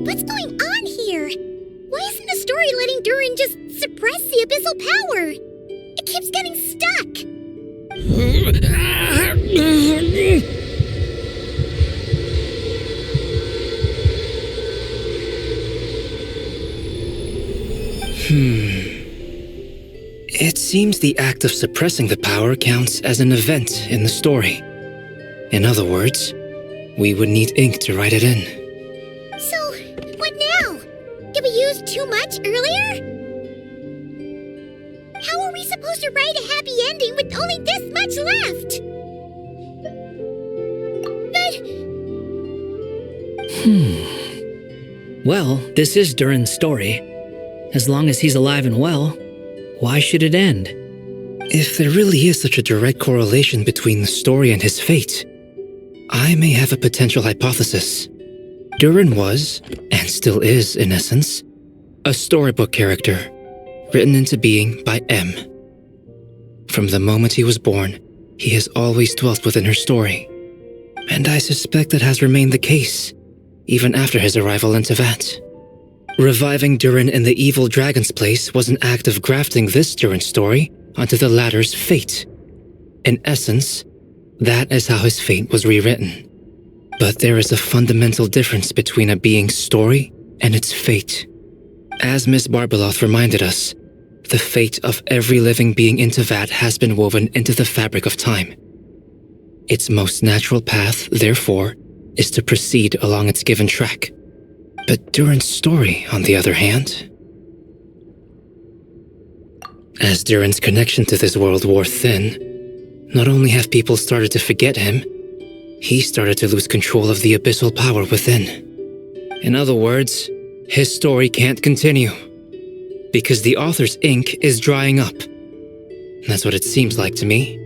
What's going on here? Why isn't the story letting Durin just suppress the abyssal power? It keeps getting stuck. It seems the act of suppressing the power counts as an event in the story. In other words, we would need ink to write it in. So, what now? Did we use too much earlier? How are we supposed to write a happy ending with only this much left? Well, this is Durin's story. As long as he's alive and well, why should it end? If there really is such a direct correlation between the story and his fate, I may have a potential hypothesis. Durin was, and still is in essence, a storybook character, written into being by M. From the moment he was born, he has always dwelt within her story, and I suspect that has remained the case, even after his arrival in Tevat. Reviving Durin in the evil dragon's place was an act of grafting this Durin story onto the latter's fate. In essence, that is how his fate was rewritten. But there is a fundamental difference between a being's story and its fate. As Miss Barbeloth reminded us, the fate of every living being in Tevat has been woven into the fabric of time. Its most natural path, therefore, is to proceed along its given track. But Durin's story, on the other hand, as Durin's connection to this world wore thin, not only have people started to forget him, he started to lose control of the abyssal power within. In other words, his story can't continue, because the author's ink is drying up. That's what it seems like to me.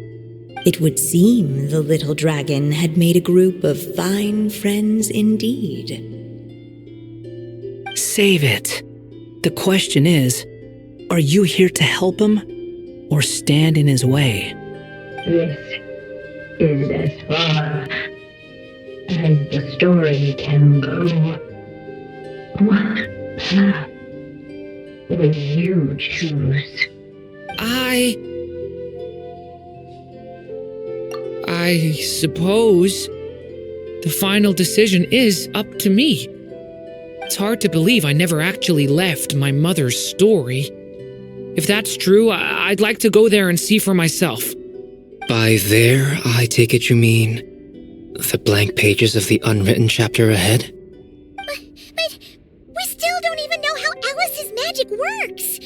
It would seem the little dragon had made a group of fine friends indeed. Save it. The question is, are you here to help him, or stand in his way? This is as far as the story can go. What path will you choose? I suppose the final decision is up to me. It's hard to believe I never actually left my mother's story. If that's true, I'd like to go there and see for myself. By there, I take it you mean the blank pages of the unwritten chapter ahead? But we still don't even know how Alice's magic works.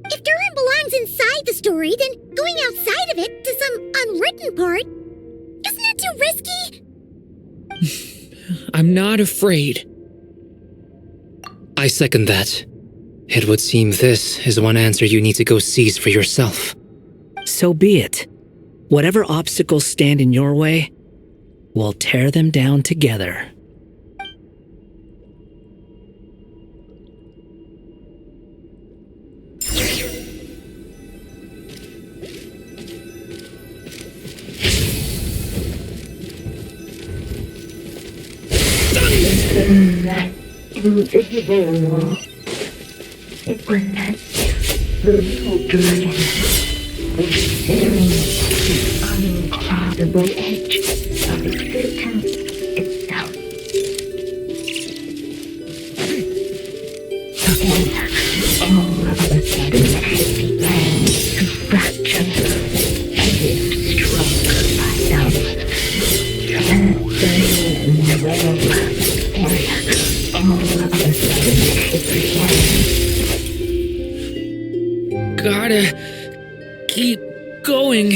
If Durin belongs inside the story, then going outside of it to some unwritten part, isn't that too risky? I'm not afraid. I second that. It would seem this is one answer you need to go seize for yourself. So be it. Whatever obstacles stand in your way, we'll tear them down together. That invisible wall. It was that the little dragon was staring the uncrossable edge of existence itself. And all of a sudden, it began to fracture as if struck by some transcendent web area. All of a sudden, it began. Gotta keep going.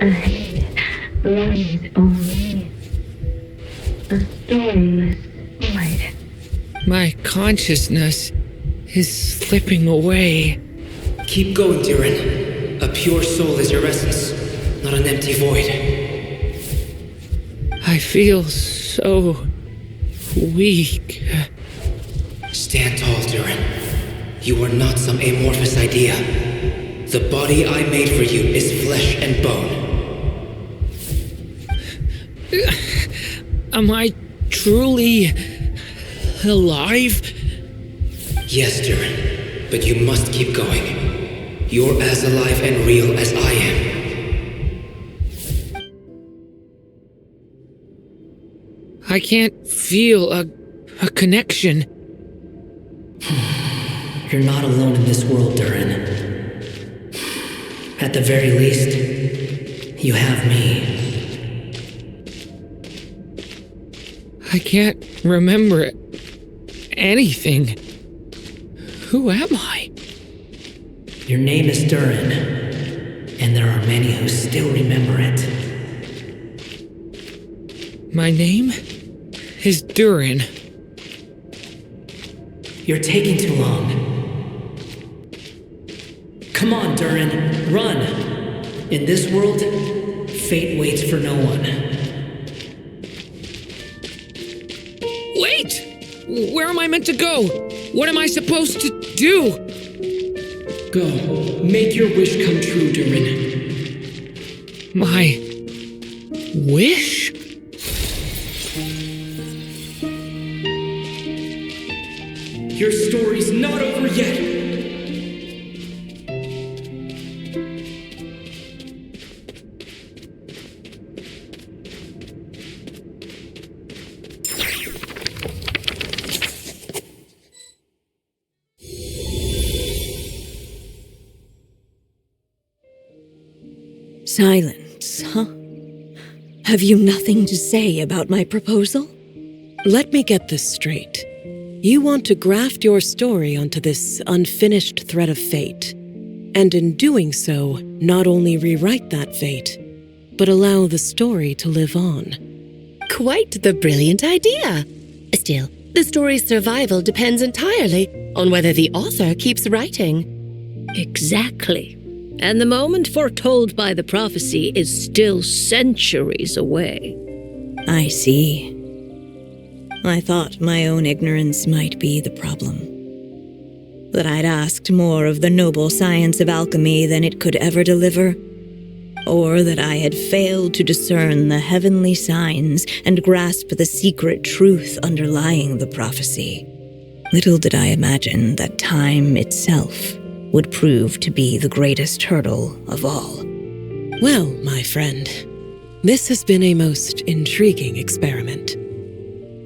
Ahead lies only a stormless void. My consciousness is slipping away. Keep going, Durin. A pure soul is your essence, not an empty void. I feel so weak. Stand tall, Durin. You are not some amorphous idea. The body I made for you is flesh and bone. Am I truly alive? Yes, Durin, but you must keep going. You're as alive and real as I am. I can't feel a connection. You're not alone in this world, Durin. At the very least, you have me. I can't remember anything. Who am I? Your name is Durin. and there are many who still remember it. My name is Durin. You're taking too long. Come on, Durin, run! In this world, fate waits for no one. Wait! Where am I meant to go? What am I supposed to do? Go. Make your wish come true, Durin. My wish? Your story's not over yet. Silence, huh? Have you nothing to say about my proposal? Let me get this straight. You want to graft your story onto this unfinished thread of fate, and in doing so, not only rewrite that fate, but allow the story to live on. Quite the brilliant idea. Still, the story's survival depends entirely on whether the author keeps writing. Exactly. And the moment foretold by the prophecy is still centuries away. I see. I thought my own ignorance might be the problem. That I'd asked more of the noble science of alchemy than it could ever deliver. Or that I had failed to discern the heavenly signs and grasp the secret truth underlying the prophecy. Little did I imagine that time itself would prove to be the greatest hurdle of all. Well, my friend, this has been a most intriguing experiment.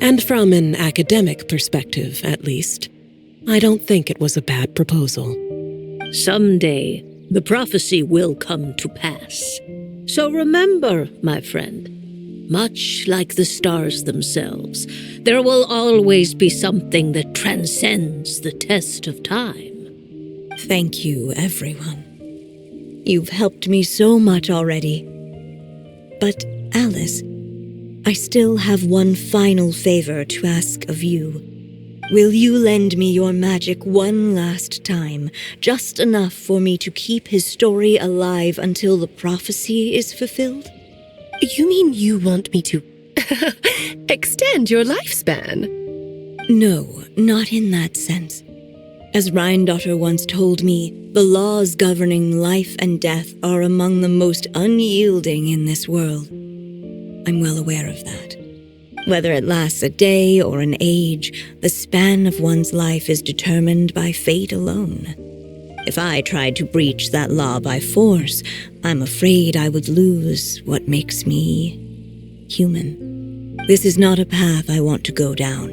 And from an academic perspective, at least, I don't think it was a bad proposal. Someday, the prophecy will come to pass. So remember, my friend, much like the stars themselves, there will always be something that transcends the test of time. Thank you, everyone. You've helped me so much already. But, Alice, I still have one final favor to ask of you. Will you lend me your magic one last time, just enough for me to keep his story alive until the prophecy is fulfilled? You mean you want me to extend your lifespan? No, not in that sense. As Rheindotter once told me, the laws governing life and death are among the most unyielding in this world. I'm well aware of that. Whether it lasts a day or an age, the span of one's life is determined by fate alone. If I tried to breach that law by force, I'm afraid I would lose what makes me human. This is not a path I want to go down.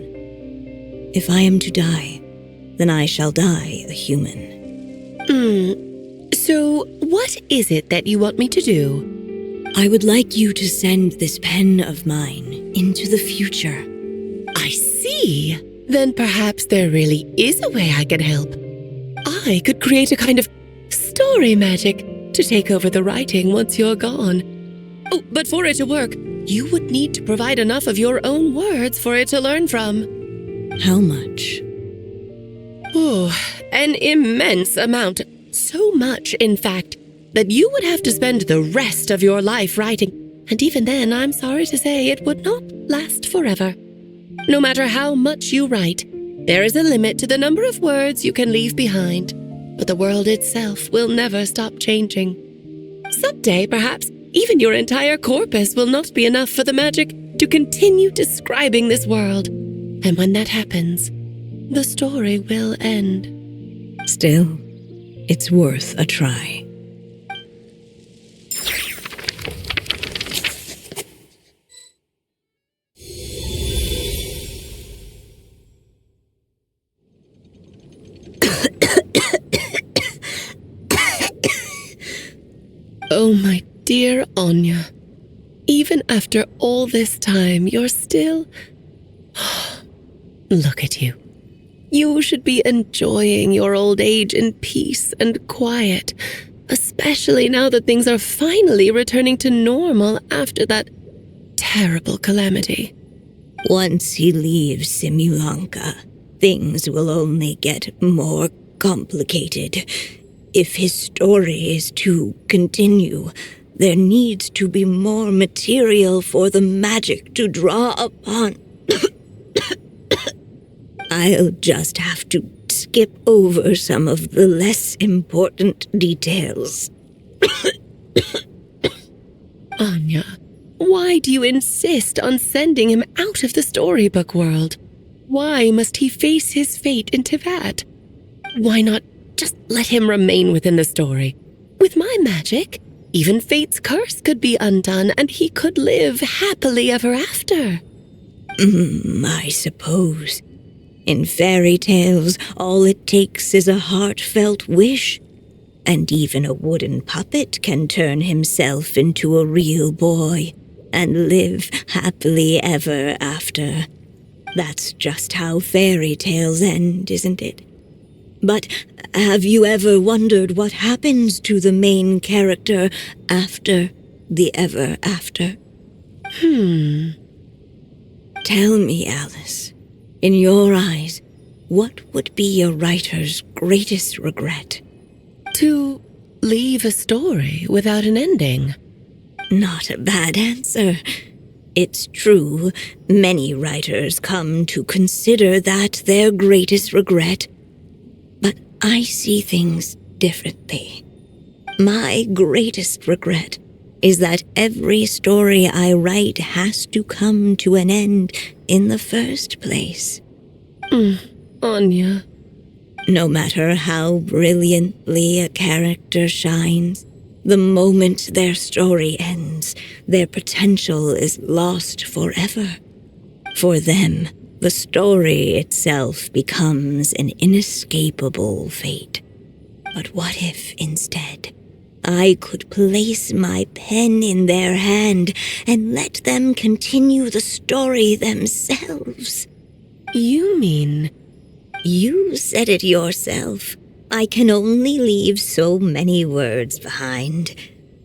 If I am to die, then I shall die a human. So what is it that you want me to do? I would like you to send this pen of mine into the future. I see. Then perhaps there really is a way I can help. I could create a kind of story magic to take over the writing once you're gone. Oh, but for it to work, you would need to provide enough of your own words for it to learn from. How much? Oh, an immense amount. So much, in fact, that you would have to spend the rest of your life writing. And even then, I'm sorry to say, it would not last forever. No matter how much you write, there is a limit to the number of words you can leave behind. But the world itself will never stop changing. Someday, perhaps, even your entire corpus will not be enough for the magic to continue describing this world. And when that happens, the story will end. Still, it's worth a try. Oh, my dear Anya, even after all this time, you're still... Look at you. You should be enjoying your old age in peace and quiet. Especially now that things are finally returning to normal after that terrible calamity. Once he leaves Simulanka, things will only get more complicated. If his story is to continue, there needs to be more material for the magic to draw upon. I'll just have to skip over some of the less important details. Anya, why do you insist on sending him out of the storybook world? Why must he face his fate in Teyvat? Why not just let him remain within the story? With my magic, even fate's curse could be undone and he could live happily ever after. I suppose. In fairy tales, all it takes is a heartfelt wish. And even a wooden puppet can turn himself into a real boy and live happily ever after. That's just how fairy tales end, isn't it? But have you ever wondered what happens to the main character after the ever after? Tell me, Alice, in your eyes, what would be a writer's greatest regret? To leave a story without an ending. Not a bad answer. It's true, many writers come to consider that their greatest regret. But I see things differently. My greatest regret is that every story I write has to come to an end in the first place. Anya. No matter how brilliantly a character shines, the moment their story ends, their potential is lost forever. For them, the story itself becomes an inescapable fate. But what if, instead, I could place my pen in their hand and let them continue the story themselves? You mean? You said it yourself. I can only leave so many words behind.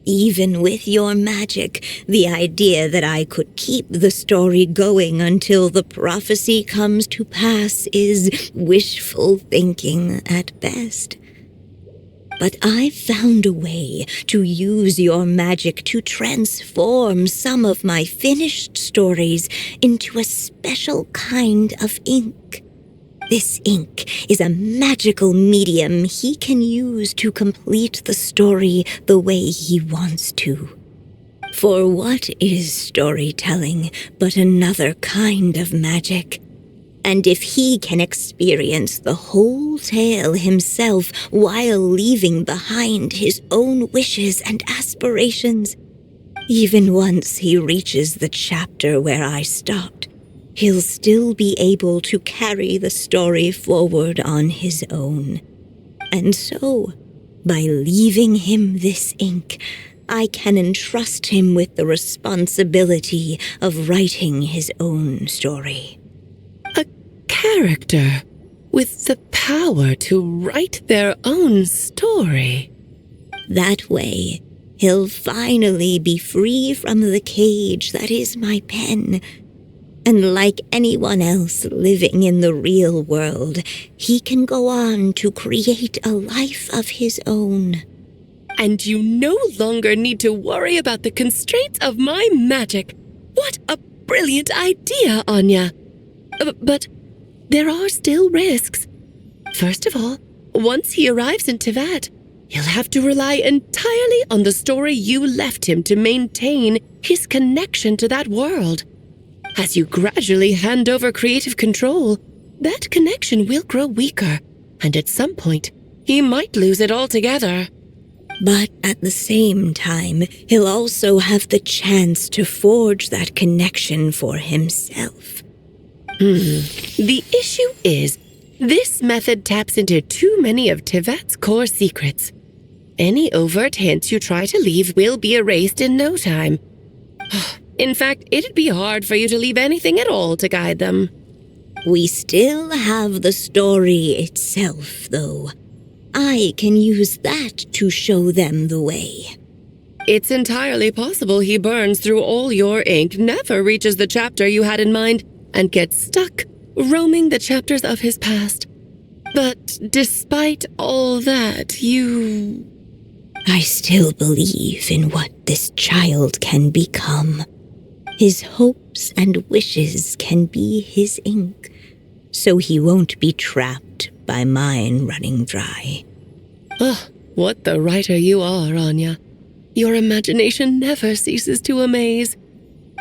Even with your magic, the idea that I could keep the story going until the prophecy comes to pass is wishful thinking at best. But I've found a way to use your magic to transform some of my finished stories into a special kind of ink. This ink is a magical medium he can use to complete the story the way he wants to. For what is storytelling but another kind of magic? And if he can experience the whole tale himself while leaving behind his own wishes and aspirations, even once he reaches the chapter where I stopped, he'll still be able to carry the story forward on his own. And so, by leaving him this ink, I can entrust him with the responsibility of writing his own story. A character with the power to write their own story. That way, he'll finally be free from the cage that is my pen. And like anyone else living in the real world, he can go on to create a life of his own. And you no longer need to worry about the constraints of my magic. What a brilliant idea, Anya. But there are still risks. First of all, once he arrives in Teyvat, he'll have to rely entirely on the story you left him to maintain his connection to that world. As you gradually hand over creative control, that connection will grow weaker, and at some point, he might lose it altogether. But at the same time, he'll also have the chance to forge that connection for himself. The issue is, this method taps into too many of Teyvat's core secrets. Any overt hints you try to leave will be erased in no time. In fact, it'd be hard for you to leave anything at all to guide them. We still have the story itself, though. I can use that to show them the way. It's entirely possible he burns through all your ink, never reaches the chapter you had in mind, and gets stuck, roaming the chapters of his past. But despite all that, I still believe in what this child can become. His hopes and wishes can be his ink, so he won't be trapped by mine running dry. Oh, what the writer you are, Anya. Your imagination never ceases to amaze.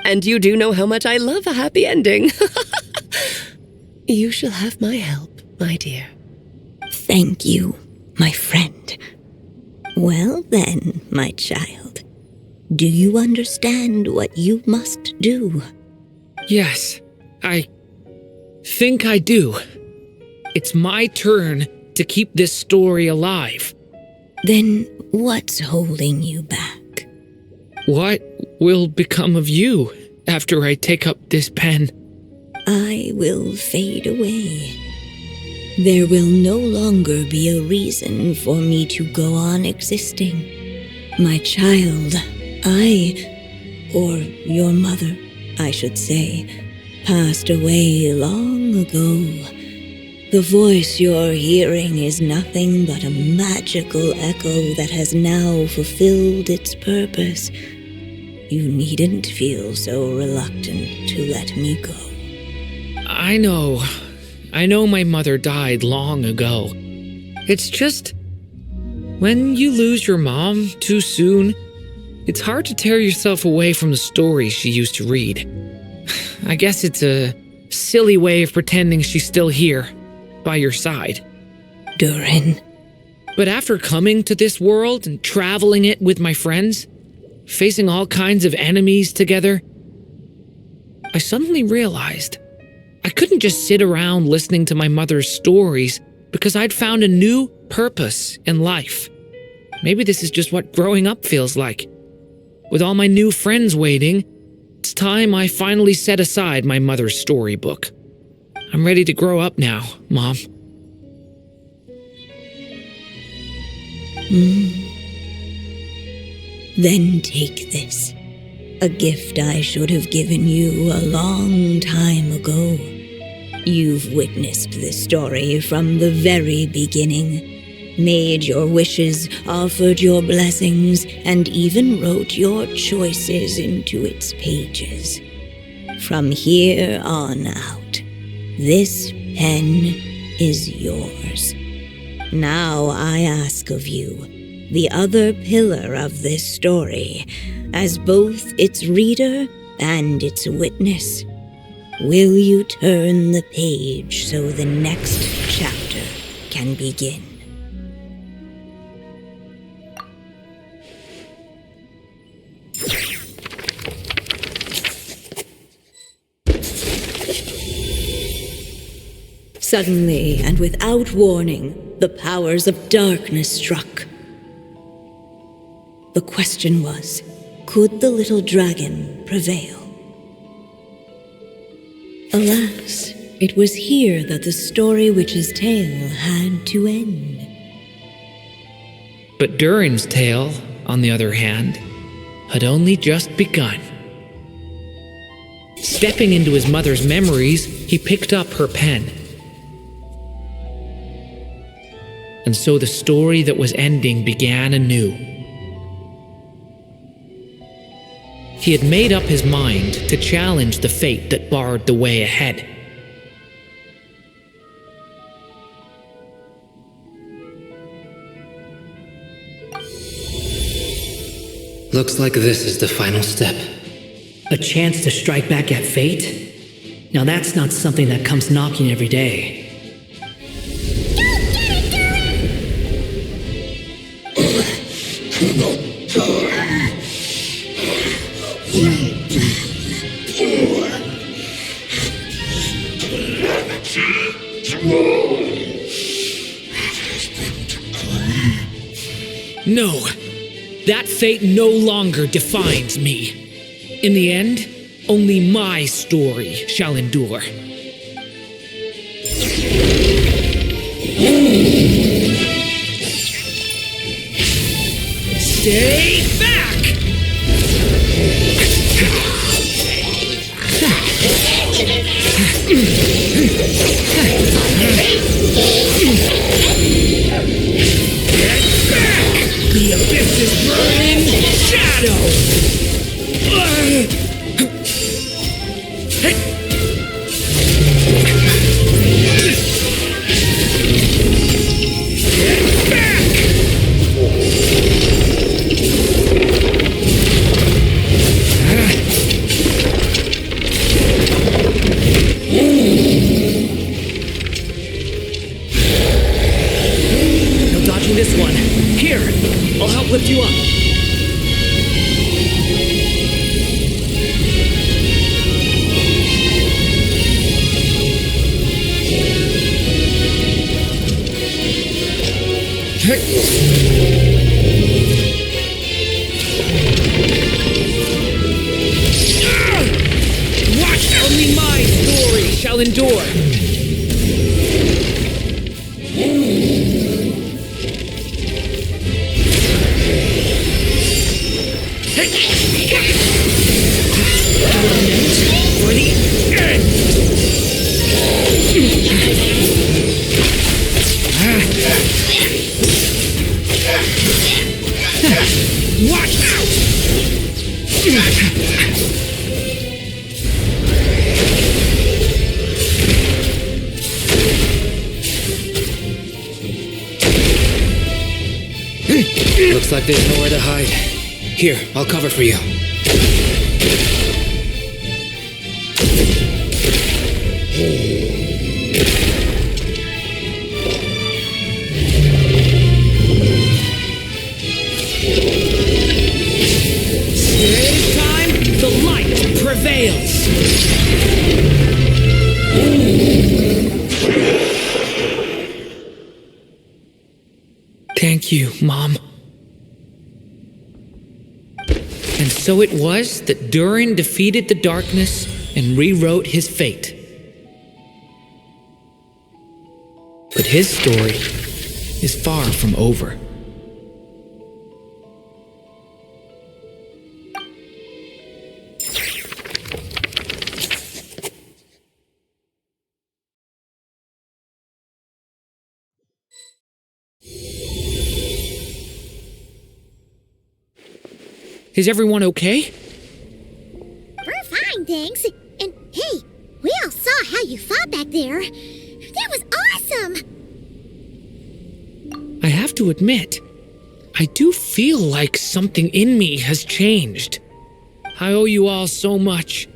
And you do know how much I love a happy ending. You shall have my help, my dear. Thank you, my friend. Well then, my child, do you understand what you must do? Yes, I think I do. It's my turn to keep this story alive. Then what's holding you back? What will become of you after I take up this pen? I will fade away. There will no longer be a reason for me to go on existing. My child, or your mother, I should say, passed away long ago. The voice you're hearing is nothing but a magical echo that has now fulfilled its purpose. You needn't feel so reluctant to let me go. I know my mother died long ago. It's just, when you lose your mom too soon, it's hard to tear yourself away from the stories she used to read. I guess it's a silly way of pretending she's still here, by your side. Durin. But after coming to this world and traveling it with my friends, facing all kinds of enemies together, I suddenly realized I couldn't just sit around listening to my mother's stories because I'd found a new purpose in life. Maybe this is just what growing up feels like. With all my new friends waiting, it's time I finally set aside my mother's storybook. I'm ready to grow up now, Mom. Then take this. A gift I should have given you a long time ago. You've witnessed this story from the very beginning, made your wishes, offered your blessings, and even wrote your choices into its pages. From here on out, this pen is yours. Now I ask of you, the other pillar of this story, as both its reader and its witness, will you turn the page so the next chapter can begin? Suddenly, and without warning, the powers of darkness struck. The question was, could the little dragon prevail? Alas, it was here that the story witch's tale had to end. But Durin's tale, on the other hand, had only just begun. Stepping into his mother's memories, he picked up her pen. And so the story that was ending began anew. He had made up his mind to challenge the fate that barred the way ahead. Looks like this is the final step. A chance to strike back at fate? Now that's not something that comes knocking every day. No, that fate no longer defines me. In the end, only my story shall endure. Stay back! Get back! The abyss is burning shadow! Get back! No dodging this one. Here, I'll help lift you up. Watch! Only my story shall endure! For the end! Watch out! Looks like there's nowhere to hide. Here, I'll cover for you. This time, the light prevails! Thank you, Mom. And so it was that Durin defeated the darkness and rewrote his fate. But his story is far from over. Is everyone okay? We're fine, thanks. And hey, we all saw how you fought back there. That was awesome! I have to admit, I do feel like something in me has changed. I owe you all so much.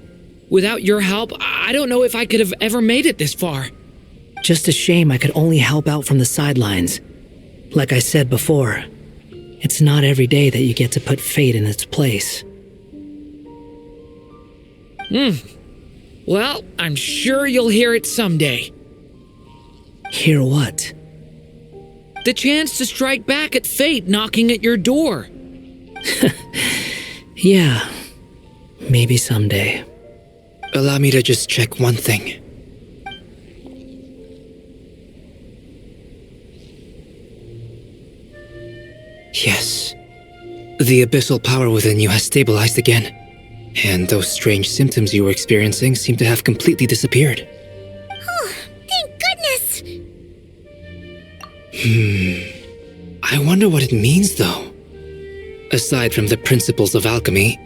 Without your help, I don't know if I could have ever made it this far. Just a shame I could only help out from the sidelines. Like I said before, it's not every day that you get to put fate in its place. Well, I'm sure you'll hear it someday. Hear what? The chance to strike back at fate knocking at your door. Yeah, maybe someday. Allow me to just check one thing. Yes. The abyssal power within you has stabilized again. And those strange symptoms you were experiencing seem to have completely disappeared. Oh, thank goodness! I wonder what it means, though. Aside from the principles of alchemy,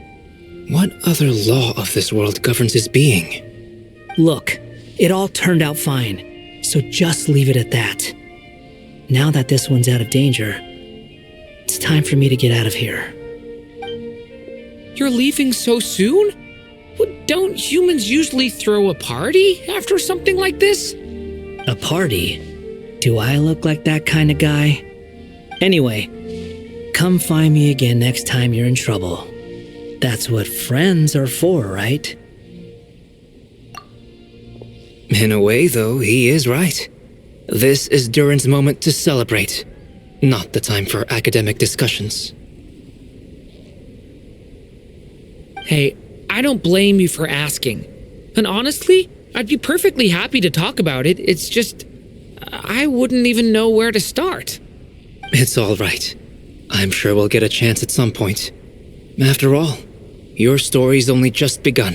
what other law of this world governs his being? Look, it all turned out fine, so just leave it at that. Now that this one's out of danger, it's time for me to get out of here. You're leaving so soon? Well, don't humans usually throw a party after something like this? A party? Do I look like that kind of guy? Anyway, come find me again next time you're in trouble. That's what friends are for, right? In a way, though, he is right. This is Durin's moment to celebrate, not the time for academic discussions. Hey, I don't blame you for asking. And honestly, I'd be perfectly happy to talk about it. It's just, I wouldn't even know where to start. It's all right. I'm sure we'll get a chance at some point. After all, your story's only just begun.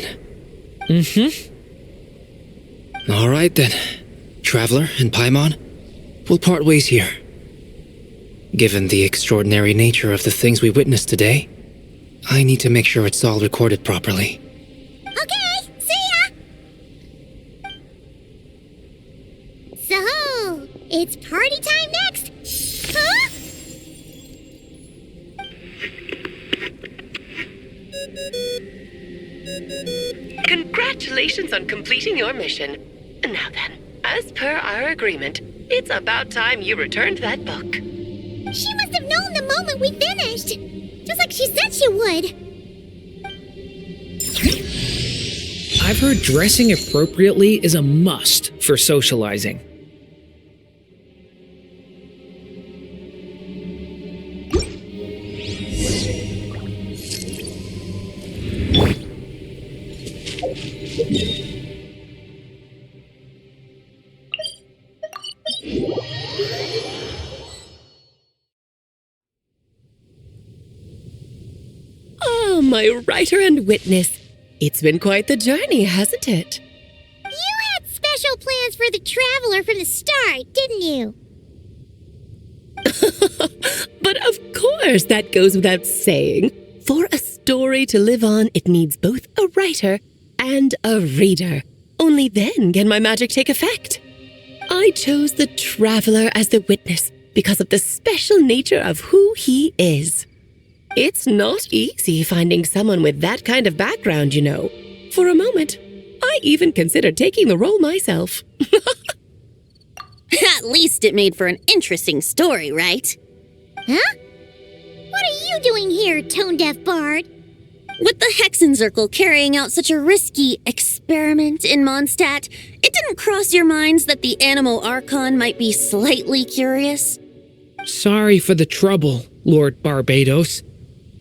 All right then, Traveler and Paimon, we'll part ways here. Given the extraordinary nature of the things we witnessed today, I need to make sure it's all recorded properly. Okay, see ya! So, it's party time next! Huh? Congratulations on completing your mission. Now then, as per our agreement, it's about time you returned that book. She must have known the moment we finished! Just like she said she would! I've heard dressing appropriately is a must for socializing. Oh, my writer and witness. It's been quite the journey, hasn't it? You had special plans for the Traveler from the start, didn't you? But of course, that goes without saying. For a story to live on, it needs both a writer and a reader. Only then can my magic take effect. I chose the Traveler as the witness because of the special nature of who he is. It's not easy finding someone with that kind of background, you know. For a moment, I even considered taking the role myself. At least it made for an interesting story, right? Huh? What are you doing here, tone-deaf bard? With the Hexenzirkel carrying out such a risky experiment in Mondstadt, it didn't cross your minds that the Animo Archon might be slightly curious? Sorry for the trouble, Lord Barbados.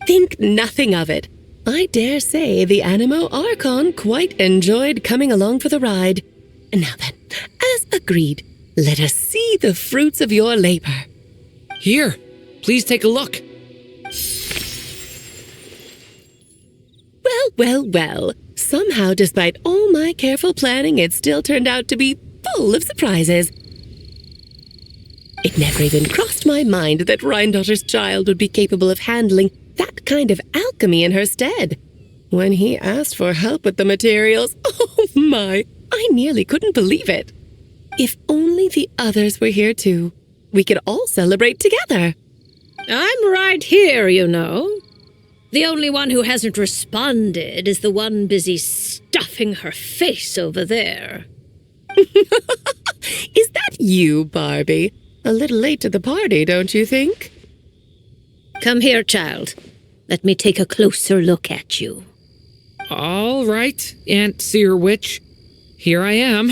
Think nothing of it. I dare say the Animo Archon quite enjoyed coming along for the ride. Now then, as agreed, let us see the fruits of your labor. Here, please take a look. Well. Somehow, despite all my careful planning, it still turned out to be full of surprises. It never even crossed my mind that Rhindotter's child would be capable of handling that kind of alchemy in her stead. When he asked for help with the materials, oh my, I nearly couldn't believe it. If only the others were here too, we could all celebrate together. I'm right here, you know. The only one who hasn't responded is the one busy stuffing her face over there. Is that you, Barbie? A little late to the party, don't you think? Come here, child. Let me take a closer look at you. All right, Aunt Seer Witch. Here I am.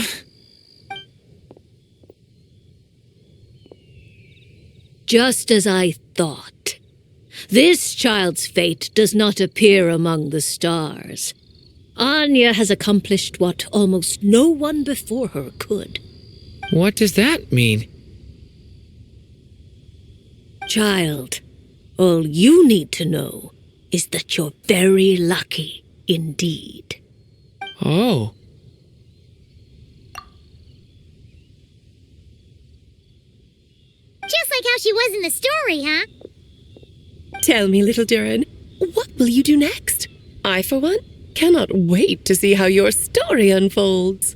Just as I thought. This child's fate does not appear among the stars. Anya has accomplished what almost no one before her could. What does that mean? Child, all you need to know is that you're very lucky indeed. Oh. Just like how she was in the story, huh? Tell me, little Durin, what will you do next? I, for one, cannot wait to see how your story unfolds.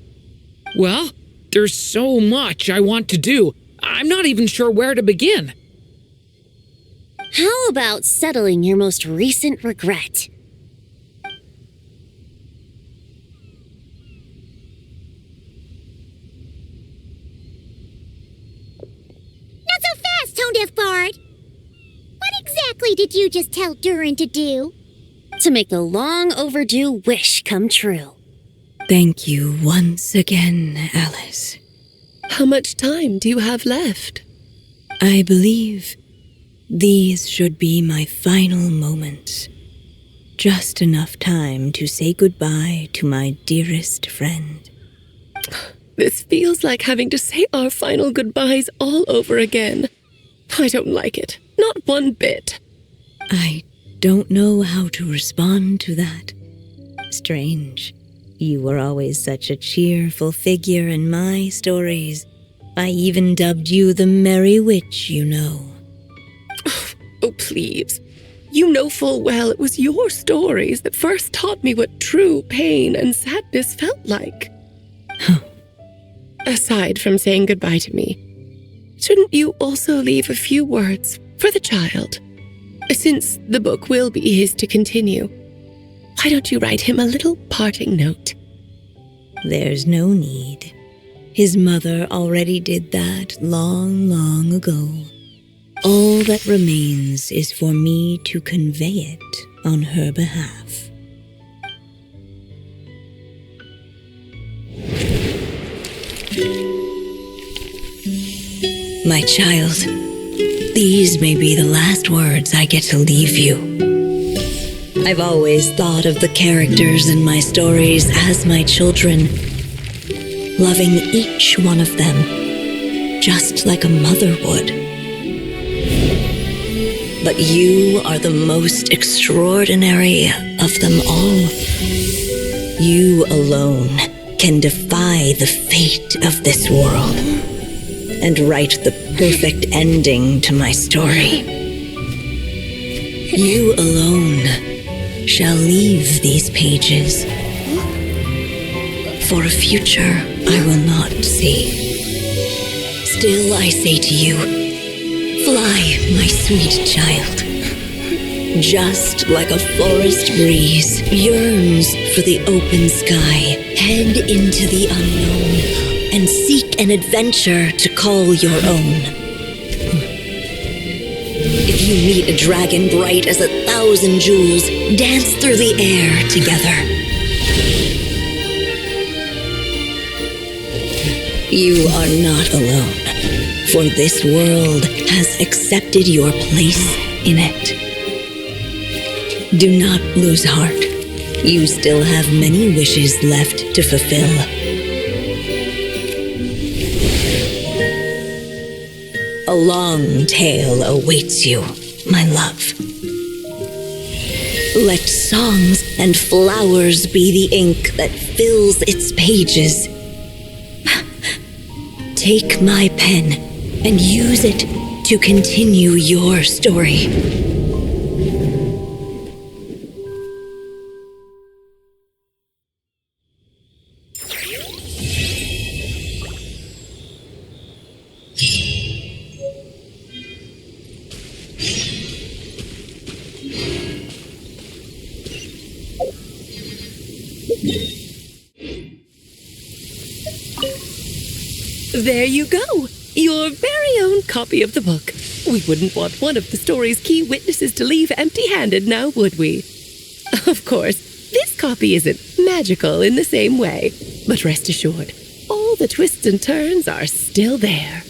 Well, there's so much I want to do. I'm not even sure where to begin. How about settling your most recent regret? Not so fast, tone-deaf bard! What exactly did you just tell Durin to do? To make a long overdue wish come true. Thank you once again, Alice. How much time do you have left? I believe these should be my final moments. Just enough time to say goodbye to my dearest friend. This feels like having to say our final goodbyes all over again. I don't like it. Not one bit. I don't know how to respond to that. Strange. You were always such a cheerful figure in my stories. I even dubbed you the Merry Witch, you know. Oh, please. You know full well it was your stories that first taught me what true pain and sadness felt like. Aside from saying goodbye to me, shouldn't you also leave a few words for the child? Since the book will be his to continue, why don't you write him a little parting note? There's no need. His mother already did that long, long ago. All that remains is for me to convey it on her behalf. My child, these may be the last words I get to leave you. I've always thought of the characters in my stories as my children, loving each one of them, just like a mother would. But you are the most extraordinary of them all. You alone can defy the fate of this world and write the perfect ending to my story. You alone shall leave these pages for a future I will not see. Still I say to you, fly, my sweet child. Just like a forest breeze yearns for the open sky, head into the unknown and seek an adventure to call your own. If you meet a dragon bright as 1,000 jewels, dance through the air together. You are not alone, for this world has accepted your place in it. Do not lose heart. You still have many wishes left to fulfill. A long tale awaits you, my love. Let songs and flowers be the ink that fills its pages. Take my pen and use it to continue your story. There you go. Your very own copy of the book. We wouldn't want one of the story's key witnesses to leave empty-handed now, would we? Of course, this copy isn't magical in the same way, but rest assured, all the twists and turns are still there.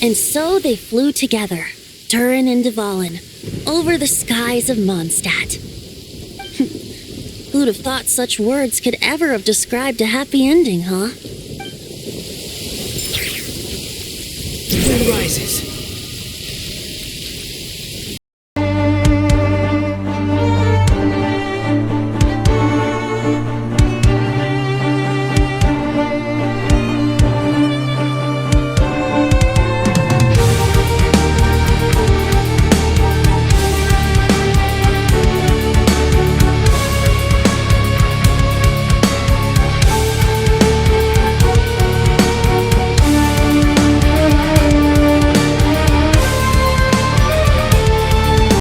And so they flew together, Durin and Dvalin, over the skies of Mondstadt. Who'd have thought such words could ever have described a happy ending, huh?